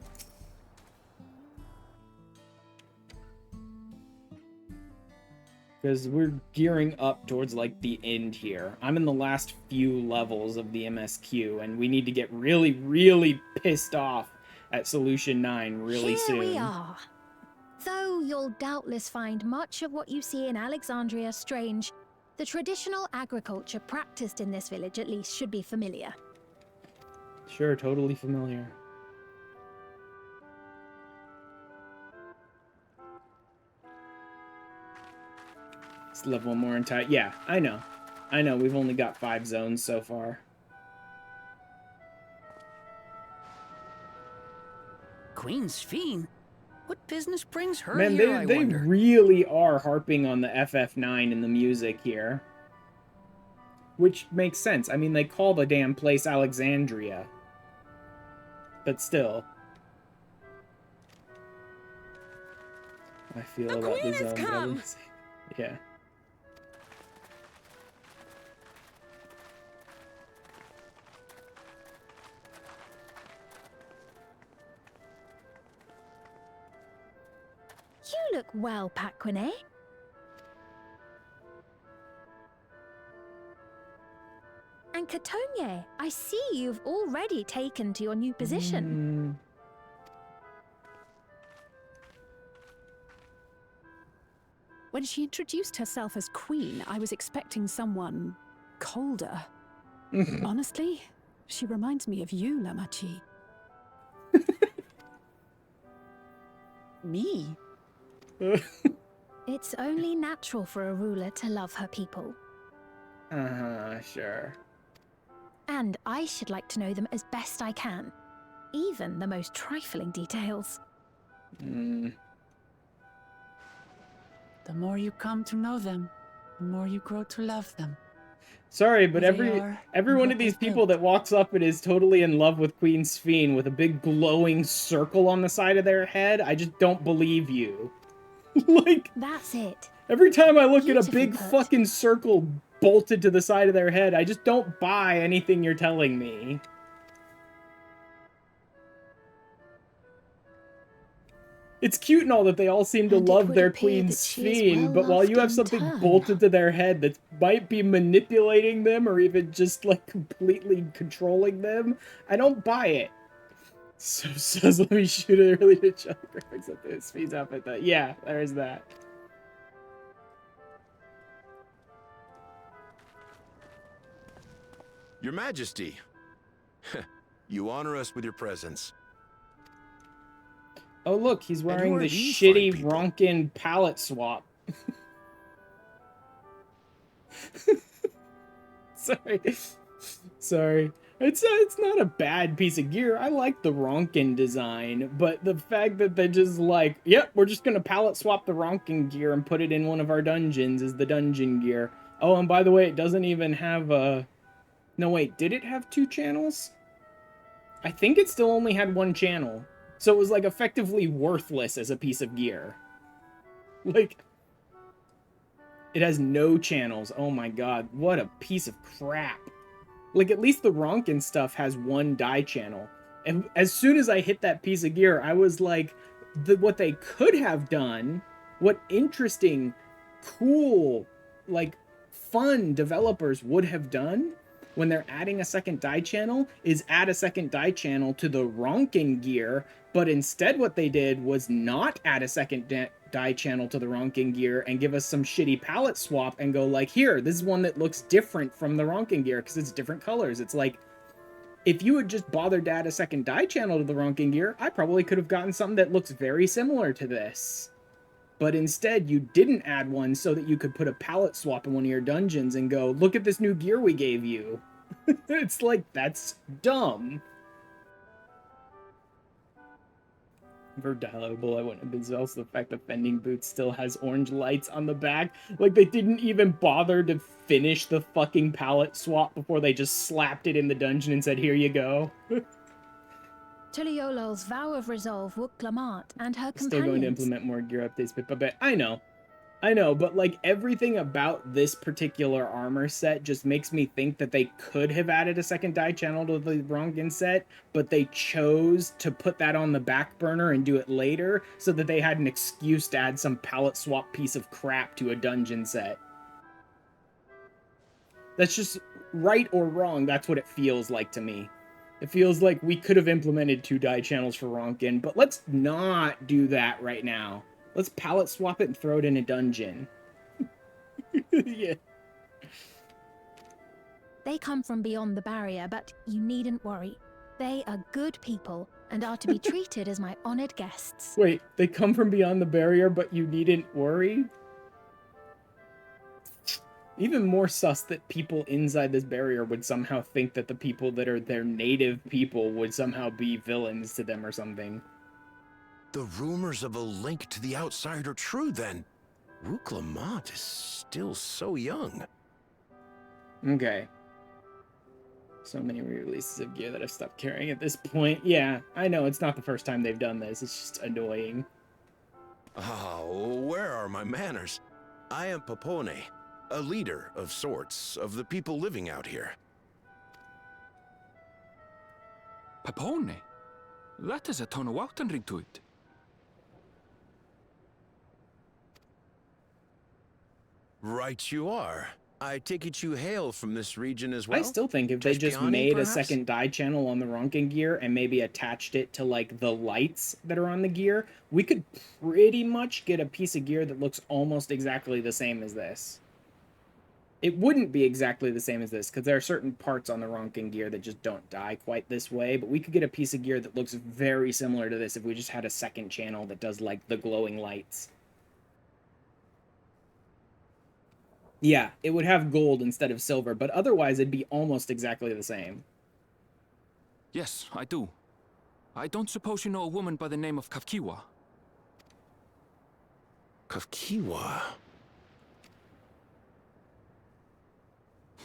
S1: Because we're gearing up towards, like, the end here. I'm in the last few levels of the MSQ, and we need to get really, really pissed off at Solution 9 really soon.
S7: Here we are. Though you'll doubtless find much of what you see in Alexandria strange, the traditional agriculture practiced in this village at least should be familiar.
S1: Sure, totally familiar. Let's level one more entire... Yeah, I know. I know, we've only got 5 zones so far.
S3: Queen's Fiend? What business brings her
S1: Man,
S3: here, I
S1: they
S3: wonder?
S1: really are harping on the FF9 in the music here. Which makes sense. I mean, they call the damn place Alexandria. But still. I feel
S3: The
S1: about
S3: queen
S1: the
S3: has
S1: zone
S3: come!
S1: brothers. Yeah.
S7: You look well, Paquine. And Katonye, I see you've already taken to your new position.
S9: When she introduced herself as queen, I was expecting someone colder. Honestly, she reminds me of you, Lamachi.
S3: Me?
S7: It's only natural for a ruler to love her people.
S1: Sure.
S7: And I should like to know them as best I can. Even the most trifling details.
S3: The more you come to know them, the more you grow to love them.
S1: Sorry, but
S3: Who they
S1: every
S3: are,
S1: one
S3: and
S1: of
S3: what
S1: these
S3: they've
S1: people
S3: built.
S1: that walks up and is totally in love with Queen Sphene with a big glowing circle on the side of their head, I just don't believe you. Like,
S7: That's it.
S1: every time I look at a
S7: Beautifully
S1: big
S7: put.
S1: fucking circle bolted to the side of their head, I just don't buy anything you're telling me. It's cute and all that they all seem to
S7: And it
S1: love
S7: would
S1: their
S7: appear
S1: Queen
S7: that she is
S1: Sphene,
S7: well
S1: but while you
S7: loved
S1: have
S7: in
S1: something
S7: turn.
S1: bolted to their head that might be manipulating them or even just, like, completely controlling them, I don't buy it. So says, let me shoot it early to check the graphics up. It speeds up at that. Yeah, there's that.
S6: Your Majesty, you honor us with your presence.
S1: Oh, look, he's
S6: who
S1: wearing
S6: are
S1: the
S6: these fine
S1: shitty
S6: people?
S1: Ronkin palette swap. Sorry. Sorry. It's not a bad piece of gear. I like the Ronkin design, but the fact that they just like, yep, we're just gonna palette swap the Ronkin gear and put it in one of our dungeons is the dungeon gear. Oh, and by the way, it doesn't even have a... No, wait, did it have 2 channels? I think it still only had 1 channel. So it was, like, effectively worthless as a piece of gear. Like, it has no channels. Oh my god, what a piece of crap. Like, at least the Ronkin stuff has 1 die channel. And as soon as I hit that piece of gear, I was like, what they could have done, what interesting, cool like fun developers would have done when they're adding a second die channel is add a second die channel to the Ronkin gear, but instead what they did was not add a second die channel to the Ronkin gear and give us some shitty palette swap and go like, here, this is one that looks different from the Ronkin gear because it's different colors. It's like, if you had just bothered to add a second die channel to the Ronkin gear, I probably could have gotten something that looks very similar to this. But instead, you didn't add one so that you could put a palette swap in one of your dungeons and go, look at this new gear we gave you. It's like, that's dumb. For downloadable, I wouldn't have been zealous. The fact that Fending Boots still has orange lights on the back. Like, they didn't even bother to finish the fucking palette swap before they just slapped it in the dungeon and said, here you go.
S2: Tuliolol's vow of resolve would Clamart and her companions.
S1: Still going to implement more gear updates, but I know, but like everything about this particular armor set just makes me think that they could have added a second die channel to the Ronkin set, but they chose to put that on the back burner and do it later so that they had an excuse to add some palette swap piece of crap to a dungeon set. That's just right or wrong, that's what it feels like to me. It feels like we could have implemented 2 die channels for Ronkin, but let's not do that right now. Let's palette swap it and throw it in a dungeon. Yeah.
S2: They come from beyond the barrier, but you needn't worry. They are good people and are to be treated as my honored guests.
S1: Wait, they come from beyond the barrier, but you needn't worry? Even more sus that people inside this barrier would somehow think that the people that are their native people would somehow be villains to them or something.
S6: The rumors of a link to the outside are true, then. Rook Lamont is still so young.
S1: Okay. So many re-releases of gear that I've stopped carrying at this point. Yeah, I know, it's not the first time they've done this. It's just annoying.
S6: Oh, where are my manners? I am Popone, a leader of sorts of the people living out here.
S8: Papone? That is a ton of Woughton ring to it.
S6: Right you are. I take it you hail from this region as well?
S1: I still think if they just
S6: Tespiani,
S1: made
S6: perhaps?
S1: a second die channel on the Ronkin gear and maybe attached it to like the lights that are on the gear, we could pretty much get a piece of gear that looks almost exactly the same as this. It wouldn't be exactly the same as this because there are certain parts on the Ronkin gear that just don't die quite this way, but we could get a piece of gear that looks very similar to this if we just had a second channel that does like the glowing lights. Yeah, it would have gold instead of silver, but otherwise it'd be almost exactly the same.
S8: Yes, I do. I don't suppose you know a woman by the name of Kafkiwa?
S6: Kafkiwa?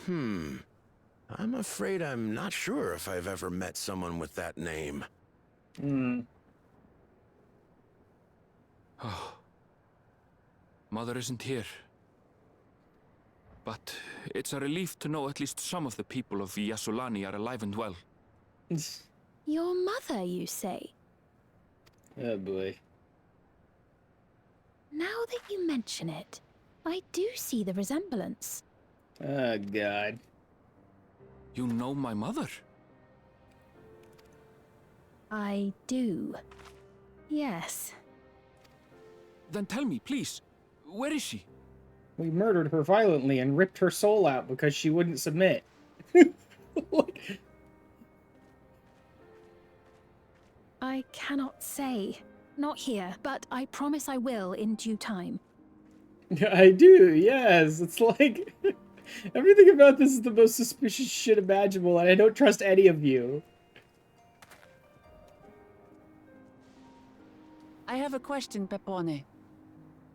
S6: I'm afraid I'm not sure if I've ever met someone with that name.
S8: Oh. Mother isn't here. But it's a relief to know at least some of the people of Yasulani are alive and well.
S2: Your mother, you say?
S1: Oh boy.
S2: Now that you mention it, I do see the resemblance.
S1: Oh god.
S8: You know my mother?
S2: I do. Yes.
S8: Then tell me, please, where is she?
S1: We murdered her violently and ripped her soul out because she wouldn't submit.
S2: I cannot say. Not here, but I promise I will in due time.
S1: I do, yes. It's like... everything about this is the most suspicious shit imaginable, and I don't trust any of you.
S3: I have a question, Pepone.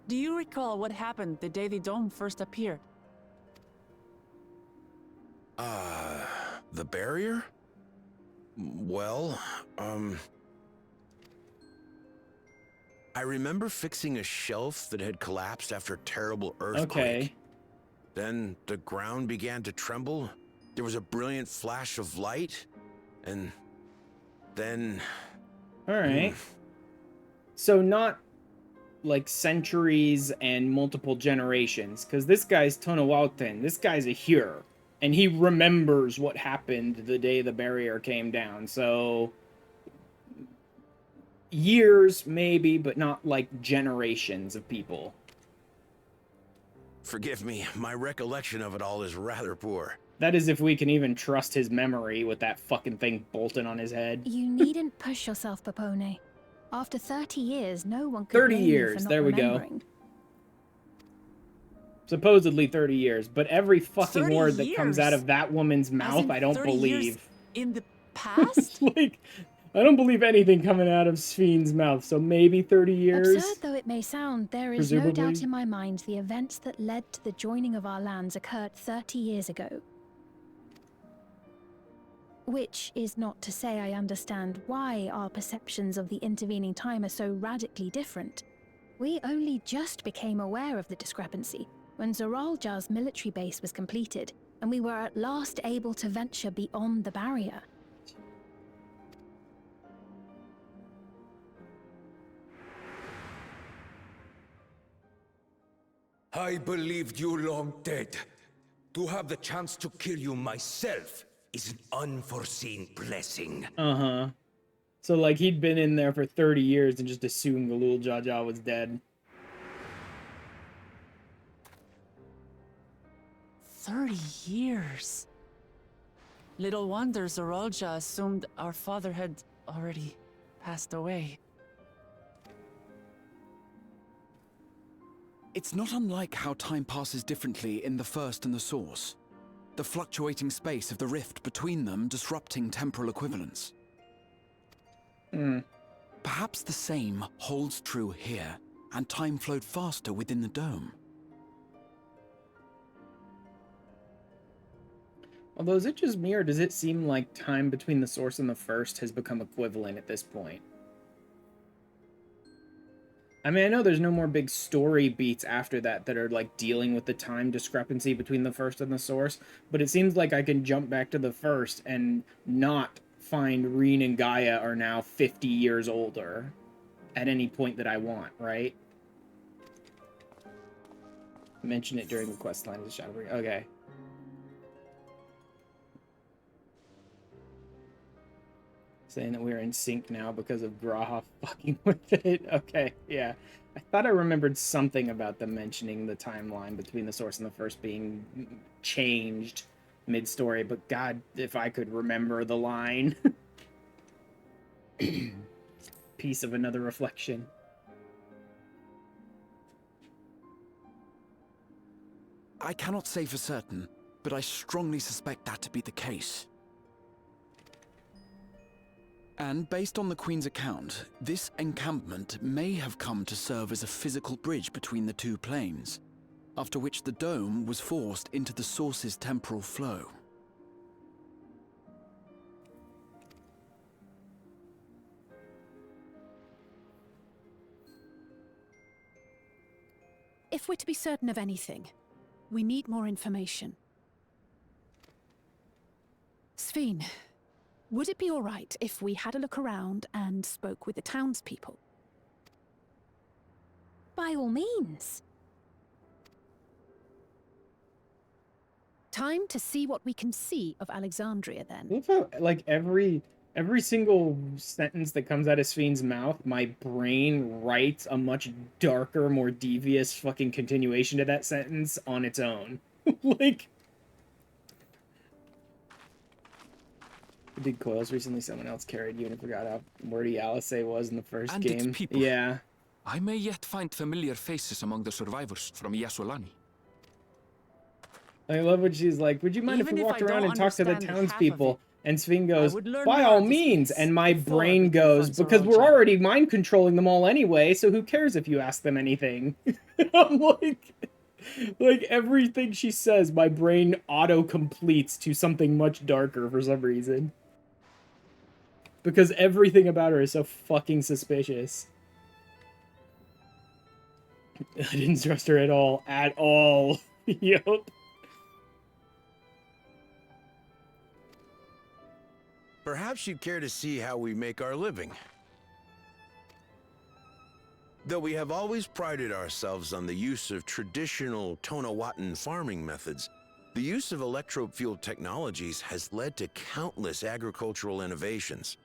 S3: Do you recall what happened the day the dome first appeared?
S6: The barrier? Well, I remember fixing a shelf that had collapsed after a terrible earthquake.
S1: Okay.
S6: Then the ground began to tremble. There was a brilliant flash of light, and then...
S1: Alright. So not like centuries and multiple generations, because this guy's Tonawalten. This guy's a Hyur, and he remembers what happened the day the barrier came down. So years maybe, but not like generations of people.
S6: Forgive me, my recollection of it all is rather poor.
S1: That is if we can even trust his memory with that fucking thing bolted on his head.
S2: You needn't push yourself, Papone. After 30 years, no one could
S1: 30
S2: blame you
S1: years,
S2: for not
S1: there we go.
S2: remembering.
S1: Supposedly 30 years, but every fucking
S3: 30
S1: word that comes out
S3: years?
S1: of that woman's
S3: As
S1: mouth,
S3: in
S1: I don't
S3: 30 years
S1: believe.
S3: in the past?
S1: Like, I don't believe anything coming out of Spheen's mouth, so maybe 30 years?
S2: Absurd though it may sound, there is no
S1: Presumably.
S2: doubt in my mind the events that led to the joining of our lands occurred 30 years ago. Which is not to say I understand why our perceptions of the intervening time are so radically different. We only just became aware of the discrepancy when Zoralja's military base was completed, and we were at last able to venture beyond the barrier.
S10: I believed you long dead. To have the chance to kill you myself is an unforeseen blessing.
S1: Uh-huh. So, like, he'd been in there for 30 years and just assumed Galul Jaja was dead.
S3: 30 years. Little wonder Zoralja assumed our father had already passed away.
S5: It's not unlike how time passes differently in the First and the Source. The fluctuating space of the rift between them disrupting temporal equivalence. Perhaps the same holds true here, and time flowed faster within the dome.
S1: Although, is it just me, or does it seem like time between the Source and the First has become equivalent at this point? I mean, I know there's no more big story beats after that that are, like, dealing with the time discrepancy between the First and the Source, but it seems like I can jump back to the First and not find Reen and Gaia are now 50 years older at any point that I want, right? Mention it during the quest line of the Shadowbring. Okay. Saying that we're in sync now because of Graha fucking with it. Okay, yeah. I thought I remembered something about them mentioning the timeline between the Source and the First being changed mid-story, but God, if I could remember the line. Piece of another reflection.
S5: I cannot say for certain, but I strongly suspect that to be the case. And based on the Queen's account, this encampment may have come to serve as a physical bridge between the two planes, after which the dome was forced into the Source's temporal flow.
S9: If we're to be certain of anything, we need more information. Sphene, would it be all right if we had a look around and spoke with the townspeople?
S2: By all means.
S9: Time to see what we can see of Alexandria, then.
S1: I love how, like, every single sentence that comes out of Spheen's mouth, my brain writes a much darker, more devious fucking continuation to that sentence on its own. Like, I did coils recently. Someone else carried you and I forgot how wordy Alisay was in the first
S8: And
S1: game.
S8: its people.
S1: Yeah.
S8: I may yet find familiar faces among the survivors from Yasolani.
S1: I love when she's like, would you mind if
S3: Even
S1: we
S3: if
S1: walked
S3: I
S1: around
S3: don't
S1: and talked to the
S3: understand half of
S1: townspeople?
S3: it,
S1: And Sphene goes,
S3: would learn
S1: by
S3: more
S1: all
S3: of this
S1: means.
S3: place
S1: And my
S3: before I
S1: brain
S3: would
S1: goes,
S3: confront
S1: because we're
S3: Zoralja.
S1: already mind controlling them all anyway, so who cares if you ask them anything? I'm like everything she says, my brain auto-completes to something much darker for some reason. Because everything about her is so fucking suspicious. I didn't trust her at all. At all. Yup.
S6: Perhaps you'd care to see how we make our living. Though we have always prided ourselves on the use of traditional Tonawatan farming methods, the use of electro-fueled technologies has led to countless agricultural innovations.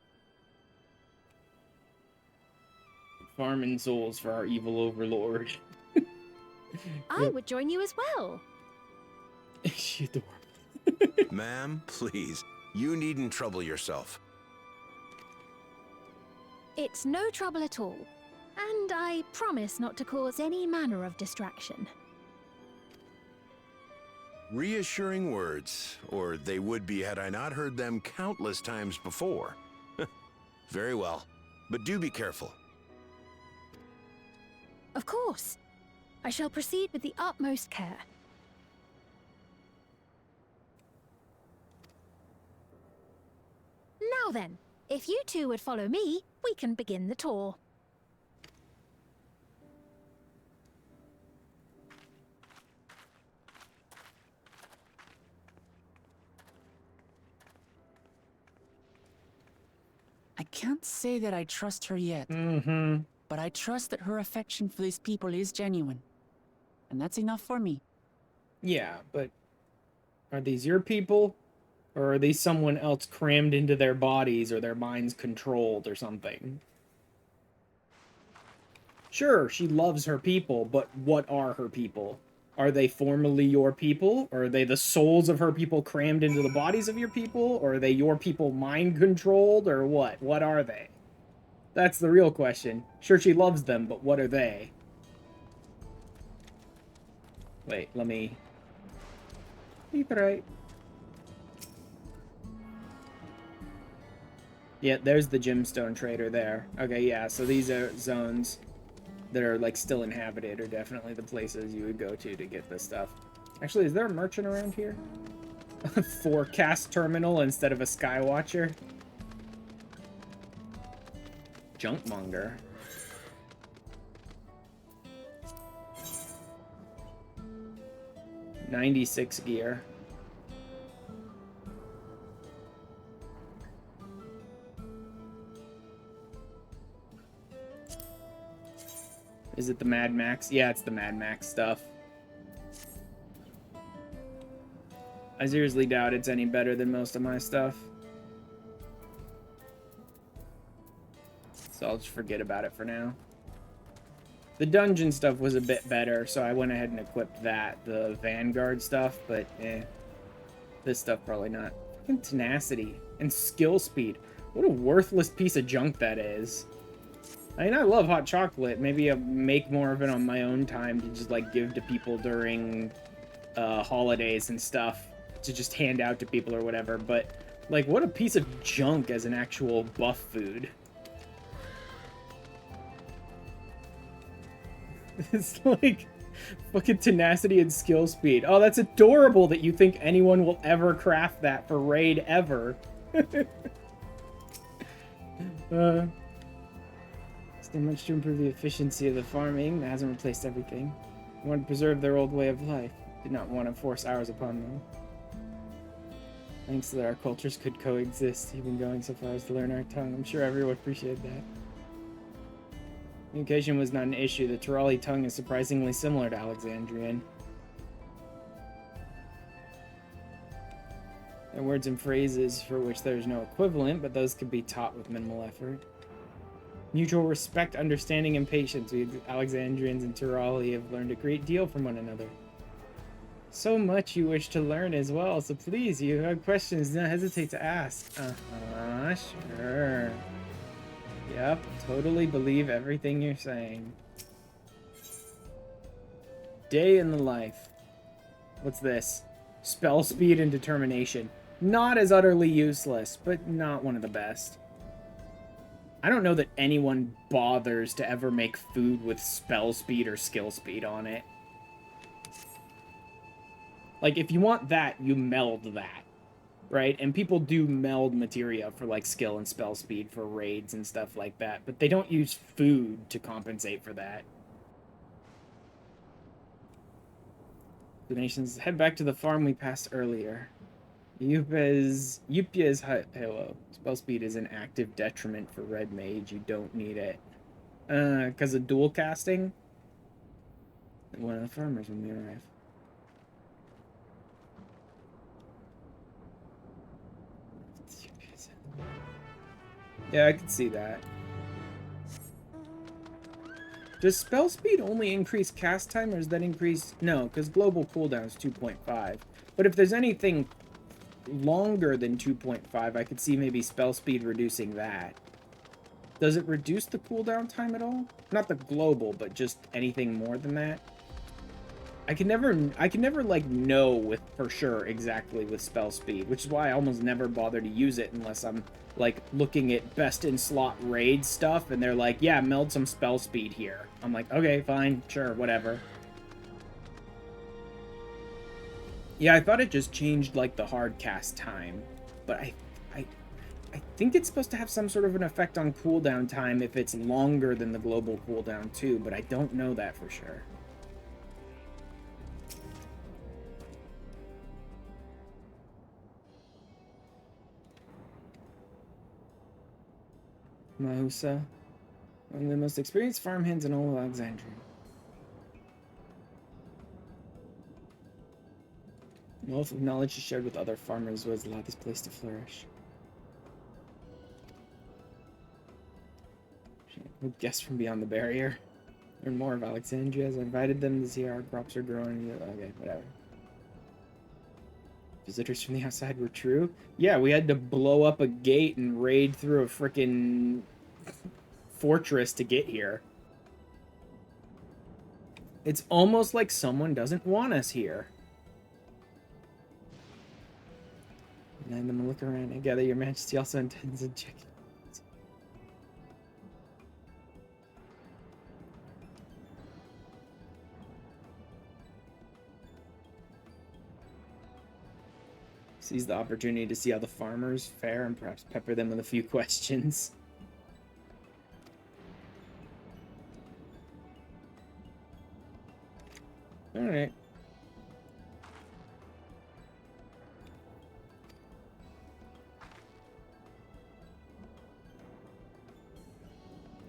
S1: Farming souls for our evil overlord.
S11: I would join you as well.
S1: She's adorable.
S6: Ma'am, please, you needn't trouble yourself.
S11: It's no trouble at all. And I promise not to cause any manner of distraction.
S6: Reassuring words, or they would be had I not heard them countless times before. Very well, but do be careful.
S11: Of course. I shall proceed with the utmost care. Now then, if you two would follow me, we can begin the tour.
S3: I can't say that I trust her yet. But I trust that her affection for these people is genuine. And that's enough for me.
S1: Yeah, but are these your people? Or are these someone else crammed into their bodies or their minds controlled or something? Sure, she loves her people, but what are her people? Are they formerly your people? Or are they the souls of her people crammed into the bodies of your people? Or are they your people mind controlled? Or what? What are they? That's the real question. Sure, she loves them, but what are they? Wait, let me... Keep it right. Yeah, there's the gemstone trader there. Okay, yeah, so these are zones that are, like, still inhabited are definitely the places you would go to get this stuff. Actually, is there a merchant around here? A forecast terminal instead of a skywatcher? Junkmonger. $96 gear. Is it the Mad Max? Yeah, it's the Mad Max stuff. I seriously doubt it's any better than most of my stuff. So I'll just forget about it for now. The dungeon stuff was a bit better, so I went ahead and equipped that. The Vanguard stuff, but this stuff probably not. Fucking tenacity and skill speed. What a worthless piece of junk that is. I mean, I love hot chocolate. Maybe I'll make more of it on my own time to just, like, give to people during holidays and stuff. To just hand out to people or whatever. But, like, what a piece of junk as an actual buff food. It's like fucking tenacity and skill speed. Oh, that's adorable that you think anyone will ever craft that for raid ever. Still much to improve the efficiency of the farming. That hasn't replaced everything. They want to preserve their old way of life. Did not want to force ours upon them. Thanks so that our cultures could coexist, even going so far as to learn our tongue. I'm sure everyone would appreciate that. Communication was not an issue. The Turali tongue is surprisingly similar to Alexandrian. There are words and phrases for which there is no equivalent, but those could be taught with minimal effort. Mutual respect, understanding, and patience. We Alexandrians and Turali have learned a great deal from one another. So much you wish to learn as well, so please, you have questions, don't hesitate to ask. Sure. Yep, totally believe everything you're saying. Day in the life. What's this? Spell speed and determination. Not as utterly useless, but not one of the best. I don't know that anyone bothers to ever make food with spell speed or skill speed on it. Like, if you want that, you meld that. Right? And people do meld materia for, like, skill and spell speed for raids and stuff like that. But they don't use food to compensate for that. Donations. Head back to the farm we passed earlier. Yupia's hello. Spell speed is an active detriment for Red Mage. You don't need it. because of dual casting. One of the farmers when we arrive. Yeah, I can see that. Does spell speed only increase cast time, or does that increase... No, because global cooldown is 2.5. But if there's anything longer than 2.5, I could see maybe spell speed reducing that. Does it reduce the cooldown time at all? Not the global, but just anything more than that? I can never like know with for sure exactly with spell speed, which is why I almost never bother to use it unless I'm like looking at best in slot raid stuff and they're like, yeah, meld some spell speed here. I'm like, okay, fine, sure, whatever. Yeah, I thought it just changed like the hard cast time, but I think it's supposed to have some sort of an effect on cooldown time if it's longer than the global cooldown too, but I don't know that for sure. Mahusa, one of the most experienced farmhands in all of Alexandria. The wealth of knowledge she shared with other farmers was allowed this place to flourish. Guests from beyond the barrier. Learn more of Alexandria as I invited them to see how our crops are growing. Okay, whatever. Visitors from the outside were true? Yeah, we had to blow up a gate and raid through a frickin' fortress to get here. It's almost like someone doesn't want us here. And then I'm gonna look around and gather your majesty also intends to check. Seize the opportunity to see how the farmers fare and perhaps pepper them with a few questions. Alright.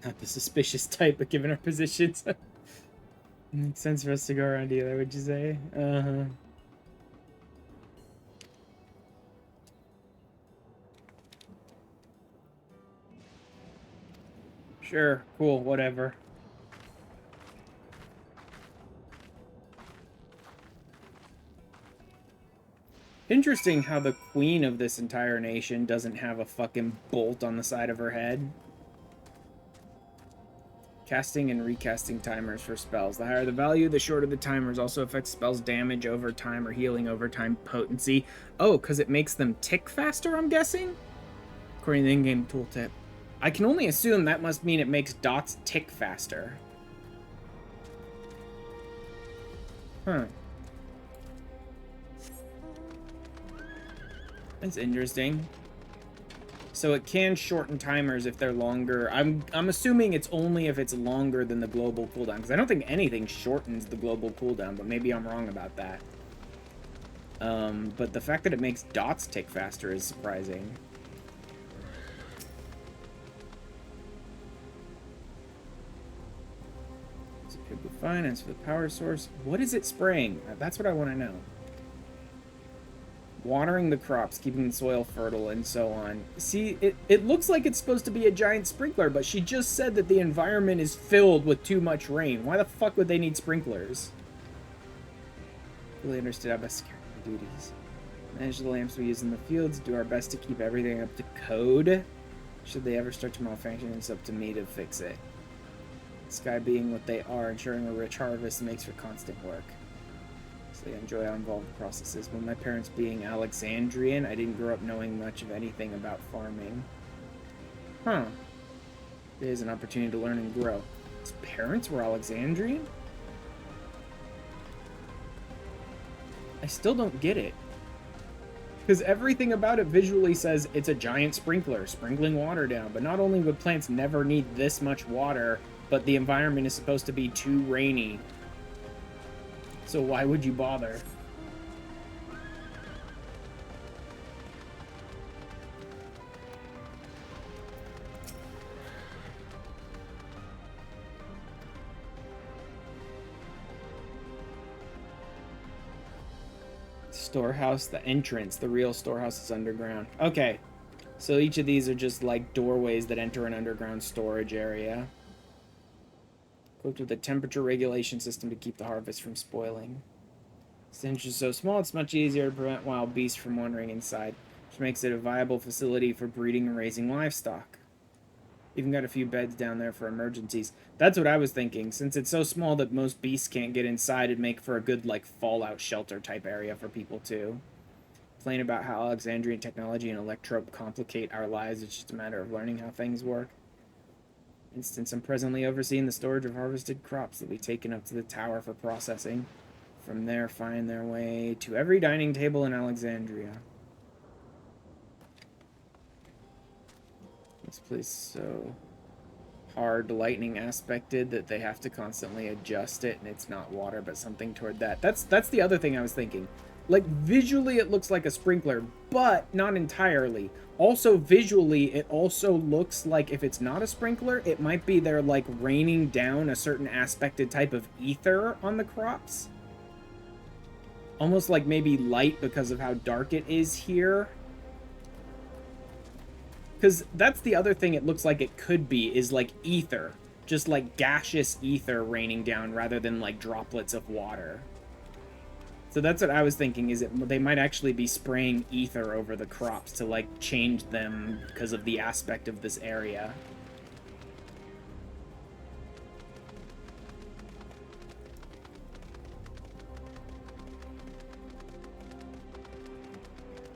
S1: Not the suspicious type, but given our positions. Makes sense for us to go around either, would you say? Uh-huh. Sure, cool, whatever. Interesting how the queen of this entire nation doesn't have a fucking bolt on the side of her head. Casting and recasting timers for spells. The higher the value, the shorter the timers. Also affects spells damage over time or healing over time potency. Oh, because it makes them tick faster, I'm guessing? According to the in-game tooltip. I can only assume that must mean it makes dots tick faster. Huh. That's interesting. So it can shorten timers if they're longer. I'm assuming it's only if it's longer than the global cooldown, because I don't think anything shortens the global cooldown, but maybe I'm wrong about that. But the fact that it makes dots tick faster is surprising. Finance for the power source. What is it spraying? That's what I want to know. Watering the crops, keeping the soil fertile, and so on. See, it looks like it's supposed to be a giant sprinkler, but she just said that the environment is filled with too much rain. Why the fuck would they need sprinklers? Really understood how best to carry the duties. Manage the lamps we use in the fields, do our best to keep everything up to code. Should they ever start to malfunction, it's up to me to fix it. Sky being what they are, ensuring a rich harvest makes for constant work. So I enjoy how involved the process is. With my parents being Alexandrian, I didn't grow up knowing much of anything about farming. Huh. It is an opportunity to learn and grow. His parents were Alexandrian? I still don't get it. Because everything about it visually says it's a giant sprinkler, sprinkling water down. But not only would plants never need this much water, but the environment is supposed to be too rainy. So why would you bother? Storehouse, the entrance. The real storehouse is underground. Okay. So each of these are just like doorways that enter an underground storage area. Equipped with a temperature regulation system to keep the harvest from spoiling. This entrance is so small, it's much easier to prevent wild beasts from wandering inside, which makes it a viable facility for breeding and raising livestock. Even got a few beds down there for emergencies. That's what I was thinking. Since it's so small that most beasts can't get inside, it'd make for a good, like, fallout shelter type area for people, too. Complain about how Alexandrian technology and electrope complicate our lives. It's just a matter of learning how things work. For instance, I'm presently overseeing the storage of harvested crops that will be taken up to the tower for processing. From there, find their way to every dining table in Alexandria. This place is so hard lightning aspected that they have to constantly adjust it, and it's not water but something toward that. That's the other thing I was thinking. Like, visually it looks like a sprinkler, but not entirely. Also, visually, it also looks like if it's not a sprinkler, it might be they're, like, raining down a certain aspected type of ether on the crops. Almost like maybe light because of how dark it is here. Because that's the other thing it looks like it could be, is like ether. Just like gaseous ether raining down rather than like droplets of water. So that's what I was thinking, is that they might actually be spraying ether over the crops to like change them because of the aspect of this area.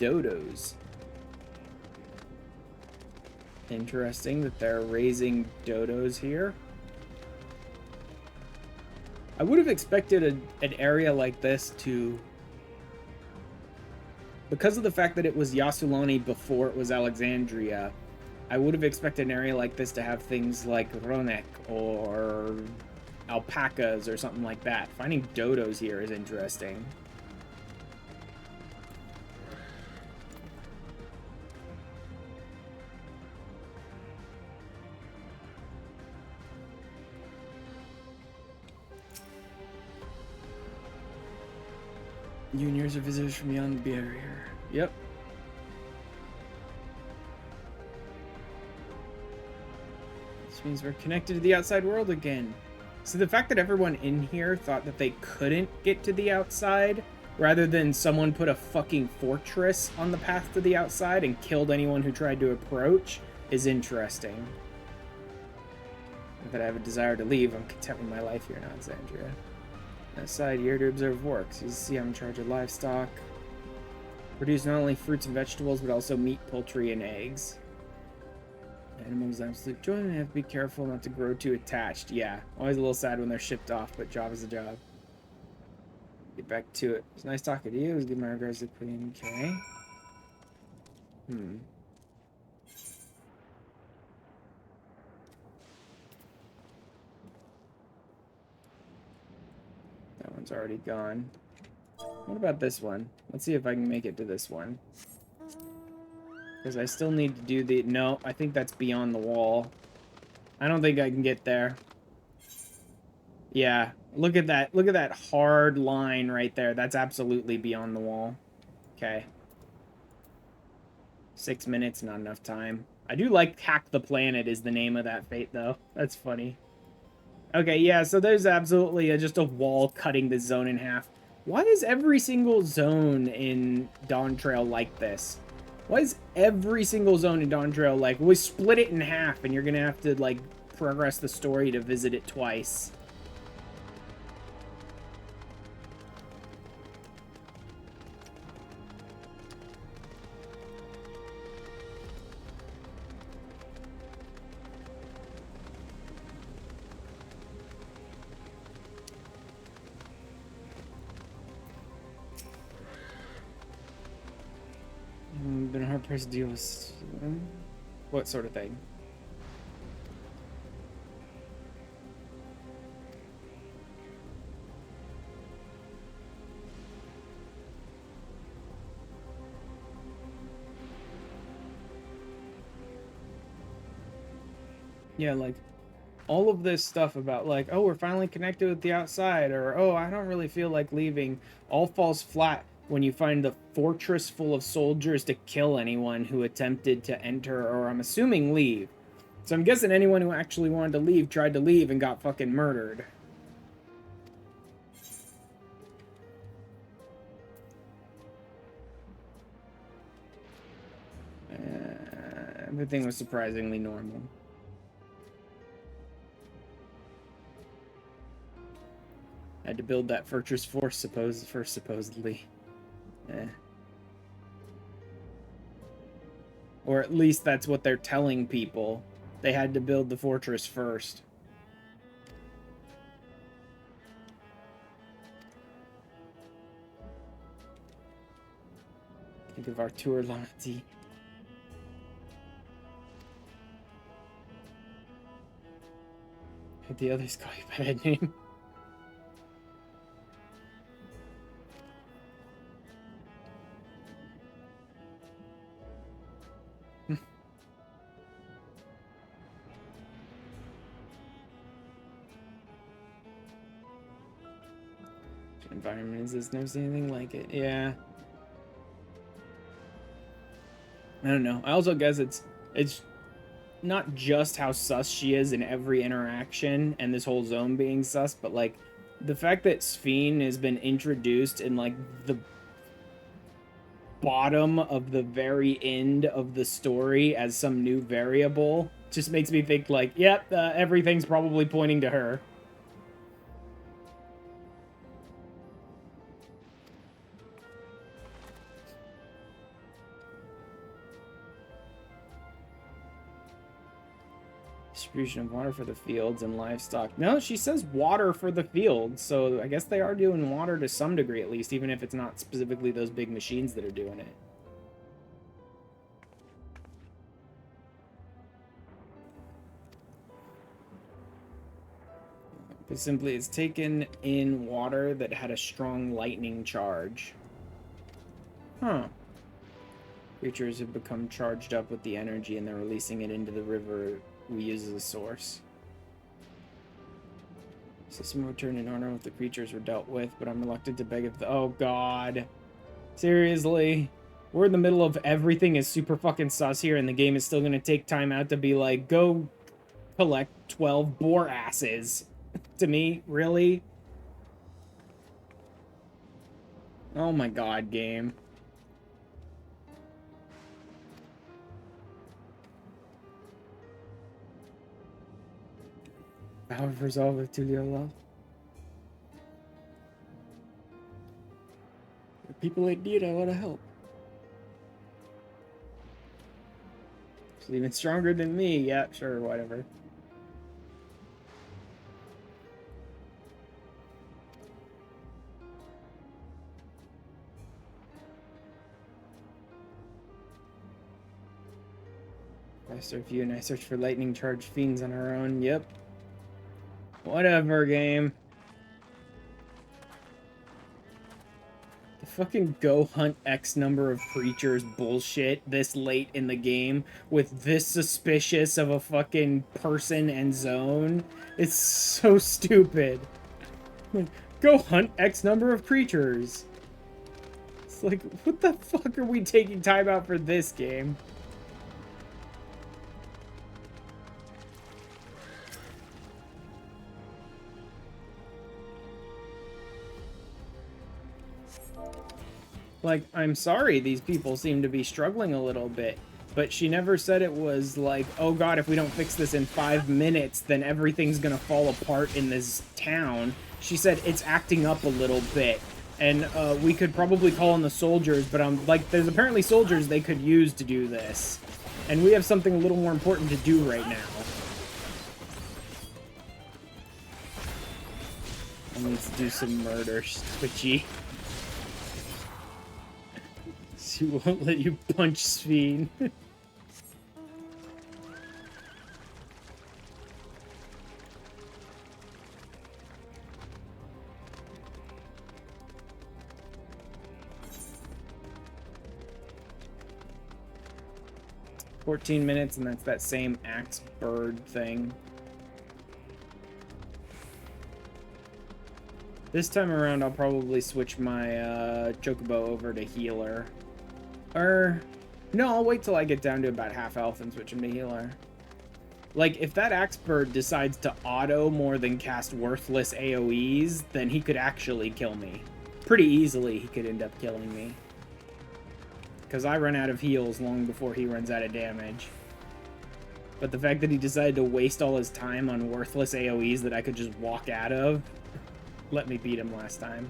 S1: Dodos. Interesting that they're raising dodos here. I would have expected an area like this to... Because of the fact that it was Yassulani before it was Alexandria, I would have expected an area like this to have things like Ronek or alpacas or something like that. Finding dodos here is interesting. Juniors are visitors from beyond the barrier. Yep. This means we're connected to the outside world again. So the fact that everyone in here thought that they couldn't get to the outside, rather than someone put a fucking fortress on the path to the outside and killed anyone who tried to approach, is interesting. Not that I have a desire to leave, I'm content with my life here in Alexandria. Aside here to observe works. You see I'm in charge of livestock. Produce not only fruits and vegetables, but also meat, poultry, and eggs. Animals absolute joy, and have to be careful not to grow too attached. Yeah, always a little sad when they're shipped off, but job is a job. Get back to it. It's nice talking to you. It was good my regards to Queen. Okay. That one's already gone. What about this one? Let's see if I can make it to this one. Because I still need to do the... No, I think that's beyond the wall. I don't think I can get there. Yeah, look at that. Look at that hard line right there. That's absolutely beyond the wall. Okay. 6 minutes, not enough time. I do like Hack the Planet is the name of that fate, though. That's funny. Okay, yeah, so there's absolutely just a wall cutting this zone in half. Why is every single zone in Dawntrail like this? Why is every single zone in Dawntrail like, we split it in half and you're gonna have to, like, progress the story to visit it twice? Been a hard pressed to deal with. What sort of thing? Yeah, like, all of this stuff about, like, oh, we're finally connected with the outside, or, oh, I don't really feel like leaving, all falls flat when you find the fortress full of soldiers to kill anyone who attempted to enter, or I'm assuming leave. So I'm guessing anyone who actually wanted to leave tried to leave and got fucking murdered. Everything was surprisingly normal. Had to build that fortress force supposedly. Or at least that's what they're telling people. They had to build the fortress first. Think of our tour Lanati. The others call you by that name. Environment is this? Never seen anything like it. Yeah. I don't know. I also guess it's not just how sus she is in every interaction and this whole zone being sus, but like the fact that Sphene has been introduced in like the bottom of the very end of the story as some new variable just makes me think like, yep, everything's probably pointing to her. Distribution of water for the fields and livestock. No, she says water for the fields, so I guess they are doing water to some degree at least, even if it's not specifically those big machines that are doing it. But simply, it's taken in water that had a strong lightning charge. Huh. Creatures have become charged up with the energy and they're releasing it into the river we use as a source. System returned in order with the creatures were dealt with, but I'm reluctant to beg of the— oh god. Seriously? We're in the middle of everything is super fucking sus here and the game is still gonna take time out to be like, go collect 12 boar asses. To me? Really? Oh my god, game. Power of resolve with Tuliola. People like Dita want to help. She's even stronger than me. Yeah, sure, whatever. I search you and I search for lightning charged fiends on our own. Yep. Whatever, game. The fucking go hunt X number of creatures bullshit this late in the game with this suspicious of a fucking person and zone. It's so stupid. Go hunt X number of creatures. It's like, what the fuck are we taking time out for this game? Like, I'm sorry these people seem to be struggling a little bit, but she never said it was like, oh god, if we don't fix this in 5 minutes, then everything's gonna fall apart in this town. She said it's acting up a little bit, and we could probably call in the soldiers, but like, there's apparently soldiers they could use to do this, and we have something a little more important to do right now. I need to do some murder, Twitchy. She won't let you punch Sphene. $14 minutes, and that's that same axe bird thing. This time around, I'll probably switch my Chocobo over to healer. Or, no, I'll wait till I get down to about half health and switch him to healer. Like, if that Axe Bird decides to auto more than cast worthless AoEs, then he could actually kill me. Pretty easily, he could end up killing me. Because I run out of heals long before he runs out of damage. But the fact that he decided to waste all his time on worthless AoEs that I could just walk out of, let me beat him last time.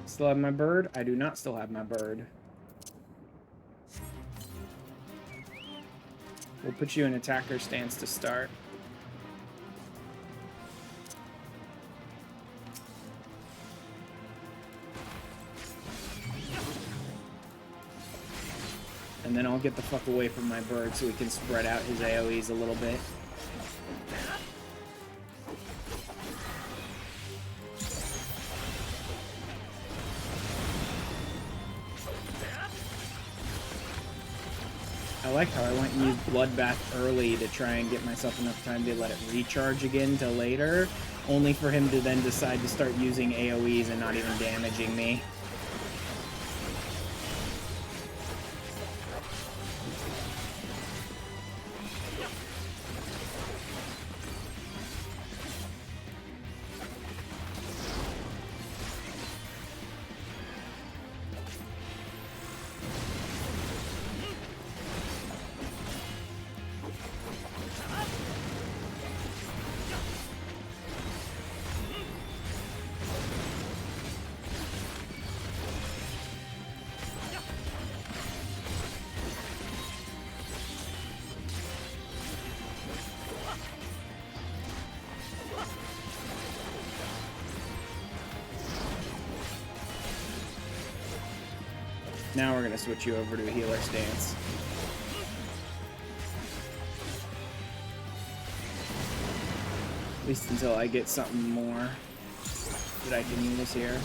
S1: Still have my bird? I do not still have my bird. We'll put you in attacker stance to start. And then I'll get the fuck away from my bird so he can spread out his AoEs a little bit. I like how I went and used Bloodbath early to try and get myself enough time to let it recharge again till later, only for him to then decide to start using AoEs and not even damaging me. Now we're gonna switch you over to a healer stance. At least until I get something more that I can use here.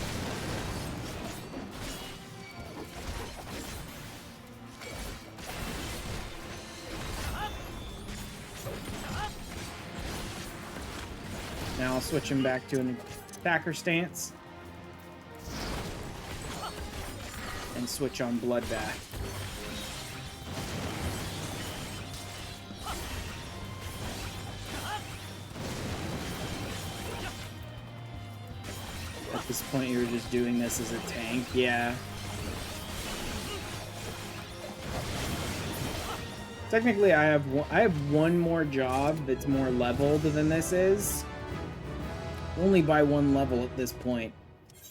S1: Now I'll switch him back to an attacker stance. And switch on Bloodbath. At this point, you're just doing this as a tank, yeah. Technically, I have one more job that's more leveled than this is. Only by one level at this point.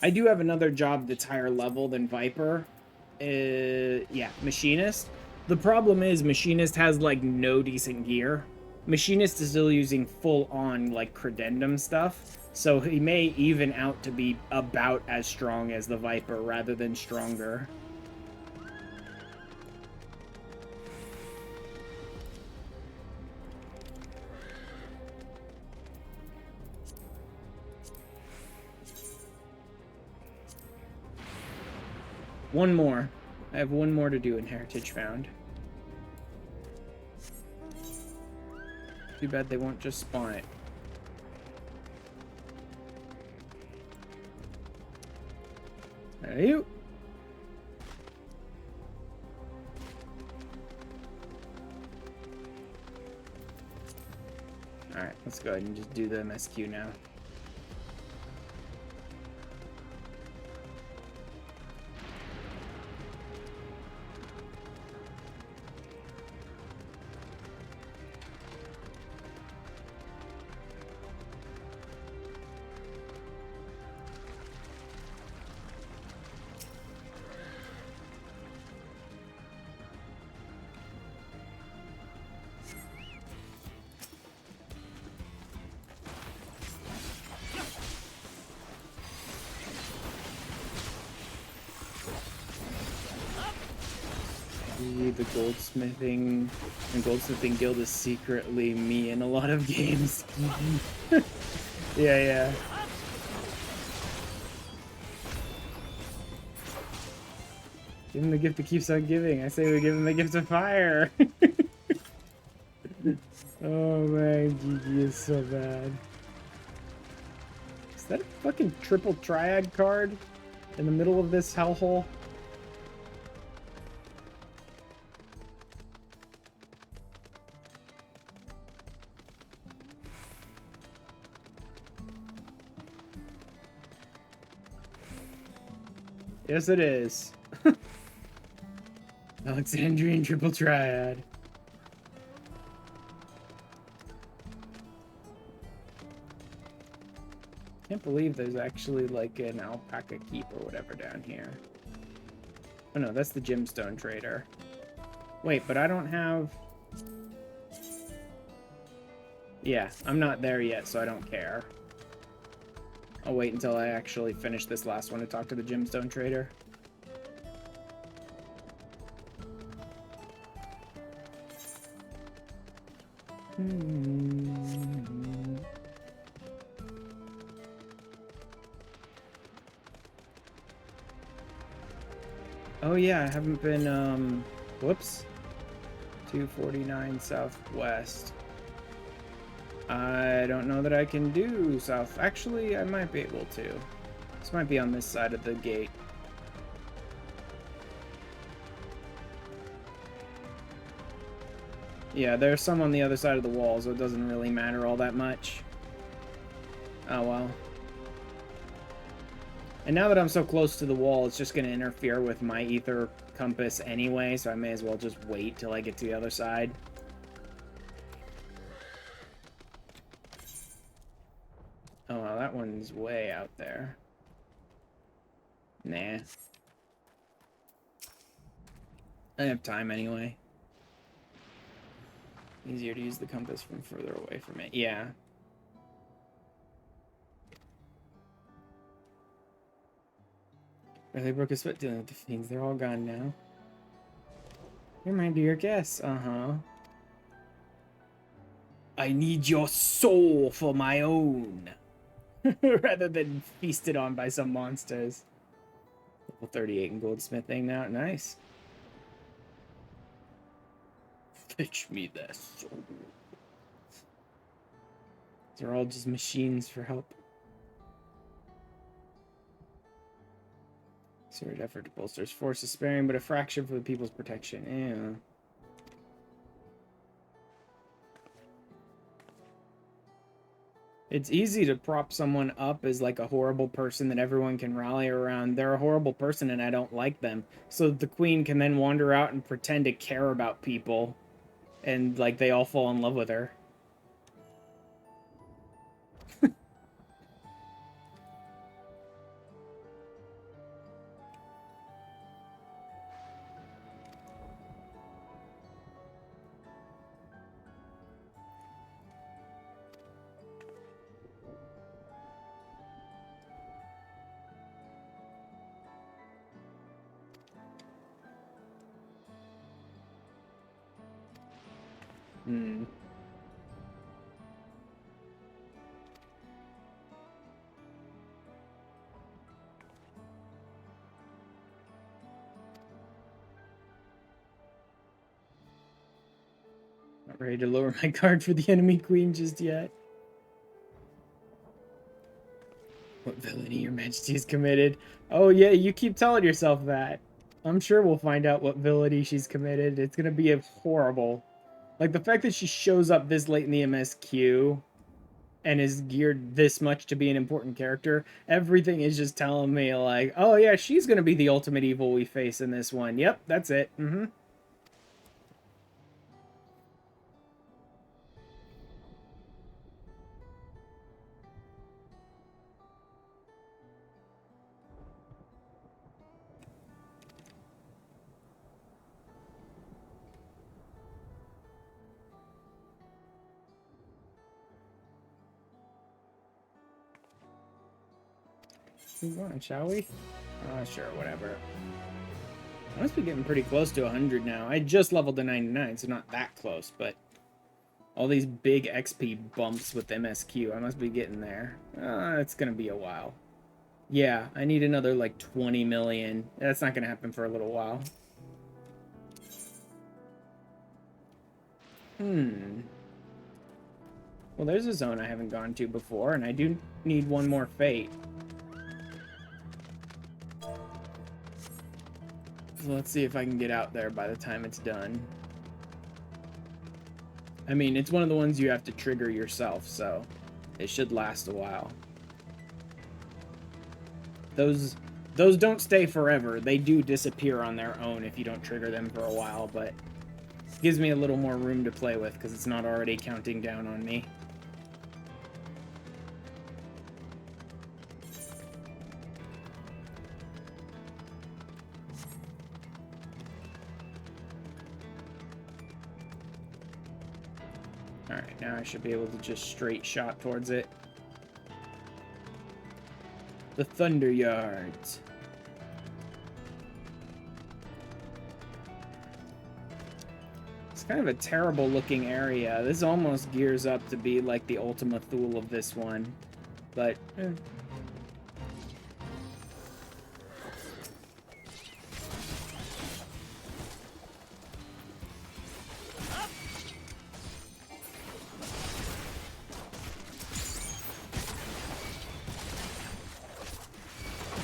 S1: I do have another job that's higher level than Viper. Yeah, Machinist. The problem is Machinist has, like, no decent gear. Machinist is still using full-on, like, credendum stuff. So he may even out to be about as strong as the Viper rather than stronger. One more. I have one more to do in Heritage Found. Too bad they won't just spawn it. There you. Alright, let's go ahead and just do the MSQ now. The goldsmithing guild is secretly me in a lot of games. Yeah. Give him the gift that keeps on giving. I say we give him the gift of fire. Oh man, GG is so bad. Is that a fucking triple triad card in the middle of this hellhole? Yes, it is. Alexandrian triple triad. Can't believe there's actually like an alpaca keep or whatever down here. Oh no, that's the gemstone trader. Wait, but I don't have... Yeah, I'm not there yet, so I don't care. I'll wait until I actually finish this last one to talk to the gemstone trader. Oh yeah, I haven't been, whoops. 249 southwest. I don't know that I can do south. Actually, I might be able to. This might be on this side of the gate. Yeah, there's some on the other side of the wall, so it doesn't really matter all that much. Oh well. And now that I'm so close to the wall, it's just going to interfere with my ether compass anyway, so I may as well just wait till I get to the other side. Oh, well, that one's way out there. Nah. I have time anyway. Easier to use the compass from further away from it. Yeah. Really broke his foot dealing with the fiends. They're all gone now. You're my dear guest. Uh-huh. I need your soul for my own. Rather than feasted on by some monsters. Level 38 in goldsmithing now. Nice. Fetch me that soul. These are all just machines for help. Concerted effort to bolster his force is sparing, but a fraction for the people's protection. Yeah. It's easy to prop someone up as like a horrible person that everyone can rally around. They're a horrible person and I don't like them. So the queen can then wander out and pretend to care about people. And like they all fall in love with her. Hmm. Not ready to lower my guard for the enemy queen just yet. What villainy your majesty has committed? Oh yeah, you keep telling yourself that. I'm sure we'll find out what villainy she's committed. It's gonna be horrible. Like, the fact that she shows up this late in the MSQ and is geared this much to be an important character, everything is just telling me, like, oh yeah, she's gonna be the ultimate evil we face in this one. Yep, that's it. Mm-hmm. Move on, shall we? Sure, whatever. I must be getting pretty close to 100 now. I just leveled to 99, so not that close, but all these big XP bumps with MSQ, I must be getting there. It's gonna be a while. Yeah, I need another like 20 million. That's not gonna happen for a little while. Well, there's a zone I haven't gone to before, and I do need one more fate. So let's see if I can get out there by the time it's done. I mean, it's one of the ones you have to trigger yourself, so it should last a while. Those don't stay forever. They do disappear on their own if you don't trigger them for a while, but it gives me a little more room to play with because it's not already counting down on me. Alright, now I should be able to just straight shot towards it. The Thunder Yards. It's kind of a terrible looking area. This almost gears up to be like the Ultima Thule of this one. But,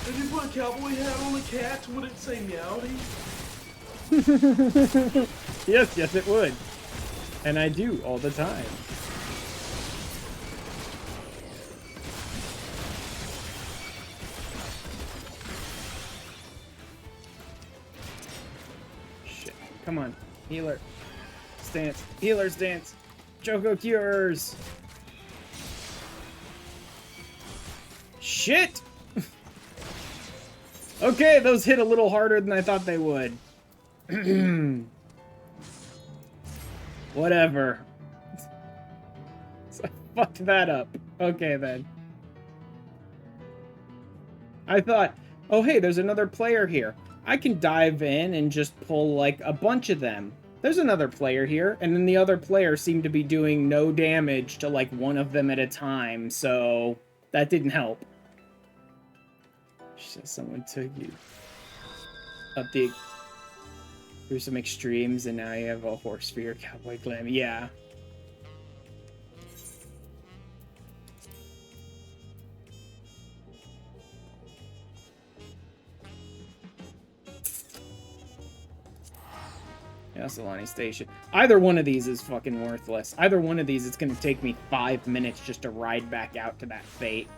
S12: If you put a cowboy hat on the cat, would it say meowdy?
S1: yes, it would. And I do all the time. Shit. Come on. Healer. Stance. Healer stance. Choco cures. Shit! Okay, those hit a little harder than I thought they would. Whatever. So I fucked that up. Okay, then. I thought, oh hey, there's another player here. I can dive in and just pull, like, a bunch of them. There's another player here, and then the other player seemed to be doing no damage to, like, one of them at a time, so that didn't help. Someone took you up through some extremes, and now you have a horse for your cowboy glam. Yeah. Yeah, Solani Station. Either one of these is fucking worthless. Either one of these, it's gonna take me 5 minutes just to ride back out to that fate.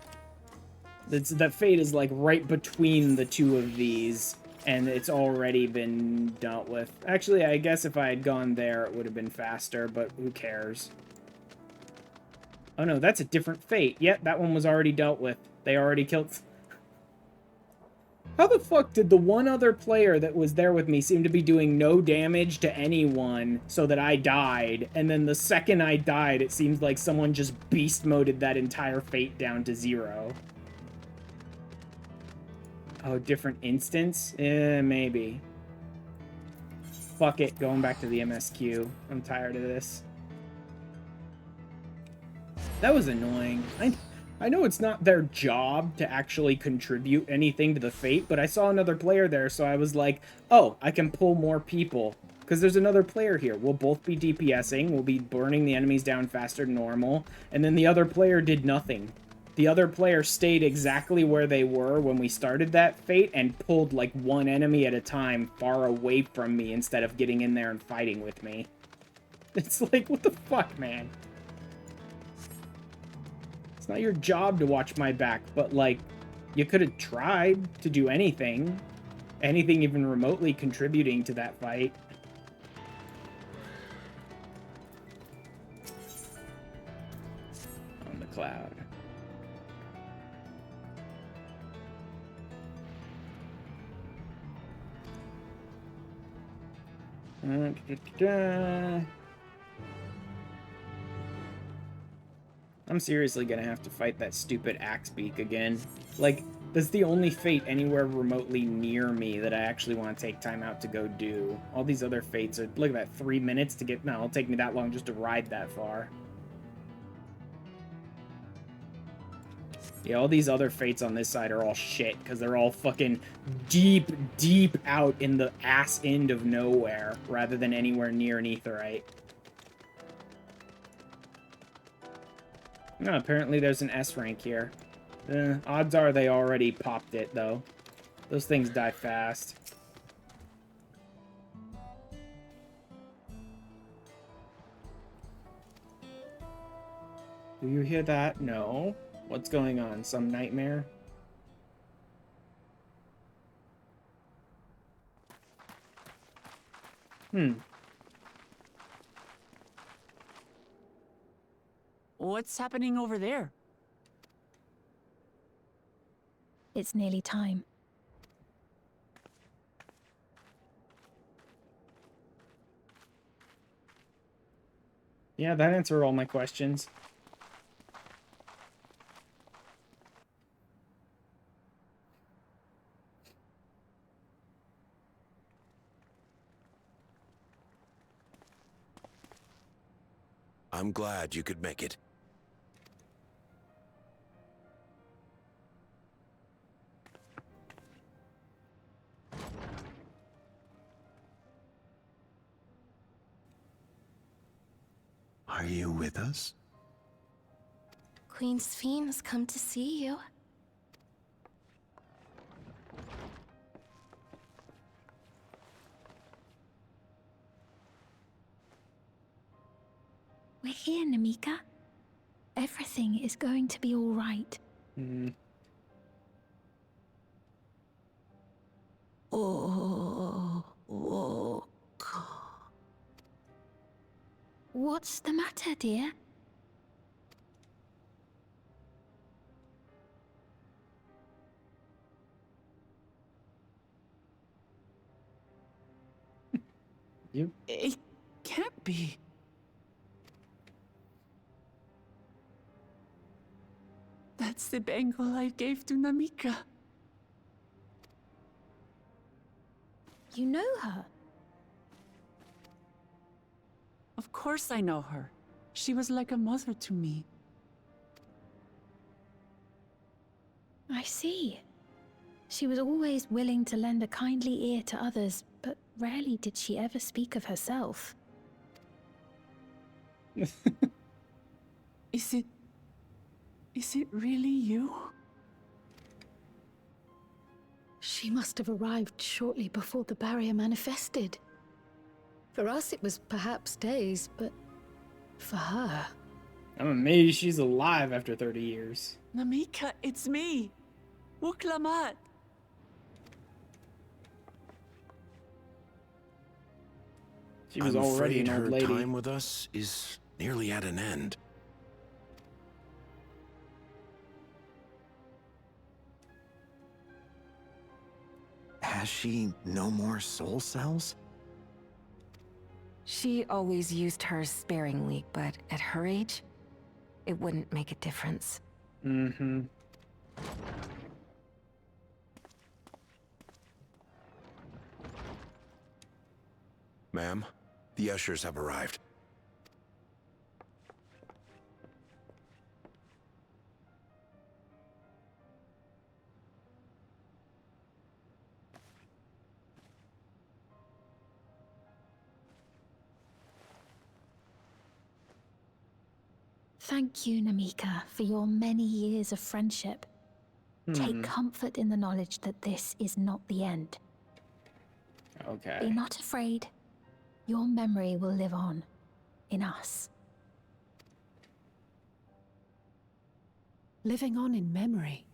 S1: That fate is like right between the two of these, and it's already been dealt with. Actually, I guess if I had gone there, it would have been faster, but who cares? Oh no, that's a different fate. Yep, that one was already dealt with. They already killed... How the fuck did the one other player that was there with me seem to be doing no damage to anyone so that I died, and then the second I died, it seems like someone just beast moded that entire fate down to 0. Oh, different instance? Maybe. Fuck it, going back to the MSQ. I'm tired of this. That was annoying. I know it's not their job to actually contribute anything to the fate, but I saw another player there, so I was like, oh, I can pull more people. Because there's another player here. We'll both be DPSing, we'll be burning the enemies down faster than normal, and then the other player did nothing. The other player stayed exactly where they were when we started that fate and pulled like one enemy at a time far away from me instead of getting in there and fighting with me. It's like, what the fuck, man? It's not your job to watch my back, but like, you could have tried to do anything. Anything even remotely contributing to that fight. On the cloud. I'm seriously gonna have to fight that stupid Axebeak again. Like, that's the only fate anywhere remotely near me that I actually want to take time out to go do. All these other fates are, look at that, 3 minutes to get, no, it'll take me that long just to ride that far. Yeah, all these other fates on this side are all shit, because they're all fucking deep, deep out in the ass end of nowhere, rather than anywhere near an aetherite. No, apparently there's an S rank here. Odds are they already popped it, though. Those things die fast. Do you hear that? No. What's going on? Some nightmare?
S3: What's happening over there?
S2: It's nearly time.
S1: Yeah, that answered all my questions.
S6: I'm glad you could make it. Are you with us?
S11: Queen Sphene has come to see you.
S2: We're here, Namika. Everything is going to be all right. What's the matter, dear?
S3: It can't be. That's the bangle I gave to Namika.
S2: You know her?
S3: Of course I know her. She was like a mother to me.
S2: I see. She was always willing to lend a kindly ear to others, but rarely did she ever speak of herself.
S3: Is it really you?
S7: She must have arrived shortly before the barrier manifested. For us, it was perhaps days, but for her...
S1: I'm amazed she's alive after 30 years.
S3: Namika, it's me. Wuklamat.
S1: She was
S6: I'm
S1: already
S6: afraid
S1: an old
S6: her
S1: lady.
S6: time with us is nearly at an end.
S13: Has she no more soul cells?
S14: She always used hers sparingly, but at her age, it wouldn't make a difference.
S1: Mm-hmm.
S6: Ma'am, the ushers have arrived.
S2: Thank you, Namika, for your many years of friendship. Take comfort in the knowledge that this is not the end.
S1: Okay.
S2: Be not afraid. Your memory will live on in us.
S9: Living on in memory.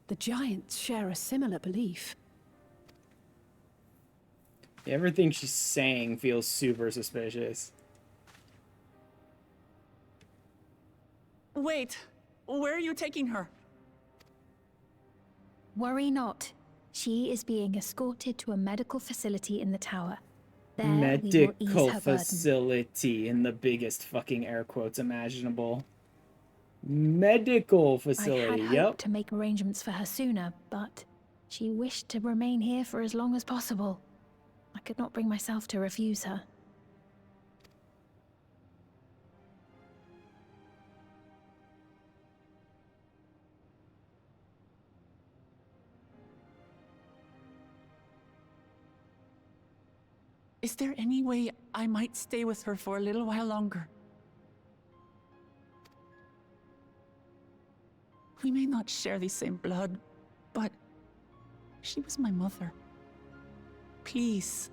S9: The giants share a similar belief.
S1: Everything she's saying feels super suspicious.
S3: Wait, where are you taking her?
S2: Worry not. She is being escorted to a medical facility in the tower. There
S1: Medical
S2: we will ease her burden.
S1: facility in the biggest fucking air quotes imaginable. Medical facility,
S2: I had hoped to make arrangements for her sooner, but she wished to remain here for as long as possible. I could not bring myself to refuse her.
S3: Is there any way I might stay with her for a little while longer? We may not share the same blood, but she was my mother. Please.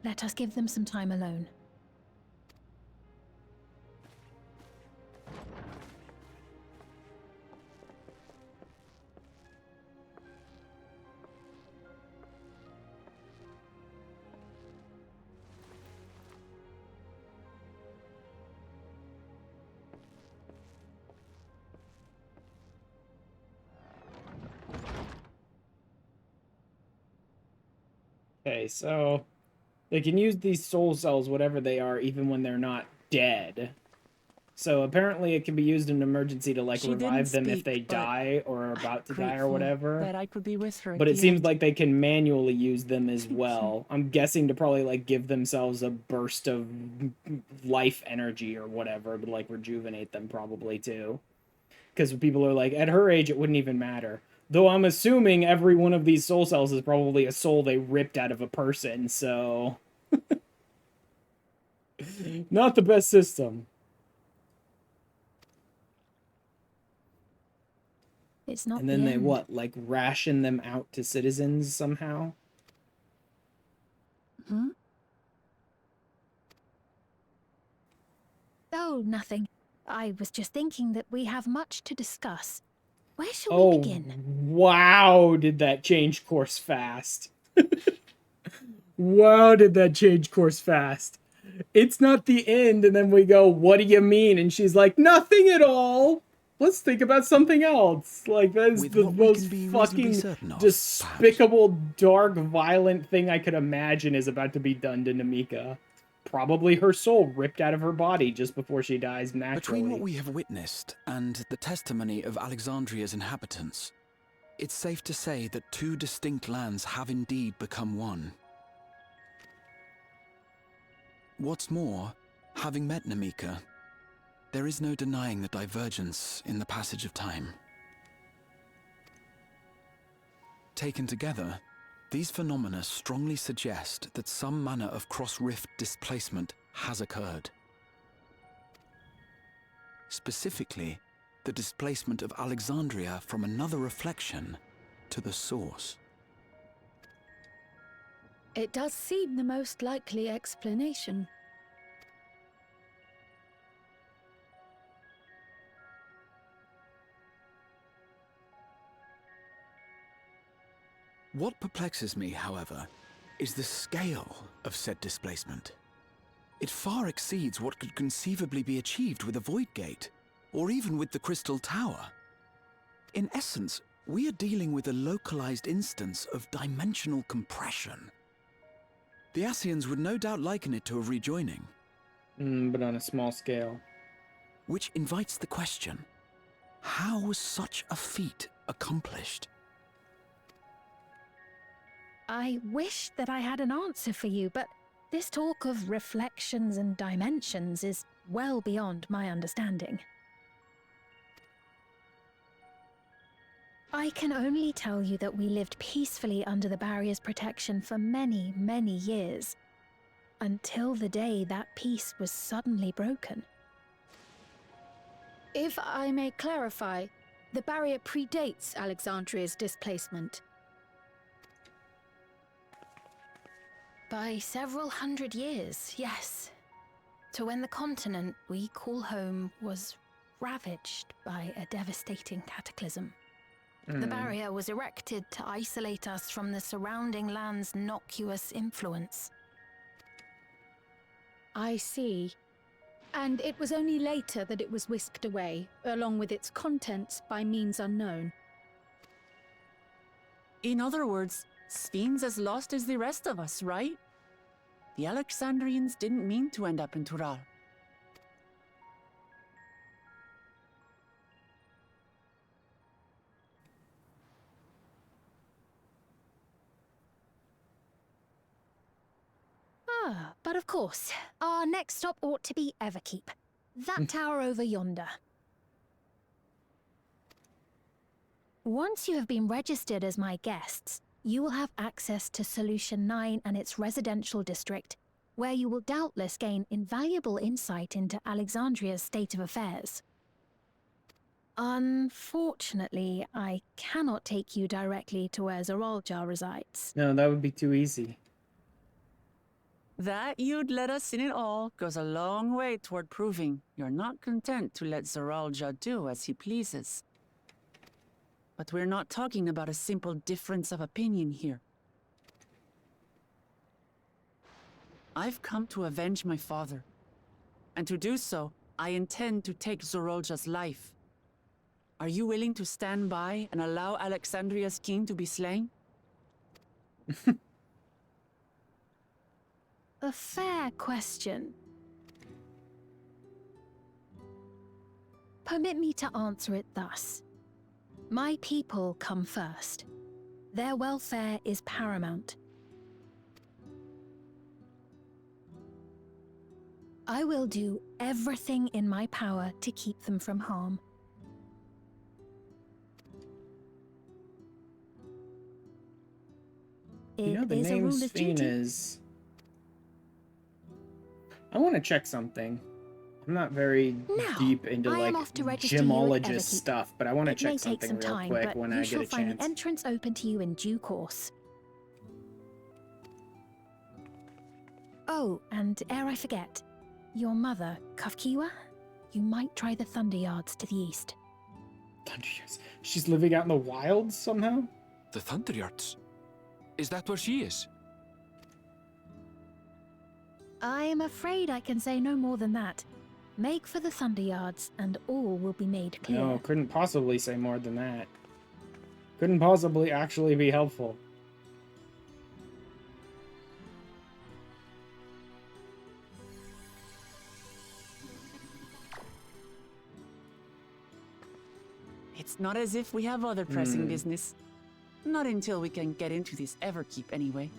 S2: Let us give them some time alone.
S1: Okay, so they can use these soul cells, whatever they are, even when they're not dead. So apparently it can be used in an emergency to, like, revive them if they die or are about to die or whatever.
S3: That I could be with her
S1: But
S3: at
S1: it
S3: the
S1: seems
S3: end.
S1: like they can manually use them as well. I'm guessing to probably, like, give themselves a burst of life energy or whatever to, like, rejuvenate them probably, too. Because people are like, at her age, it wouldn't even matter. Though I'm assuming every one of these soul cells is probably a soul they ripped out of a person, so... Not the best system.
S2: It's not
S1: And then
S2: the
S1: they,
S2: end.
S1: what, like, ration them out to citizens somehow?
S3: Hmm?
S2: Oh, nothing. I was just thinking that we have much to discuss. Where shall
S1: Oh,
S2: we begin?
S1: wow, did that change course fast. Wow, did that change course fast. It's not the end, and then we go, what do you mean? And she's like, nothing at all. Let's think about something else. Like, that is
S5: With
S1: the
S5: what we
S1: most
S5: can be reasonably
S1: fucking
S5: certain of,
S1: despicable, dark, violent thing I could imagine is about to be done to Namika. Probably her soul ripped out of her body just before she dies naturally.
S5: Between what we have witnessed and the testimony of Alexandria's inhabitants, it's safe to say that two distinct lands have indeed become one. What's more, having met Namika, there is no denying the divergence in the passage of time. Taken together, these phenomena strongly suggest that some manner of cross-rift displacement has occurred. Specifically, the displacement of Alexandria from another reflection to the source.
S7: It does seem the most likely explanation.
S5: What perplexes me, however, is the scale of said displacement. It far exceeds what could conceivably be achieved with a void gate, or even with the Crystal Tower. In essence, we are dealing with a localized instance of dimensional compression. The Ascians would no doubt liken it to a rejoining.
S1: But on a small scale.
S5: Which invites the question, how was such a feat accomplished?
S2: I wish that I had an answer for you, but this talk of reflections and dimensions is well beyond my understanding. I can only tell you that we lived peacefully under the barrier's protection for many, many years, until the day that peace was suddenly broken.
S7: If I may clarify, the barrier predates Alexandria's displacement.
S2: By several hundred years, yes. To when the continent we call home was ravaged by a devastating cataclysm. The barrier was erected to isolate us from the surrounding land's innocuous influence.
S7: I see. And it was only later that it was whisked away, along with its contents, by means unknown.
S3: In other words, Sphinx as lost as the rest of us, right? The Alexandrians didn't mean to end up in Tural.
S11: Ah, but of course, our next stop ought to be Everkeep. That tower over yonder.
S2: Once you have been registered as my guests, you will have access to Solution 9 and its residential district, where you will doubtless gain invaluable insight into Alexandria's state of affairs. Unfortunately, I cannot take you directly to where Zorolja resides.
S1: No, that would be too easy.
S3: That you'd let us in it all goes a long way toward proving you're not content to let Zoralja do as he pleases. But we're not talking about a simple difference of opinion here. I've come to avenge my father. And to do so, I intend to take Zorolja's life. Are you willing to stand by and allow Alexandria's king to be slain?
S2: A fair question. Permit me to answer it thus. My people come first. Their welfare is paramount. I will do everything in my power to keep them from harm.
S1: You know, the name Sphene is... I want to check something. I'm not very deep into like gemologist stuff, but I want to check something real quick when I get a chance.
S2: You shall find the entrance open to you in due course. Oh, and ere I forget, your mother, Kafkiwa, you might try the Thunder Yards to the east.
S1: Thunder Yards? She's living out in the wilds somehow?
S8: The Thunder Yards? Is that where she is?
S2: I'm afraid I can say no more than that. Make for the Thunder Yards, and all will be made clear.
S1: No, couldn't possibly say more than that. Couldn't possibly actually be helpful.
S3: It's not as if we have other pressing business. Not until we can get into this Everkeep, anyway.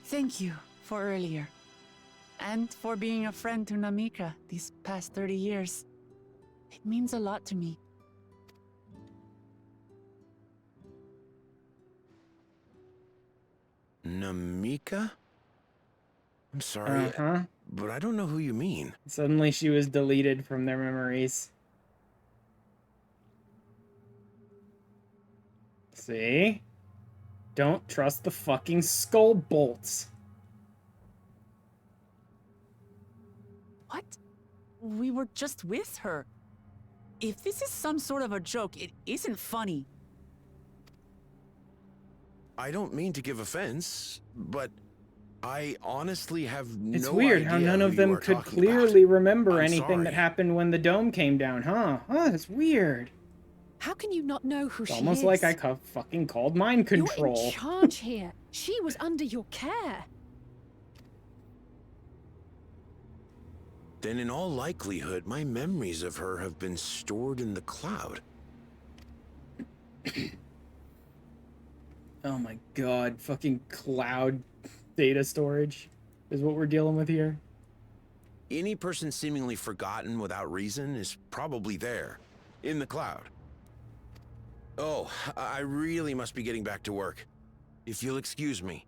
S3: Thank you for earlier. And for being a friend to Namika these past 30 years. It means a lot to me.
S6: Namika? I'm sorry, but I don't know who you mean.
S1: Suddenly she was deleted from their memories. See? Don't trust the fucking skull bolts.
S3: What? We were just with her. If this is some sort of a joke, it isn't funny.
S6: I don't mean to give offense, but I honestly have no idea.
S1: It's weird how none of them could clearly remember anything that happened when the dome came down, huh? Huh, it's weird.
S9: How can you not know who she is?
S1: Almost like I fucking called mind control.
S9: You're in charge here. She was under your care.
S6: Then in all likelihood, my memories of her have been stored in the cloud.
S1: Oh my god, fucking cloud data storage is what we're dealing with here.
S6: Any person seemingly forgotten without reason is probably there, in the cloud. Oh, I really must be getting back to work. If you'll excuse me.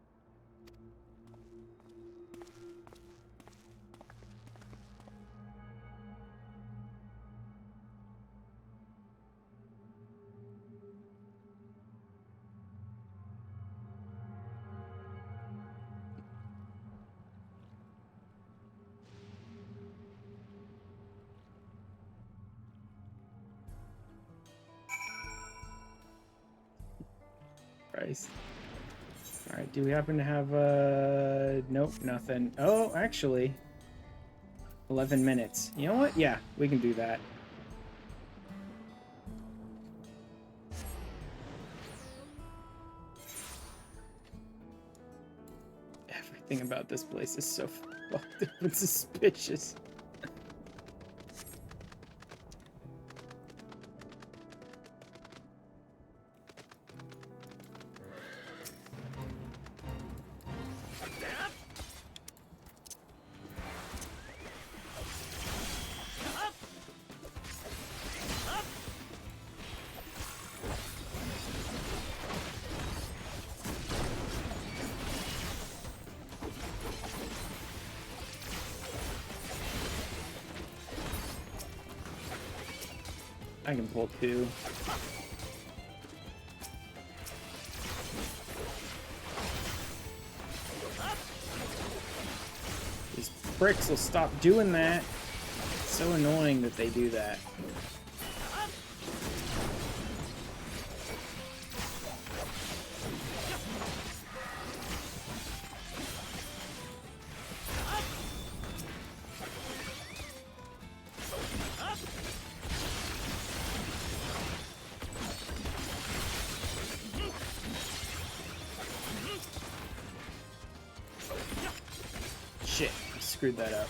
S1: Alright, do we happen to have nope, nothing. Oh, actually 11 minutes. You know what? Yeah, we can do that. Everything about this place is so fucked up and suspicious. I can pull 2. These pricks will stop doing that. It's so annoying that they do that. Shit, I screwed that up.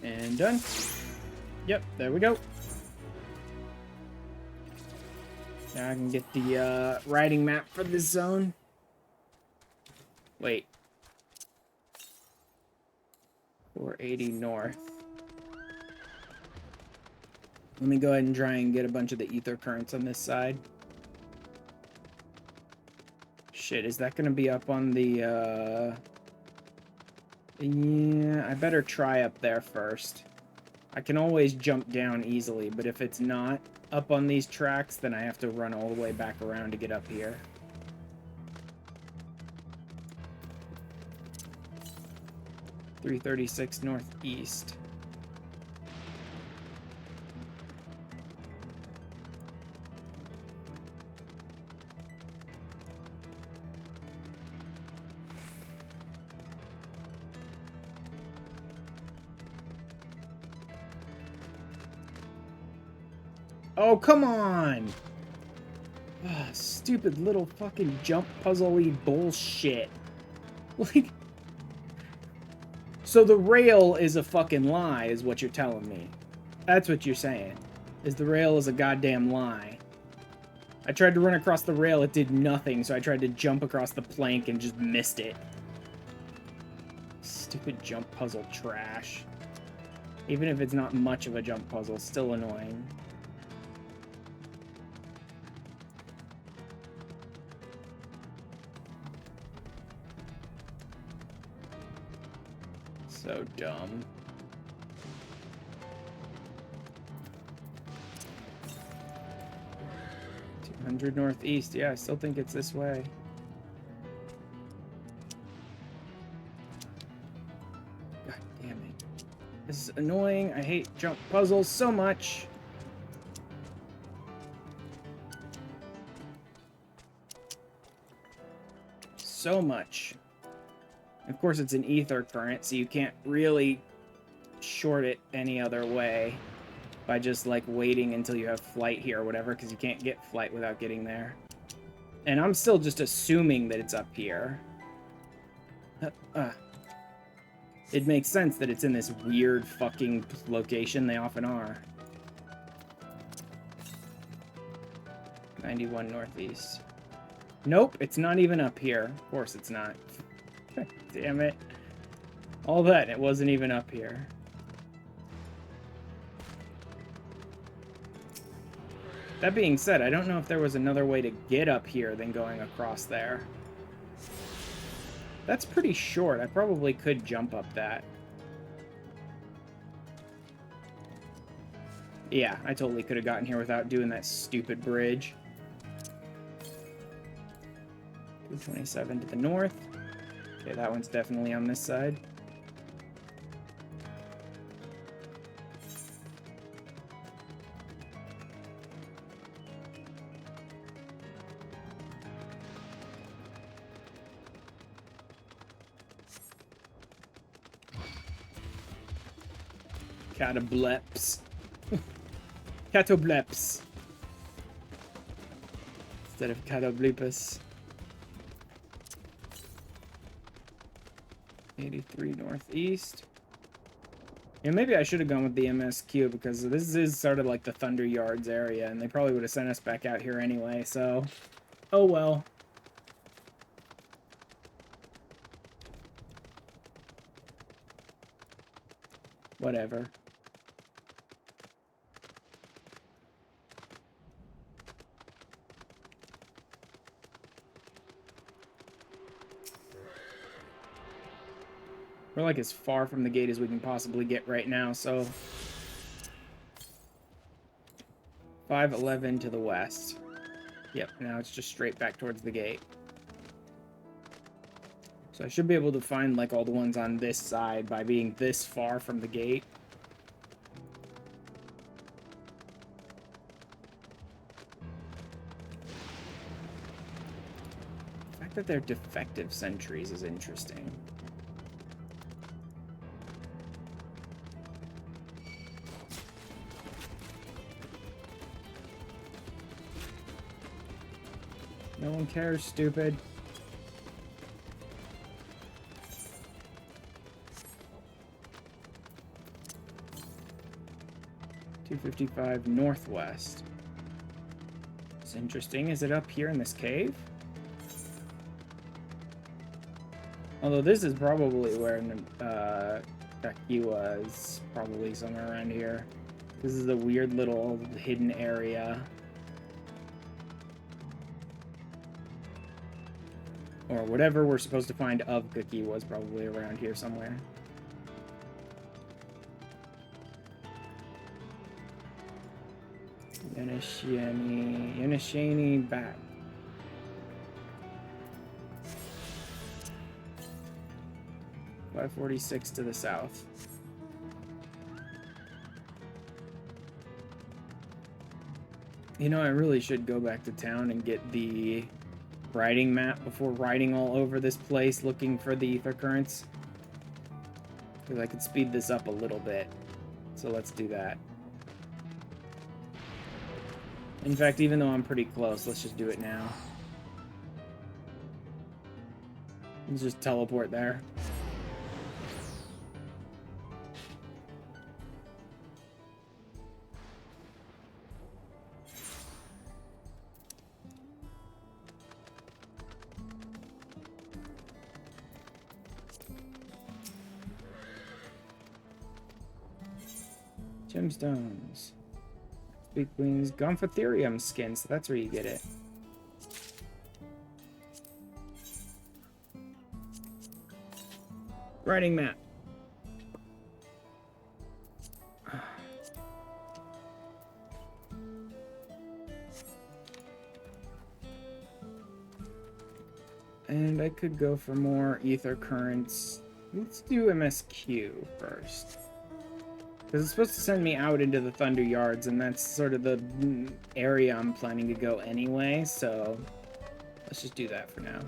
S1: And done. Yep, there we go. Now I can get the riding map for this zone. Wait. 480 north. Let me go ahead and try and get a bunch of the ether currents on this side. Shit, is that gonna be up on the yeah, I better try up there first. I can always jump down easily, but if it's not up on these tracks, then I have to run all the way back around to get up here. .336 northeast. Oh, come on! Ugh, stupid little fucking jump puzzle-y bullshit. Like... So the rail is a fucking lie, is what you're telling me. That's what you're saying. Is the rail is a goddamn lie. I tried to run across the rail, it did nothing, so I tried to jump across the plank and just missed it. Stupid jump puzzle trash. Even if it's not much of a jump puzzle, still annoying. So dumb. 200 northeast. Yeah, I still think it's this way. God damn it. This is annoying. I hate jump puzzles so much. So much. Of course, it's an ether current, so you can't really short it any other way by just, like, waiting until you have flight here or whatever, because you can't get flight without getting there. And I'm still just assuming that it's up here. It makes sense that it's in this weird fucking location. They often are. 91 northeast. Nope, it's not even up here. Of course it's not. Damn it. All that, it wasn't even up here. That being said, I don't know if there was another way to get up here than going across there. That's pretty short. I probably could jump up that. Yeah, I totally could have gotten here without doing that stupid bridge. 227 to the north. Okay, that one's definitely on this side. Catobleps. Catobleps. Instead of catoblepus. 83 northeast. Yeah, maybe I should have gone with the MSQ because this is sort of like the Thunder Yards area, and they probably would have sent us back out here anyway, so... Oh well. Whatever. We're like as far from the gate as we can possibly get right now, so... 511 to the west. Yep, now it's just straight back towards the gate. So I should be able to find like all the ones on this side by being this far from the gate. The fact that they're defective sentries is interesting. No one cares, stupid. .255 northwest. It's interesting. Is it up here in this cave? Although this is probably where Becky was. Probably somewhere around here. This is a weird little hidden area. Or whatever we're supposed to find of Cookie was probably around here somewhere. Yenishani back. .546 to the south. You know, I really should go back to town and get the riding map before riding all over this place looking for the ether currents. Because I could speed this up a little bit. So let's do that. In fact, even though I'm pretty close, let's just do it now. Let's just teleport there. Gemstones. Big wings. Gomphotherium skin, so that's where you get it. Riding map. And I could go for more ether currents. Let's do MSQ first. Because it's supposed to send me out into the Thunder Yards, and that's sort of the area I'm planning to go anyway, so let's just do that for now.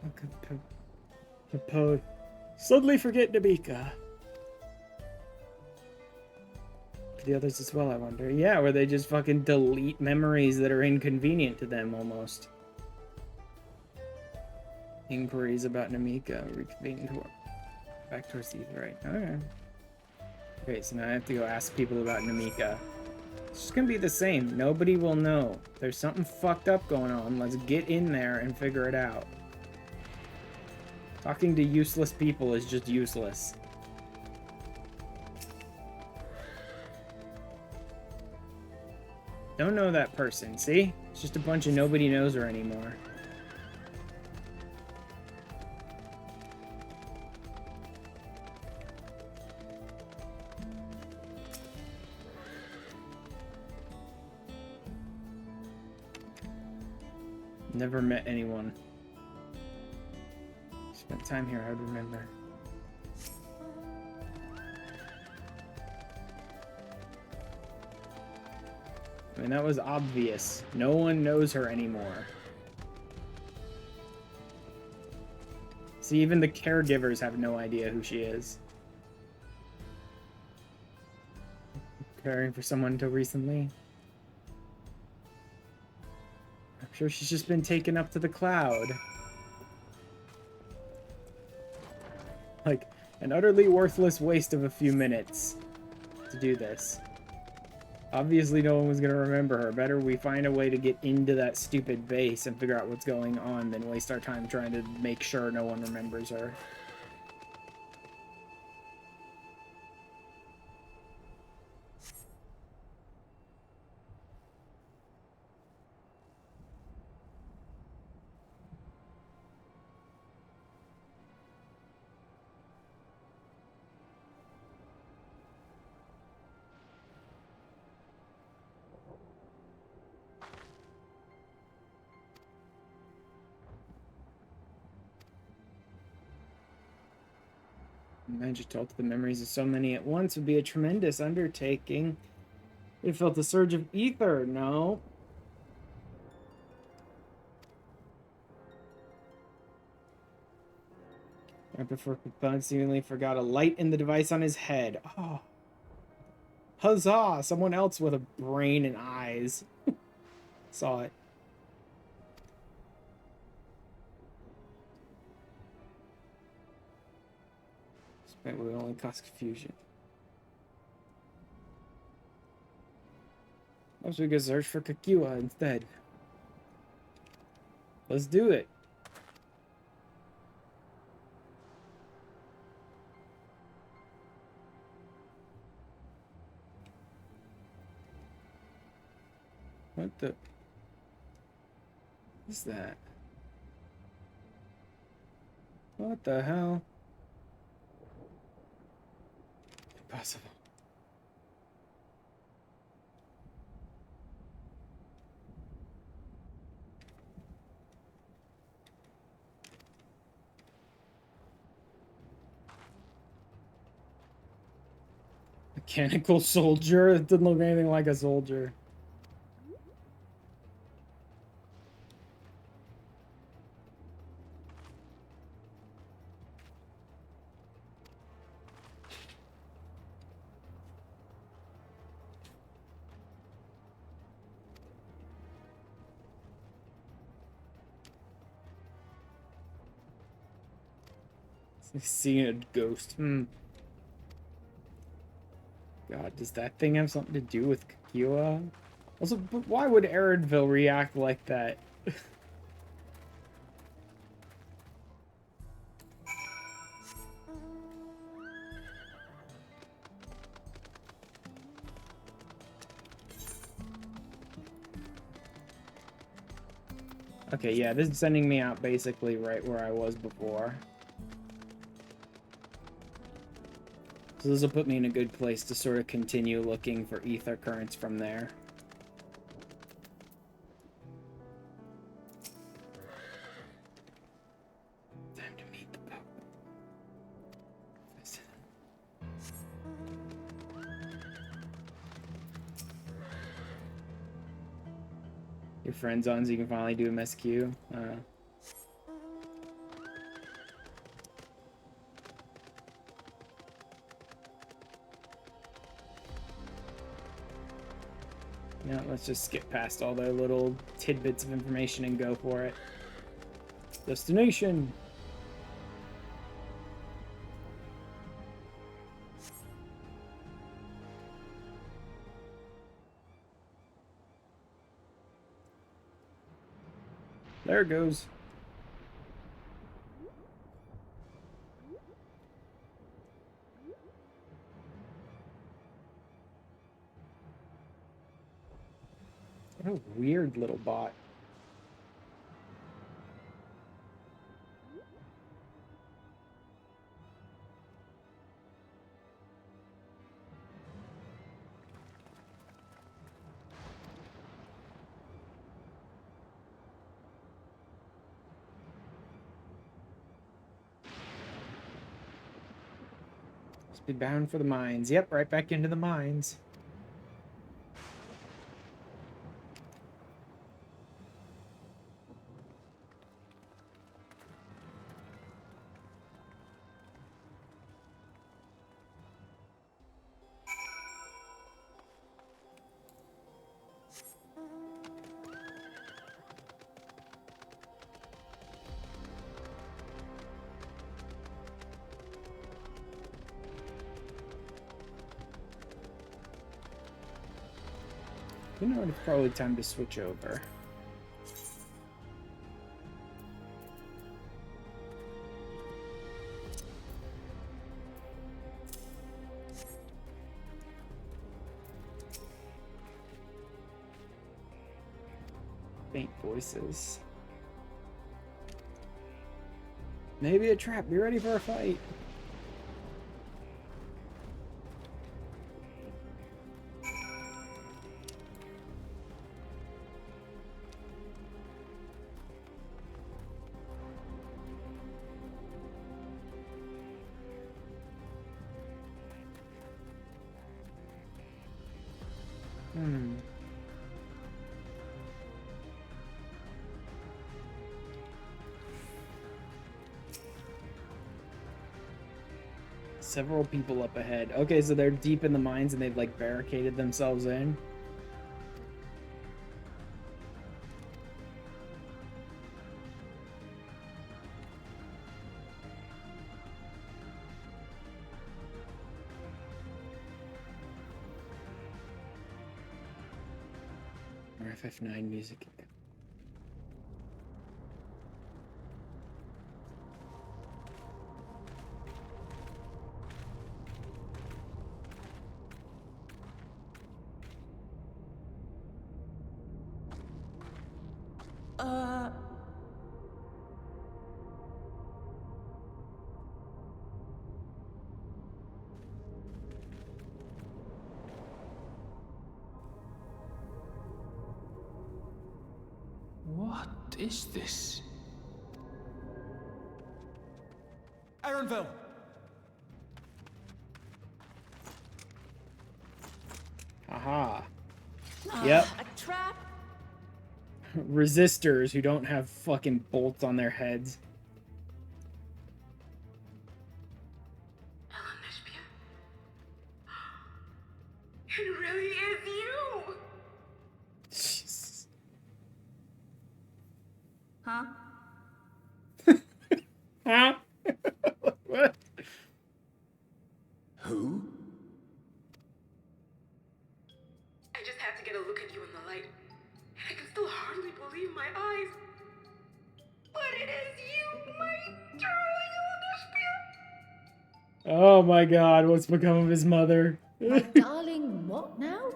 S1: I could suddenly forget Nabika. The others as well, I wonder. Yeah, where they just fucking delete memories that are inconvenient to them, almost. Inquiries about Namika reconvene back towards the ether, right? Okay. Okay, so now I have to go ask people about Namika. It's just gonna be the same. Nobody will know. There's something fucked up going on. Let's get in there and figure it out. Talking to useless people is just useless. Don't know that person, see? It's just a bunch of nobody knows her anymore. Never met anyone. Spent time here, I would remember. I mean, that was obvious. No one knows her anymore. See, even the caregivers have no idea who she is. Caring for someone until recently. I'm sure she's just been taken up to the cloud. Like, an utterly worthless waste of a few minutes to do this. Obviously no one was going to remember her. Better we find a way to get into that stupid base and figure out what's going on than waste our time trying to make sure no one remembers her. Imagine to alter the memories of so many at once would be a tremendous undertaking. It felt a surge of ether, no? Right before Capone seemingly forgot a light in the device on his head. Oh. Huzzah! Someone else with a brain and eyes. Saw it. It would only cause confusion. Perhaps we could search for Kakiwa instead. Let's do it. What the? What's that? What the hell? Impossible. Mechanical soldier? It didn't look anything like a soldier. Seeing a ghost. God, does that thing have something to do with Kakiwa? Also, but why would Aridville react like that? Okay, yeah, this is sending me out basically right where I was before. So this will put me in a good place to sort of continue looking for ether currents from there. Time to meet the Pope. Your friend's on so you can finally do MSQ. Yeah, let's just skip past all the little tidbits of information and go for it. Destination! There it goes. What a weird little bot. Be bound for the mines. Yep, right back into the mines. You know, it's probably time to switch over. Faint voices. Maybe a trap. Be ready for a fight. Several people up ahead. Okay, so they're deep in the mines and they've like barricaded themselves in. Or ff9 music.
S8: What is this?
S10: Ironville!
S1: Aha. Yep.
S3: A trap?
S1: Resistors who don't have fucking bolts on their heads.
S15: It really is you!
S1: Jesus.
S15: Huh?
S1: Huh? What?
S10: Who?
S15: I just had to get a look at you in the light. And I can still hardly believe my eyes. But it is you, my darling Elderspiel!
S1: Oh my god, what's become of his mother?
S7: My darling, what now?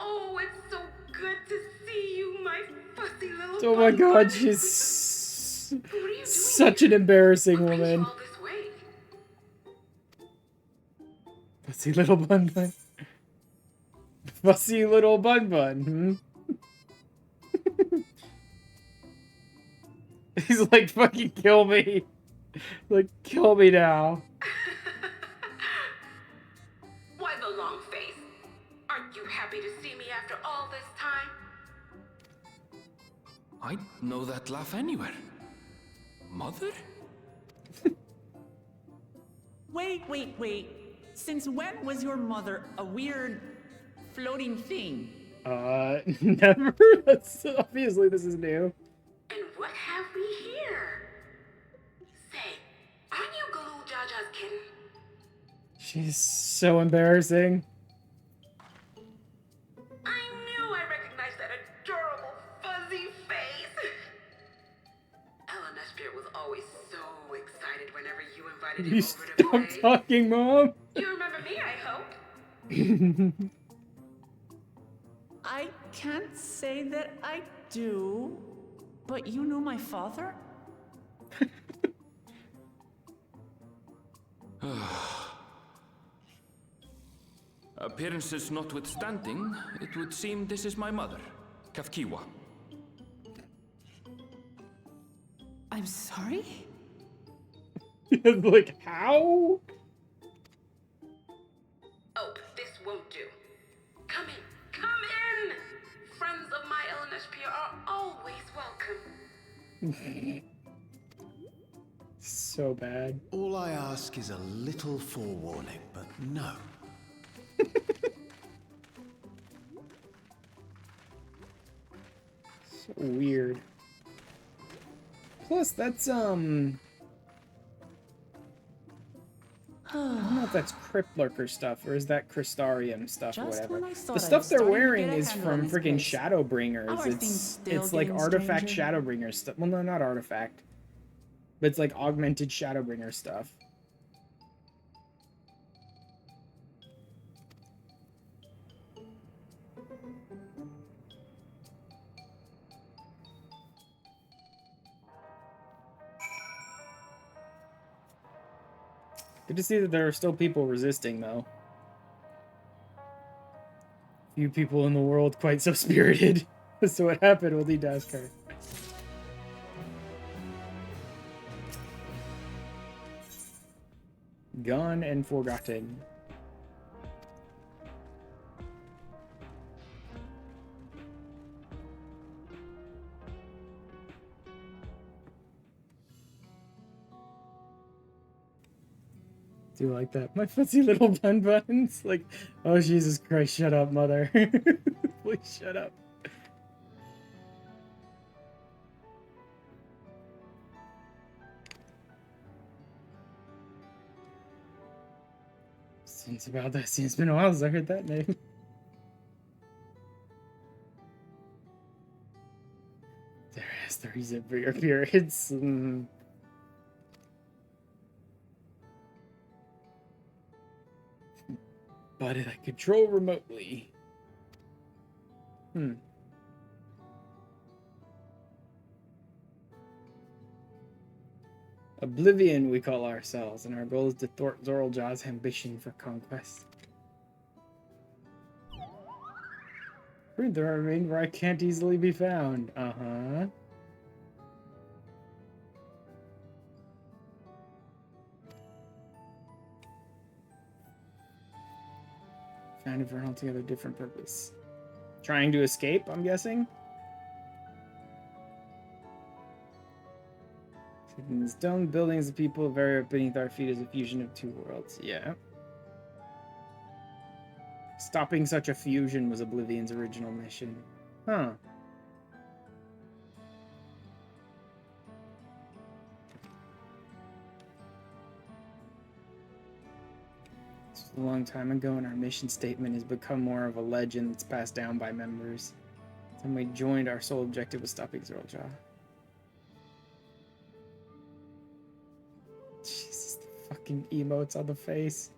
S15: Oh, it's so good to see you, my fussy little
S1: Oh my god,
S15: bun.
S1: she's such an embarrassing woman. Fussy little bun bun. Fussy little bun bun, hmm? He's like, fucking kill me. Like, kill me now.
S15: Why the long face? Aren't you happy to see me after all this time?
S8: I'd know that laugh anywhere. Mother?
S3: Wait. Since when was your mother a weird floating thing?
S1: Never. That's obviously this is new.
S15: And what have we here? Say, aren't you Galoo Jaja's kitten?
S1: She's so embarrassing.
S15: I knew I recognized that adorable fuzzy face. Ellen was always so excited whenever you invited him
S1: You
S15: over to play.
S1: stop talking, Mom.
S15: You remember me, I hope.
S3: I can't say that I do, but you knew my father?
S8: Appearances notwithstanding, it would seem this is my mother, Kafkiwa.
S9: I'm sorry?
S1: Like, how?
S15: Oh, this won't do. Come in, come in! Friends of my LNSP are always welcome.
S1: So bad.
S16: All I ask is a little forewarning, but no.
S1: So weird. Plus, that's, I don't know if that's Crypt Lurker stuff, or is that Crystarium stuff, or whatever. The stuff they're wearing is from freaking Shadowbringers. It's like artifact Shadowbringer stuff. Well, no, not artifact. But it's like augmented Shadowbringer stuff. Good to see that there are still people resisting, though. Few people in the world quite so spirited. So what happened with the Daskar? Gone and forgotten. Do you like that? My fuzzy little bun buttons? Like, oh Jesus Christ, shut up, mother. Please shut up. Since about that scene, it's been a while since I heard that name. There has the reason for your appearance. But I control remotely. Oblivion, we call ourselves, and our goal is to thwart Zorljaw's ambition for conquest. There remain where I can't easily be found. Uh-huh. Found it for an altogether different purpose. Trying to escape, I'm guessing? In stone buildings, the people vary beneath our feet as a fusion of two worlds. Yeah. Stopping such a fusion was Oblivion's original mission. Huh. This was a long time ago, and our mission statement has become more of a legend that's passed down by members. When we joined, our sole objective was stopping Zorljaw. Jesus, the fucking emotes on the face.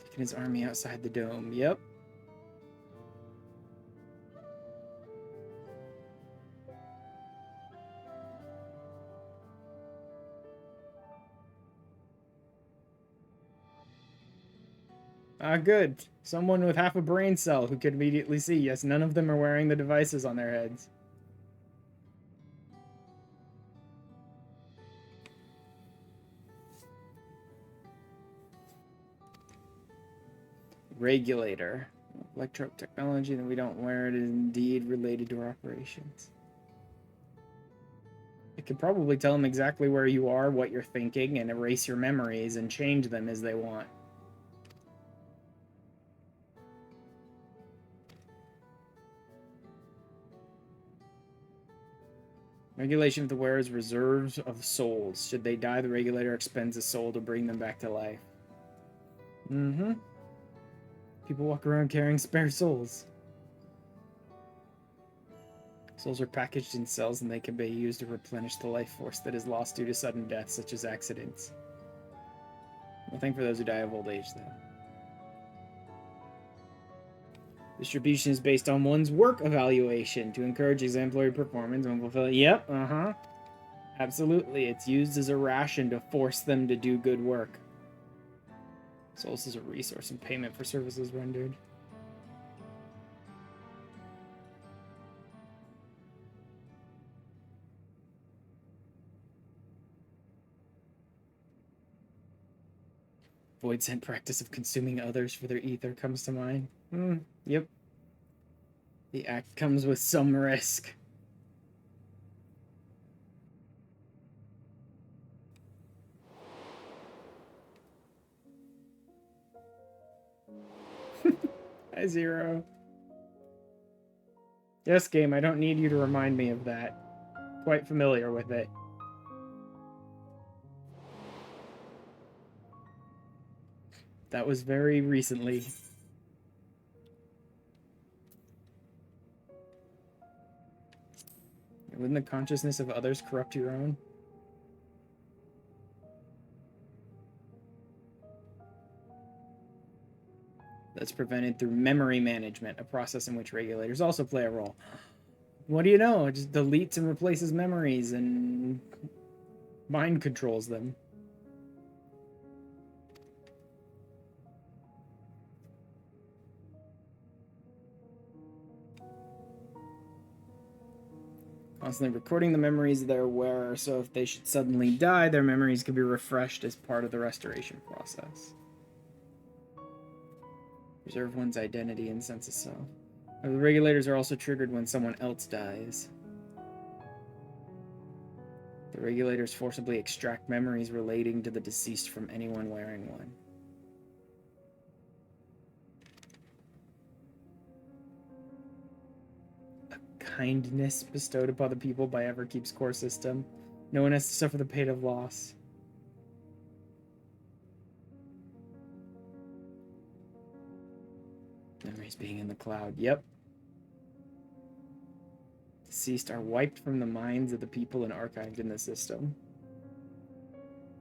S1: Taking his army outside the dome. Yep. Ah, good. Someone with half a brain cell who could immediately see. Yes, none of them are wearing the devices on their heads. Regulator. Electro technology that we don't wear it is indeed related to our operations. It could probably tell them exactly where you are, what you're thinking, and erase your memories and change them as they want. Regulation of the wearer's reserves of souls. Should they die, the regulator expends a soul to bring them back to life. Mm-hmm. People walk around carrying spare souls. Souls are packaged in cells and they can be used to replenish the life force that is lost due to sudden death, such as accidents. Nothing for those who die of old age, though. Distribution is based on one's work evaluation to encourage exemplary performance when fulfilling. Yep, absolutely. It's used as a ration to force them to do good work. Souls is a resource and payment for services rendered. Void sent practice of consuming others for their ether comes to mind. Yep. The act comes with some risk. Hi, Zero. Yes, game, I don't need you to remind me of that. Quite familiar with it. That was very recently. Wouldn't the consciousness of others corrupt your own? That's prevented through memory management, a process in which regulators also play a role. What do you know? It just deletes and replaces memories and mind controls them. Constantly recording the memories of their wearer, so if they should suddenly die, their memories can be refreshed as part of the restoration process. Preserve one's identity and sense of self. The regulators are also triggered when someone else dies. The regulators forcibly extract memories relating to the deceased from anyone wearing one. Kindness bestowed upon the people by Everkeep's core system. No one has to suffer the pain of loss. Memories being in the cloud. Yep. Deceased are wiped from the minds of the people and archived in the system.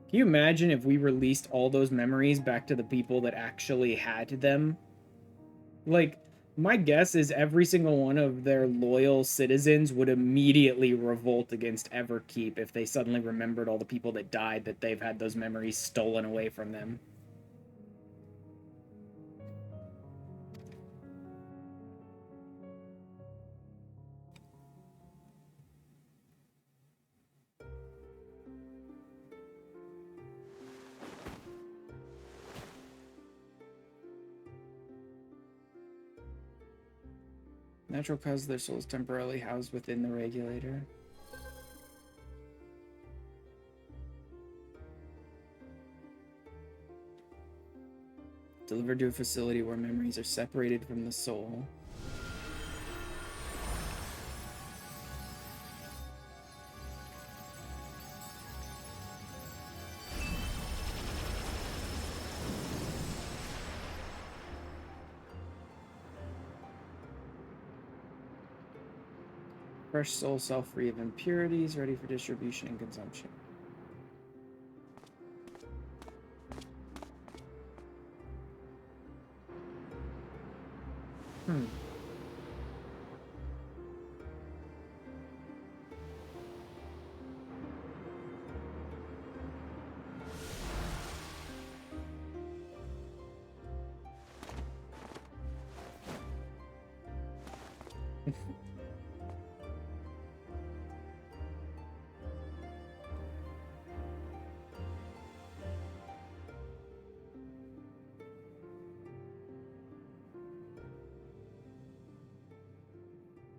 S1: Can you imagine if we released all those memories back to the people that actually had them? Like, my guess is every single one of their loyal citizens would immediately revolt against Everkeep if they suddenly remembered all the people that died that they've had those memories stolen away from them. Natural cause their souls temporarily housed within the regulator. Delivered to a facility where memories are separated from the soul. Fresh soul cell free of impurities, ready for distribution and consumption.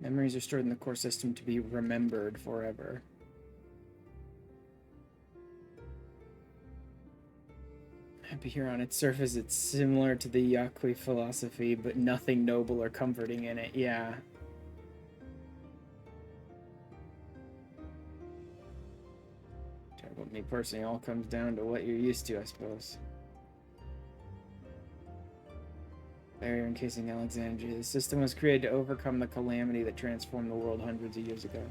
S1: Memories are stored in the core system to be remembered forever. Happy here on its surface, it's similar to the Yaqui philosophy, but nothing noble or comforting in it. Yeah. But me personally, all comes down to what you're used to, I suppose. Barrier encasing Alexandria. The system was created to overcome the calamity that transformed the world hundreds of years ago.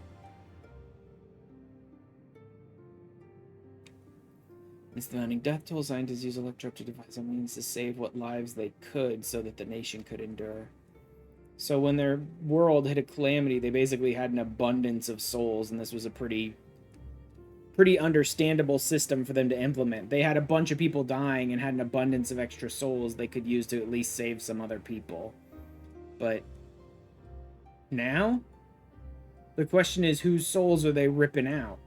S1: It's the mounting death toll. Scientists use electro to devise a means to save what lives they could so that the nation could endure. So when their world hit a calamity, they basically had an abundance of souls, and this was a pretty understandable system for them to implement. They had a bunch of people dying and had an abundance of extra souls they could use to at least save some other people. But now, the question is, whose souls are they ripping out?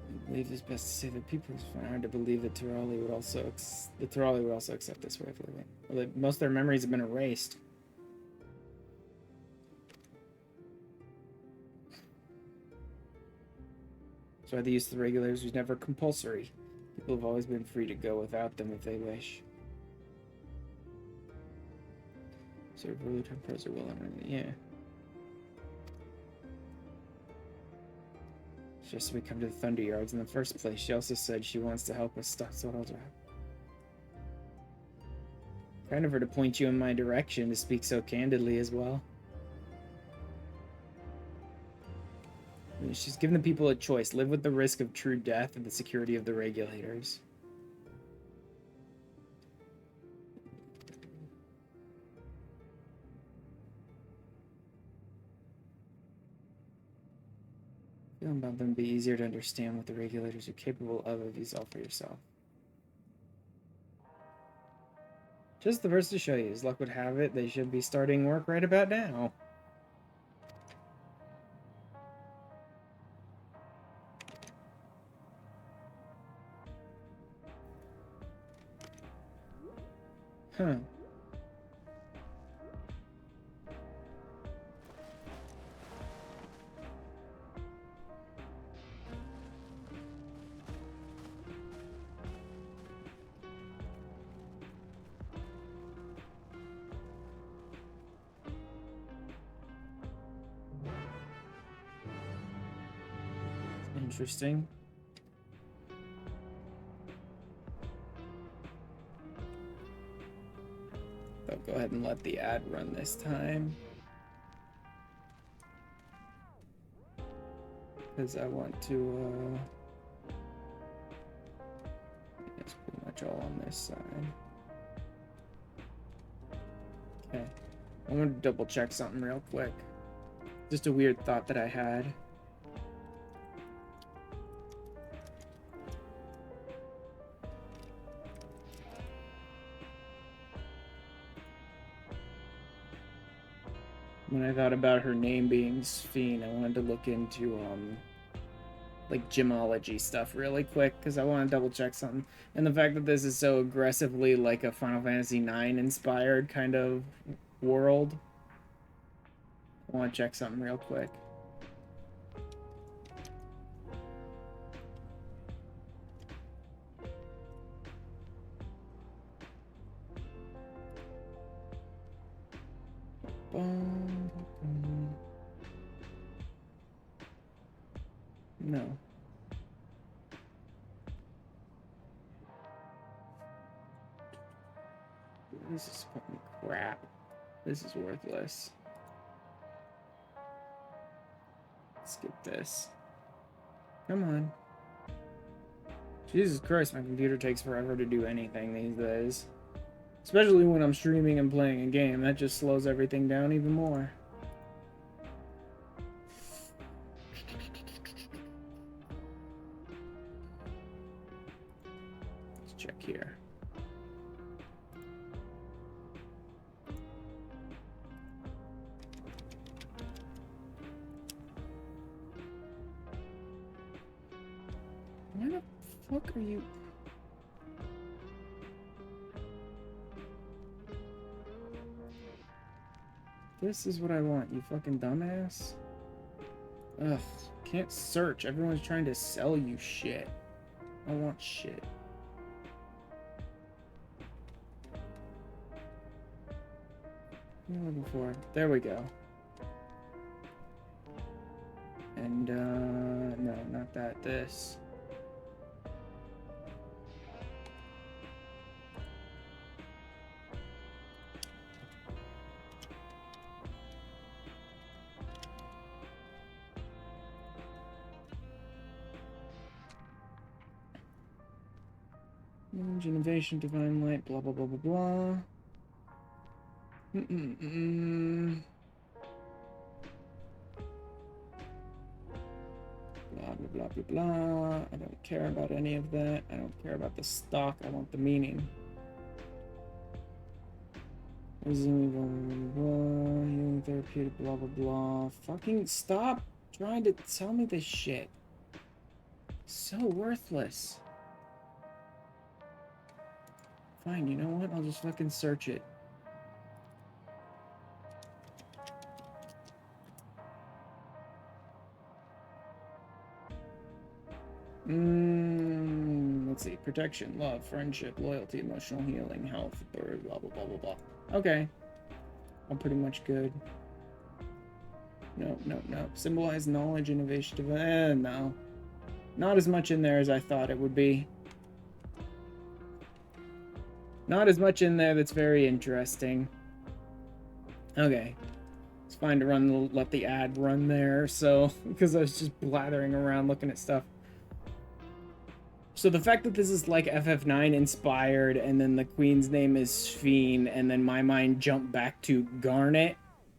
S1: I believe it's best to say that people find it hard to believe that the Tirali would also accept this way of living. Well, most of their memories have been erased. So the use of the regulators was never compulsory. People have always been free to go without them if they wish. So really TechBros are willing, yeah. Just so we come to the Thunder Yards in the first place. She also said she wants to help us stop Soldier. Kind of her to point you in my direction to speak so candidly as well. She's given the people a choice. Live with the risk of true death and the security of the regulators. Feeling about them be easier to understand what the regulators are capable of if you solve for yourself. Just the verse to show you. As luck would have it, they should be starting work right about now. Huh. Interesting. I'll go ahead and let the ad run this time. Because I want to, it's pretty much all on this side. Okay. I want to double check something real quick. Just a weird thought that I had. When I thought about her name being Sphene, I wanted to look into, like, gemology stuff really quick, because I want to double check something. And the fact that this is so aggressively, like, a Final Fantasy IX inspired kind of world. I want to check something real quick. No. This is fucking crap. This is worthless. Skip this. Come on. Jesus Christ, my computer takes forever to do anything these days. Especially when I'm streaming and playing a game. That just slows everything down even more. Let's check here. Where the fuck are you? This is what I want, you fucking dumbass. Ugh, can't search. Everyone's trying to sell you shit. I want shit. What am I looking for? There we go. And, no, not that, this. Knowledge, innovation, divine light, blah, blah, blah, blah, blah. Blah, blah, blah, blah, blah. I don't care about any of that. I don't care about the stock. I want the meaning. Blah, blah, blah, healing therapeutic, blah, blah, blah. Fucking stop trying to tell me this shit. So worthless. Fine, you know what? I'll just fucking search it. Let's see. Protection, love, friendship, loyalty, emotional healing, health, bird, blah, blah, blah, blah, blah. Okay. I'm pretty much good. No, no, no. Symbolize knowledge, innovation, no. Not as much in there as I thought it would be. Not as much in there that's very interesting. Okay. It's fine to let the ad run there, so, because I was just blathering around looking at stuff. So the fact that this is like FF9 inspired, and then the queen's name is Sphene, and then my mind jumped back to Garnet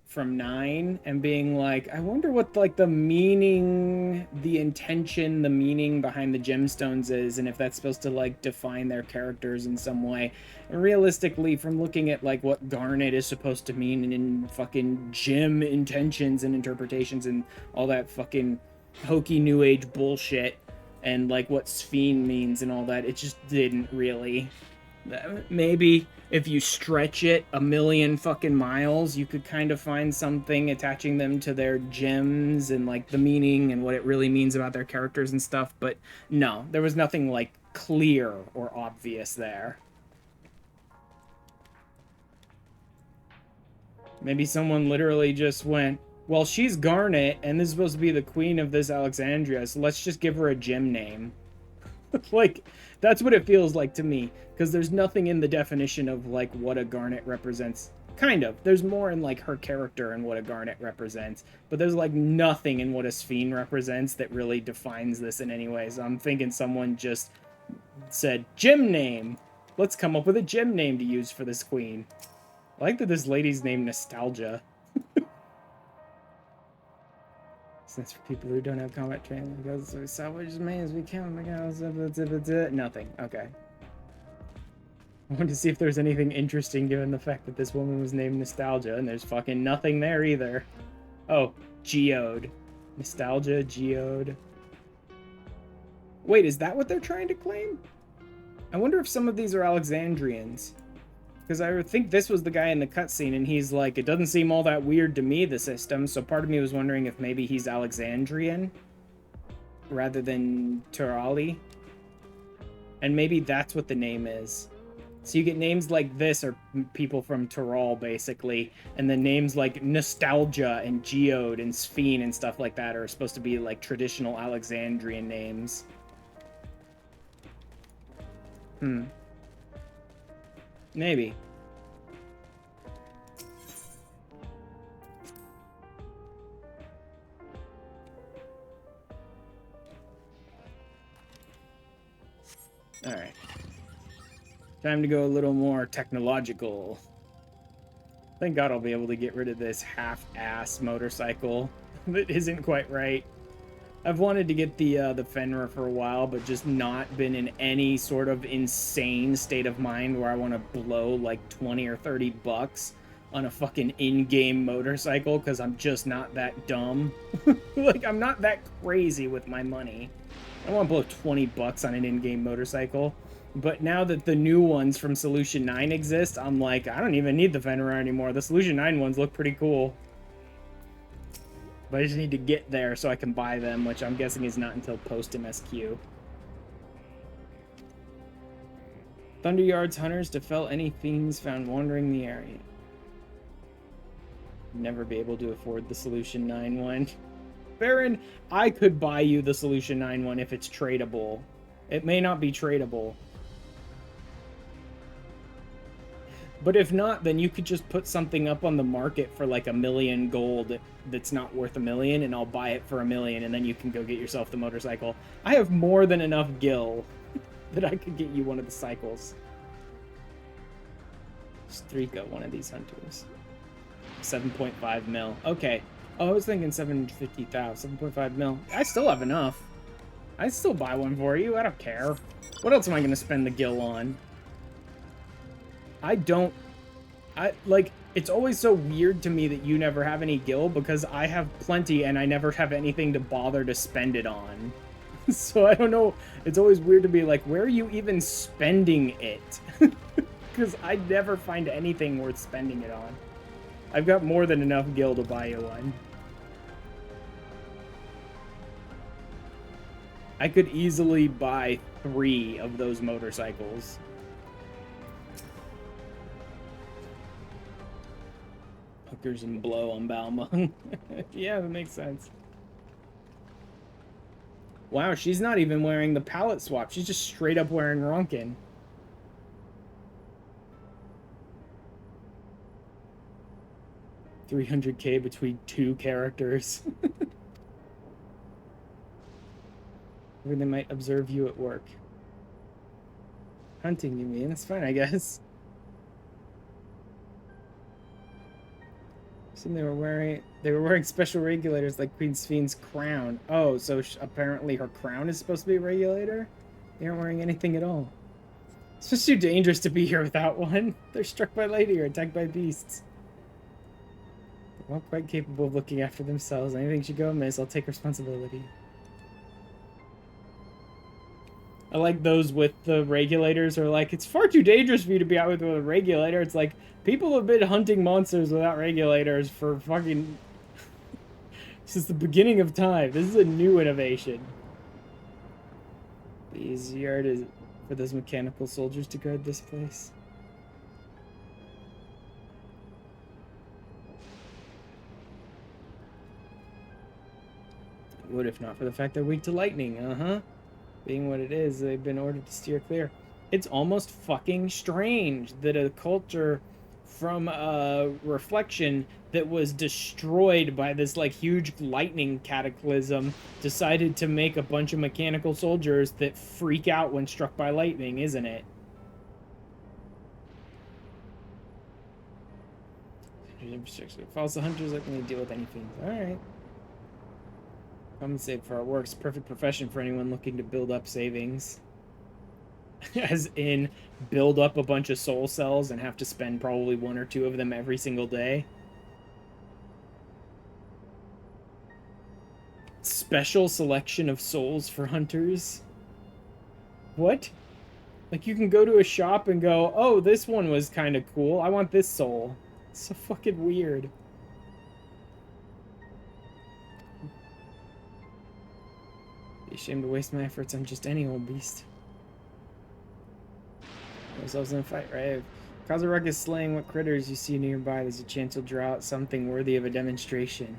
S1: from 9, and being like, I wonder what like the meaning, the intention, the meaning behind the gemstones is, and if that's supposed to like define their characters in some way. And realistically, from looking at like what Garnet is supposed to mean in fucking gem intentions and interpretations and all that fucking hokey new age bullshit, and like what Sphene means and all that, it just didn't really. Maybe if you stretch it a million fucking miles, you could kind of find something attaching them to their gems and like the meaning and what it really means about their characters and stuff. But no, there was nothing like clear or obvious there. Maybe someone literally just went, well, she's Garnet, and this is supposed to be the queen of this Alexandria, so let's just give her a gem name. Like, that's what it feels like to me, because there's nothing in the definition of, like, what a Garnet represents. Kind of. There's more in, like, her character and what a Garnet represents, but there's, like, nothing in what a Sphene represents that really defines this in any way, so I'm thinking someone just said, gem name! Let's come up with a gem name to use for this queen. I like that this lady's named Nostalgia. Since for people who don't have combat training, because we salvage as many as we can. Nothing. Okay. I wanted to see if there's anything interesting given the fact that this woman was named Nostalgia, and there's fucking nothing there either. Oh, Geode. Nostalgia, Geode. Wait, is that what they're trying to claim? I wonder if some of these are Alexandrians. Because I think this was the guy in the cutscene, and he's like, it doesn't seem all that weird to me, the system, so part of me was wondering if maybe he's Alexandrian rather than Turali. And maybe that's what the name is. So you get names like this are people from Tural, basically, and then names like Nostalgia and Geode and Sphene and stuff like that are supposed to be like traditional Alexandrian names. Maybe. Alright. Time to go a little more technological. Thank God I'll be able to get rid of this half-ass motorcycle that isn't quite right. I've wanted to get the Fenrir for a while, but just not been in any sort of insane state of mind where I want to blow like 20 or 30 bucks on a fucking in-game motorcycle, because I'm just not that dumb. Like, I'm not that crazy with my money. I don't want to blow 20 bucks on an in-game motorcycle. But now that the new ones from Solution 9 exist, I'm like, I don't even need the Fenrir anymore. The Solution 9 ones look pretty cool. But I just need to get there so I can buy them, which I'm guessing is not until post-MSQ. Thunderyard's hunters to fell any fiends found wandering the area. Never be able to afford the Solution 9 one. Baron, I could buy you the Solution 9 one if it's tradable. It may not be tradable. But if not, then you could just put something up on the market for like 1 million gold that's not worth 1 million, and I'll buy it for 1 million, and then you can go get yourself the motorcycle. I have more than enough gil that I could get you one of the cycles. Strika, one of these hunters. 7.5 mil. Okay. Oh, I was thinking 750,000. 7.5 mil. I still have enough. I'd still buy one for you. I don't care. What else am I going to spend the gil on? It's always so weird to me that you never have any gil, because I have plenty and I never have anything to bother to spend it on. So I don't know. It's always weird to be like, where are you even spending it? Because I never find anything worth spending it on. I've got more than enough gil to buy you one. I could easily buy 3 of those motorcycles. Hookers and blow on Balmung. Yeah, that makes sense. Wow, she's not even wearing the palette swap. She's just straight up wearing Ronkin. $300K between 2 characters. Maybe they might observe you at work. Hunting, you mean? That's fine, I guess. So they were wearing special regulators like Queen Sphne's crown. Oh, so apparently her crown is supposed to be a regulator? They aren't wearing anything at all. It's just too dangerous to be here without one. They're struck by lightning or attacked by beasts. They're all quite capable of looking after themselves. Anything should go amiss, I'll take responsibility. I like those with the regulators are like, it's far too dangerous for you to be out with a regulator. It's like, people have been hunting monsters without regulators for fucking... since the beginning of time. This is a new innovation. The easier it is for those mechanical soldiers to guard this place. It would if not for the fact they're weak to lightning, Being what it is, they've been ordered to steer clear. It's almost fucking strange that a culture from a reflection that was destroyed by this like huge lightning cataclysm decided to make a bunch of mechanical soldiers that freak out when struck by lightning, isn't it? False hunters like when they deal with anything. Alright. Compensate for our works. Perfect profession for anyone looking to build up savings. As in, build up a bunch of soul cells and have to spend probably 1 or 2 of them every single day. Special selection of souls for hunters. What? Like, you can go to a shop and go, oh, this one was kind of cool. I want this soul. It's so fucking weird. Be ashamed to waste my efforts on just any old beast. Ourselves in a fight, right? Cause a ruckus slaying what critters you see nearby. There's a chance you'll draw out something worthy of a demonstration.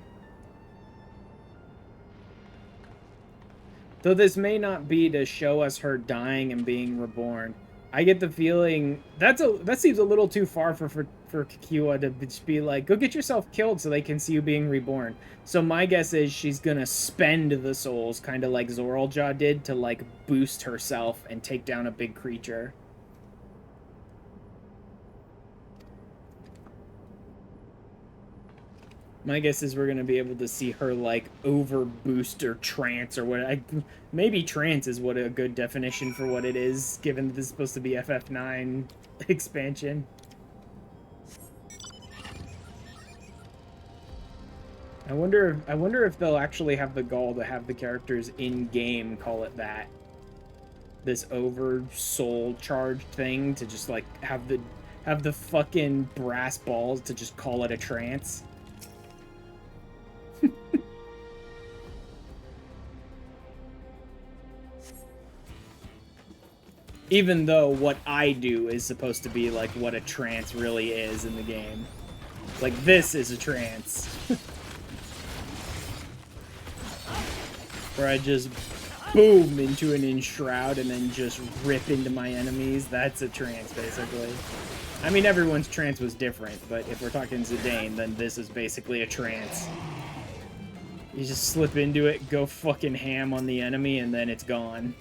S1: Though this may not be to show us her dying and being reborn. I get the feeling that seems a little too far for Kikiwa to just be like, go get yourself killed so they can see you being reborn. So my guess is she's gonna spend the souls, kind of like Zoralja did, to like boost herself and take down a big creature. My guess is we're gonna be able to see her like over boost or trance or what. Maybe trance is what a good definition for what it is, given that this is supposed to be FF9 expansion. I wonder if they'll actually have the gall to have the characters in game call it that. This over soul charged thing to just like have the fucking brass balls to just call it a trance. Even though what I do is supposed to be like what a trance really is in the game. Like, this is a trance. where I just boom into an enshroud and then just rip into my enemies. That's a trance, basically. I mean, everyone's trance was different, but if we're talking Zidane, then this is basically a trance. You just slip into it, go fucking ham on the enemy, and then it's gone.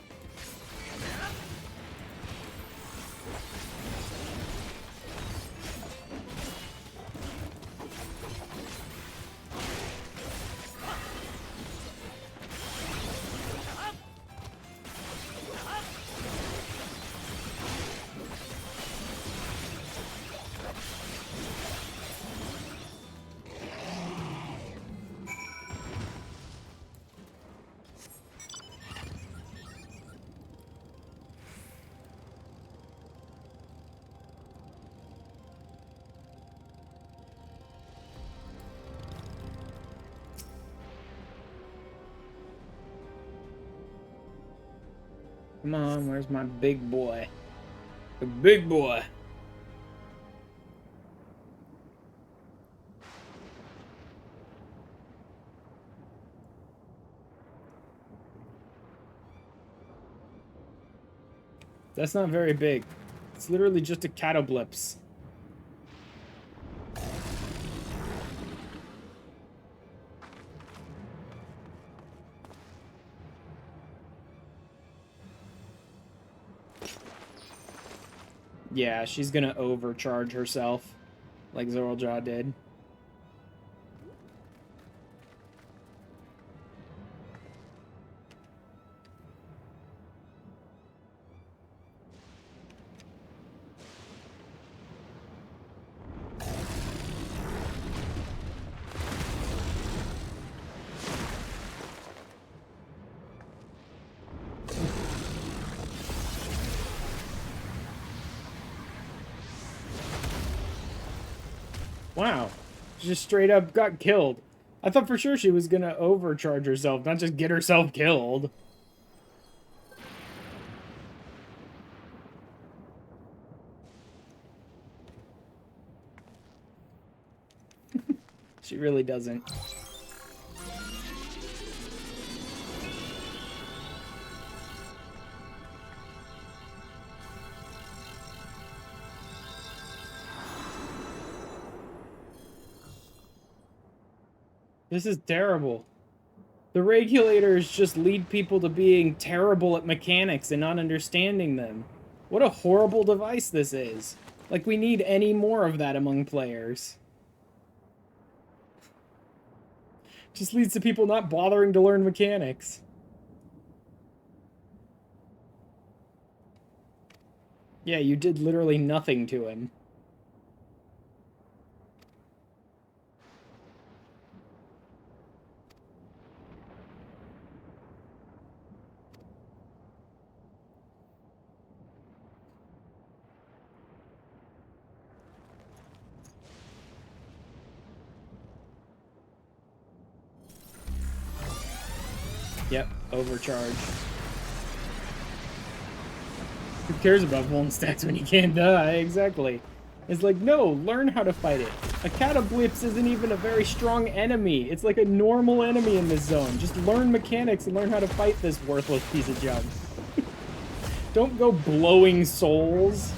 S1: Come on, where's my big boy? The big boy! That's not very big. It's literally just a catablips. Yeah, she's gonna overcharge herself, like Zorljaw did. Wow. She just straight up got killed. I thought for sure she was gonna overcharge herself, not just get herself killed. She really doesn't. This is terrible. The regulators just lead people to being terrible at mechanics and not understanding them. What a horrible device this is. Like, we need any more of that among players. Just leads to people not bothering to learn mechanics. Yeah, you did literally nothing to him. Yep, overcharge. Who cares about vuln stats when you can't die? Exactly. It's like, no, learn how to fight it. A catablips isn't even a very strong enemy. It's like a normal enemy in this zone. Just learn mechanics and learn how to fight this worthless piece of junk. Don't go blowing souls.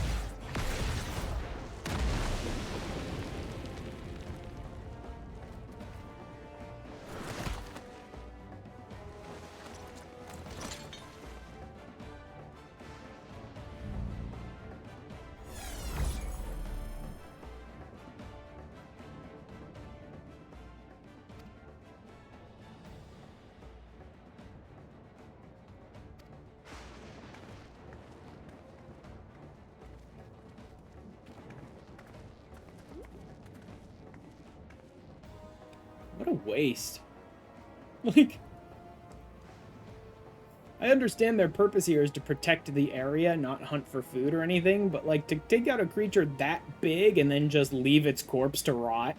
S1: What a waste. Like, I understand their purpose here is to protect the area, not hunt for food or anything, but like, to take out a creature that big and then just leave its corpse to rot?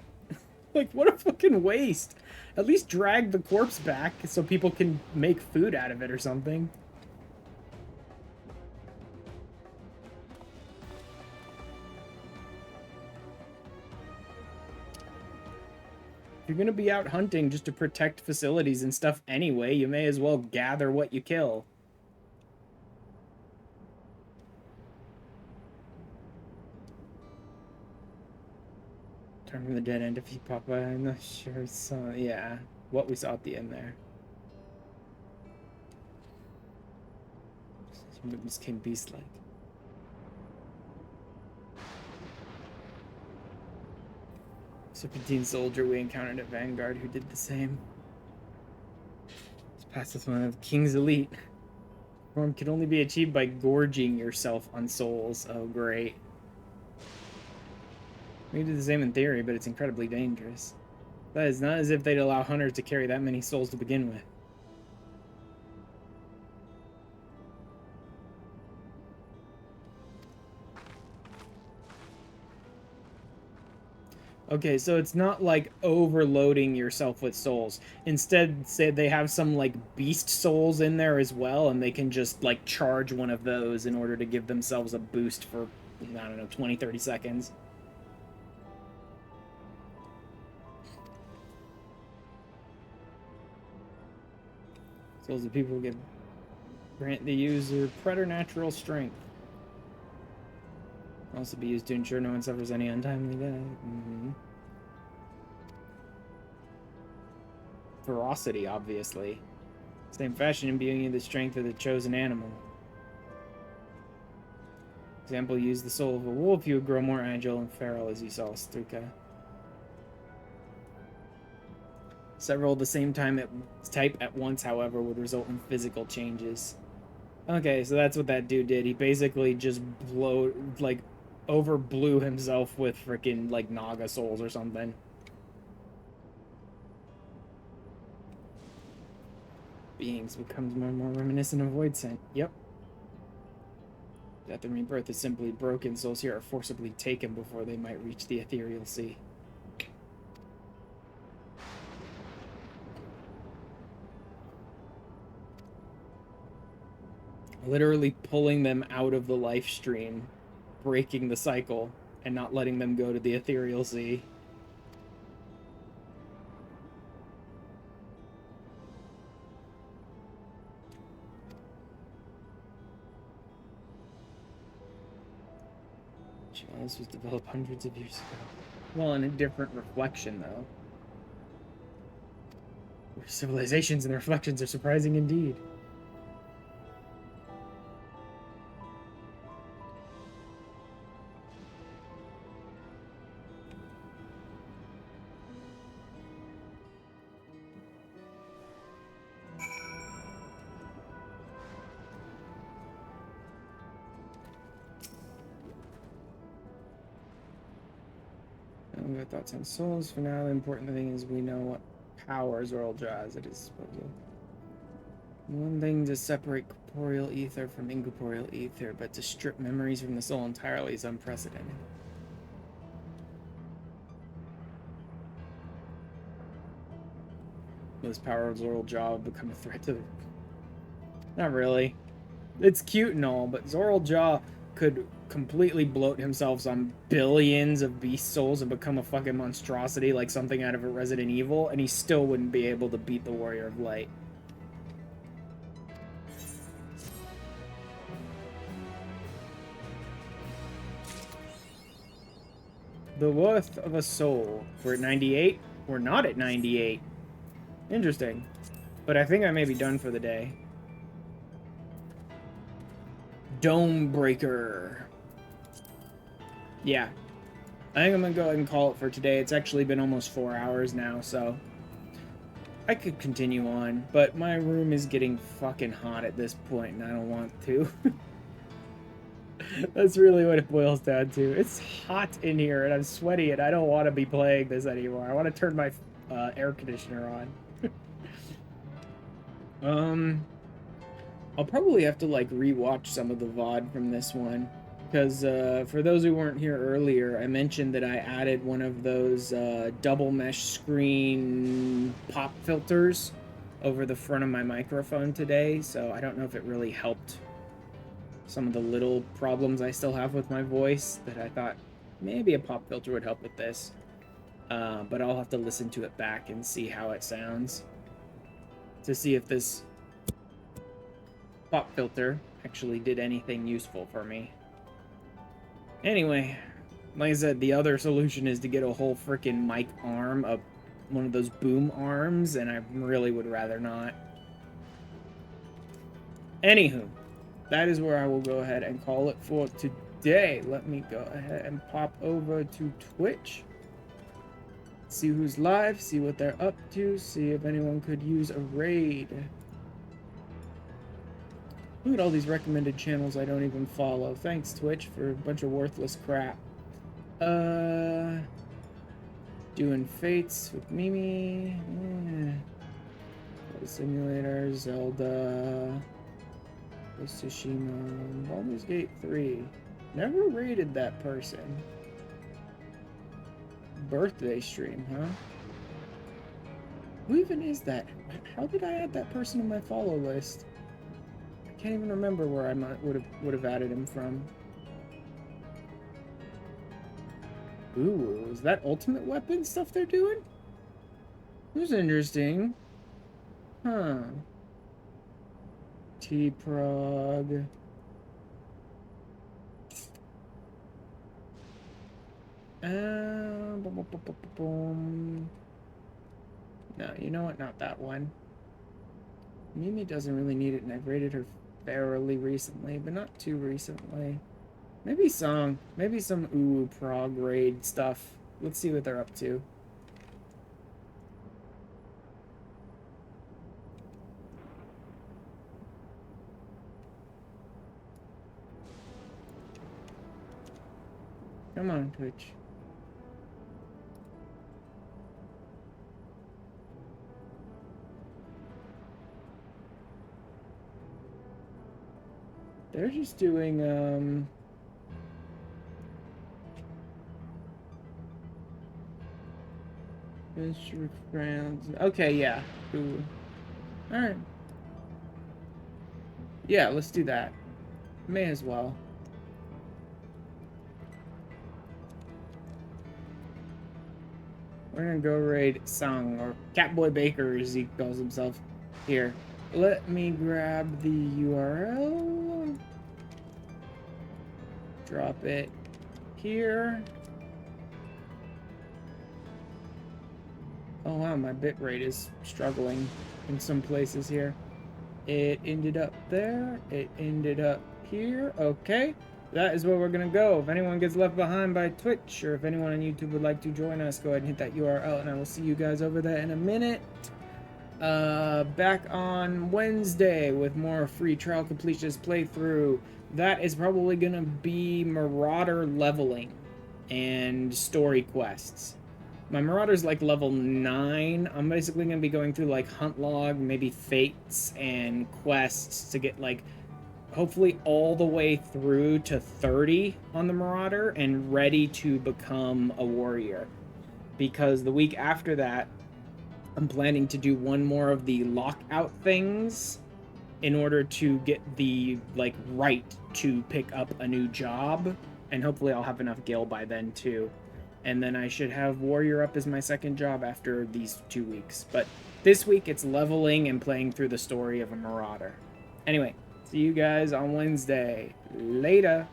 S1: Like, what a fucking waste. At least drag the corpse back so people can make food out of it or something. If you're gonna be out hunting just to protect facilities and stuff anyway, you may as well gather what you kill. Turn from the dead end if you pop by. I'm not sure. So yeah, what we saw at the end there. It just came beast-like. Serpentine soldier we encountered at Vanguard who did the same. This pass is one of King's Elite. Form can only be achieved by gorging yourself on souls. Oh, great. We do the same in theory, but it's incredibly dangerous. That is not as if they'd allow hunters to carry that many souls to begin with. Okay, so it's not like overloading yourself with souls. Instead, say they have some like beast souls in there as well, and they can just like charge one of those in order to give themselves a boost for, I don't know, 20, 30 seconds. Souls of people get grant the user preternatural strength. Also be used to ensure no one suffers any untimely death. Ferocity, obviously. Same fashion imbuing you the strength of the chosen animal. Example, use the soul of a wolf, you would grow more agile and feral as you saw Struka. Several of the same type at once, however, would result in physical changes. Okay, so that's what that dude did. He basically just overblew himself with freaking, like, Naga souls or something. Beings becomes more and more reminiscent of Void Scent. Yep. Death and rebirth is simply broken. Souls here are forcibly taken before they might reach the ethereal sea. Literally pulling them out of the life stream, breaking the cycle, and not letting them go to the ethereal sea. This was developed hundreds of years ago. Well, in a different reflection, though. Civilizations and reflections are surprising indeed. Thoughts on souls. For now, the important thing is we know what power Zorlja has at his disposal. One thing to separate corporeal ether from incorporeal ether, but to strip memories from the soul entirely is unprecedented. Will this power of Zorlja become a threat to the... Not really. It's cute and all, but Zorlja could completely bloat himself on billions of beast souls and become a fucking monstrosity like something out of a Resident Evil, and he still wouldn't be able to beat the Warrior of Light. The worth of a soul. We're at 98? We're not at 98. Interesting. But I think I may be done for the day. Dome Breaker. Yeah. I think I'm gonna go ahead and call it for today. It's actually been almost 4 hours now, so I could continue on, but my room is getting fucking hot at this point, and I don't want to. That's really what it boils down to. It's hot in here, and I'm sweaty, and I don't want to be playing this anymore. I want to turn my air conditioner on. I'll probably have to, like, rewatch some of the VOD from this one. Because, for those who weren't here earlier, I mentioned that I added one of those double mesh screen pop filters over the front of my microphone today. So I don't know if it really helped some of the little problems I still have with my voice, that I thought maybe a pop filter would help with this. but I'll have to listen to it back and see how it sounds to see if this pop filter actually did anything useful for me. Anyway, like I said, the other solution is to get a whole freaking mic arm, one of those boom arms, and I really would rather not. Anywho, that is where I will go ahead and call it for today. Let me go ahead and pop over to Twitch. See who's live, see what they're up to, see if anyone could use a raid. Look at all these recommended channels I don't even follow. Thanks, Twitch, for a bunch of worthless crap. Doing Fates with Mimi. Simulator, Zelda. Tsushima. Baldur's Gate 3. Never rated that person. Birthday stream, huh? Who even is that? How did I add that person to my follow list? I can't even remember where I would have added him from. Ooh, is that ultimate weapon stuff they're doing? Who's interesting? Huh. T-Prog. No, you know what? Not that one. Mimi doesn't really need it, and I've rated her fairly recently, but not too recently. Maybe some prog raid stuff. Let's see what they're up to. Come on, Twitch. They're just doing, okay, yeah. Ooh. Alright. Yeah, let's do that. May as well. We're gonna go raid Sung, or Catboy Baker as he calls himself. Here. Let me grab the URL. Drop it here. Oh wow, my bitrate is struggling in some places here. It ended up there. It ended up here. Okay. That is where we're gonna go. If anyone gets left behind by Twitch, or if anyone on YouTube would like to join us, go ahead and hit that URL, and I will see you guys over there in a minute. Back on Wednesday with more free trial completionist playthrough. That is probably gonna be Marauder leveling and story quests. My Marauder's like level 9. I'm basically gonna be going through like hunt log, maybe fates and quests to get like hopefully all the way through to 30 on the Marauder and ready to become a warrior. Because the week after that, I'm planning to do one more of the lockout things in order to get the like right to pick up a new job, and hopefully I'll have enough gil by then too. And then I should have warrior up as my second job after these 2 weeks. But this week it's leveling and playing through the story of a Marauder. Anyway, see you guys on Wednesday. Later.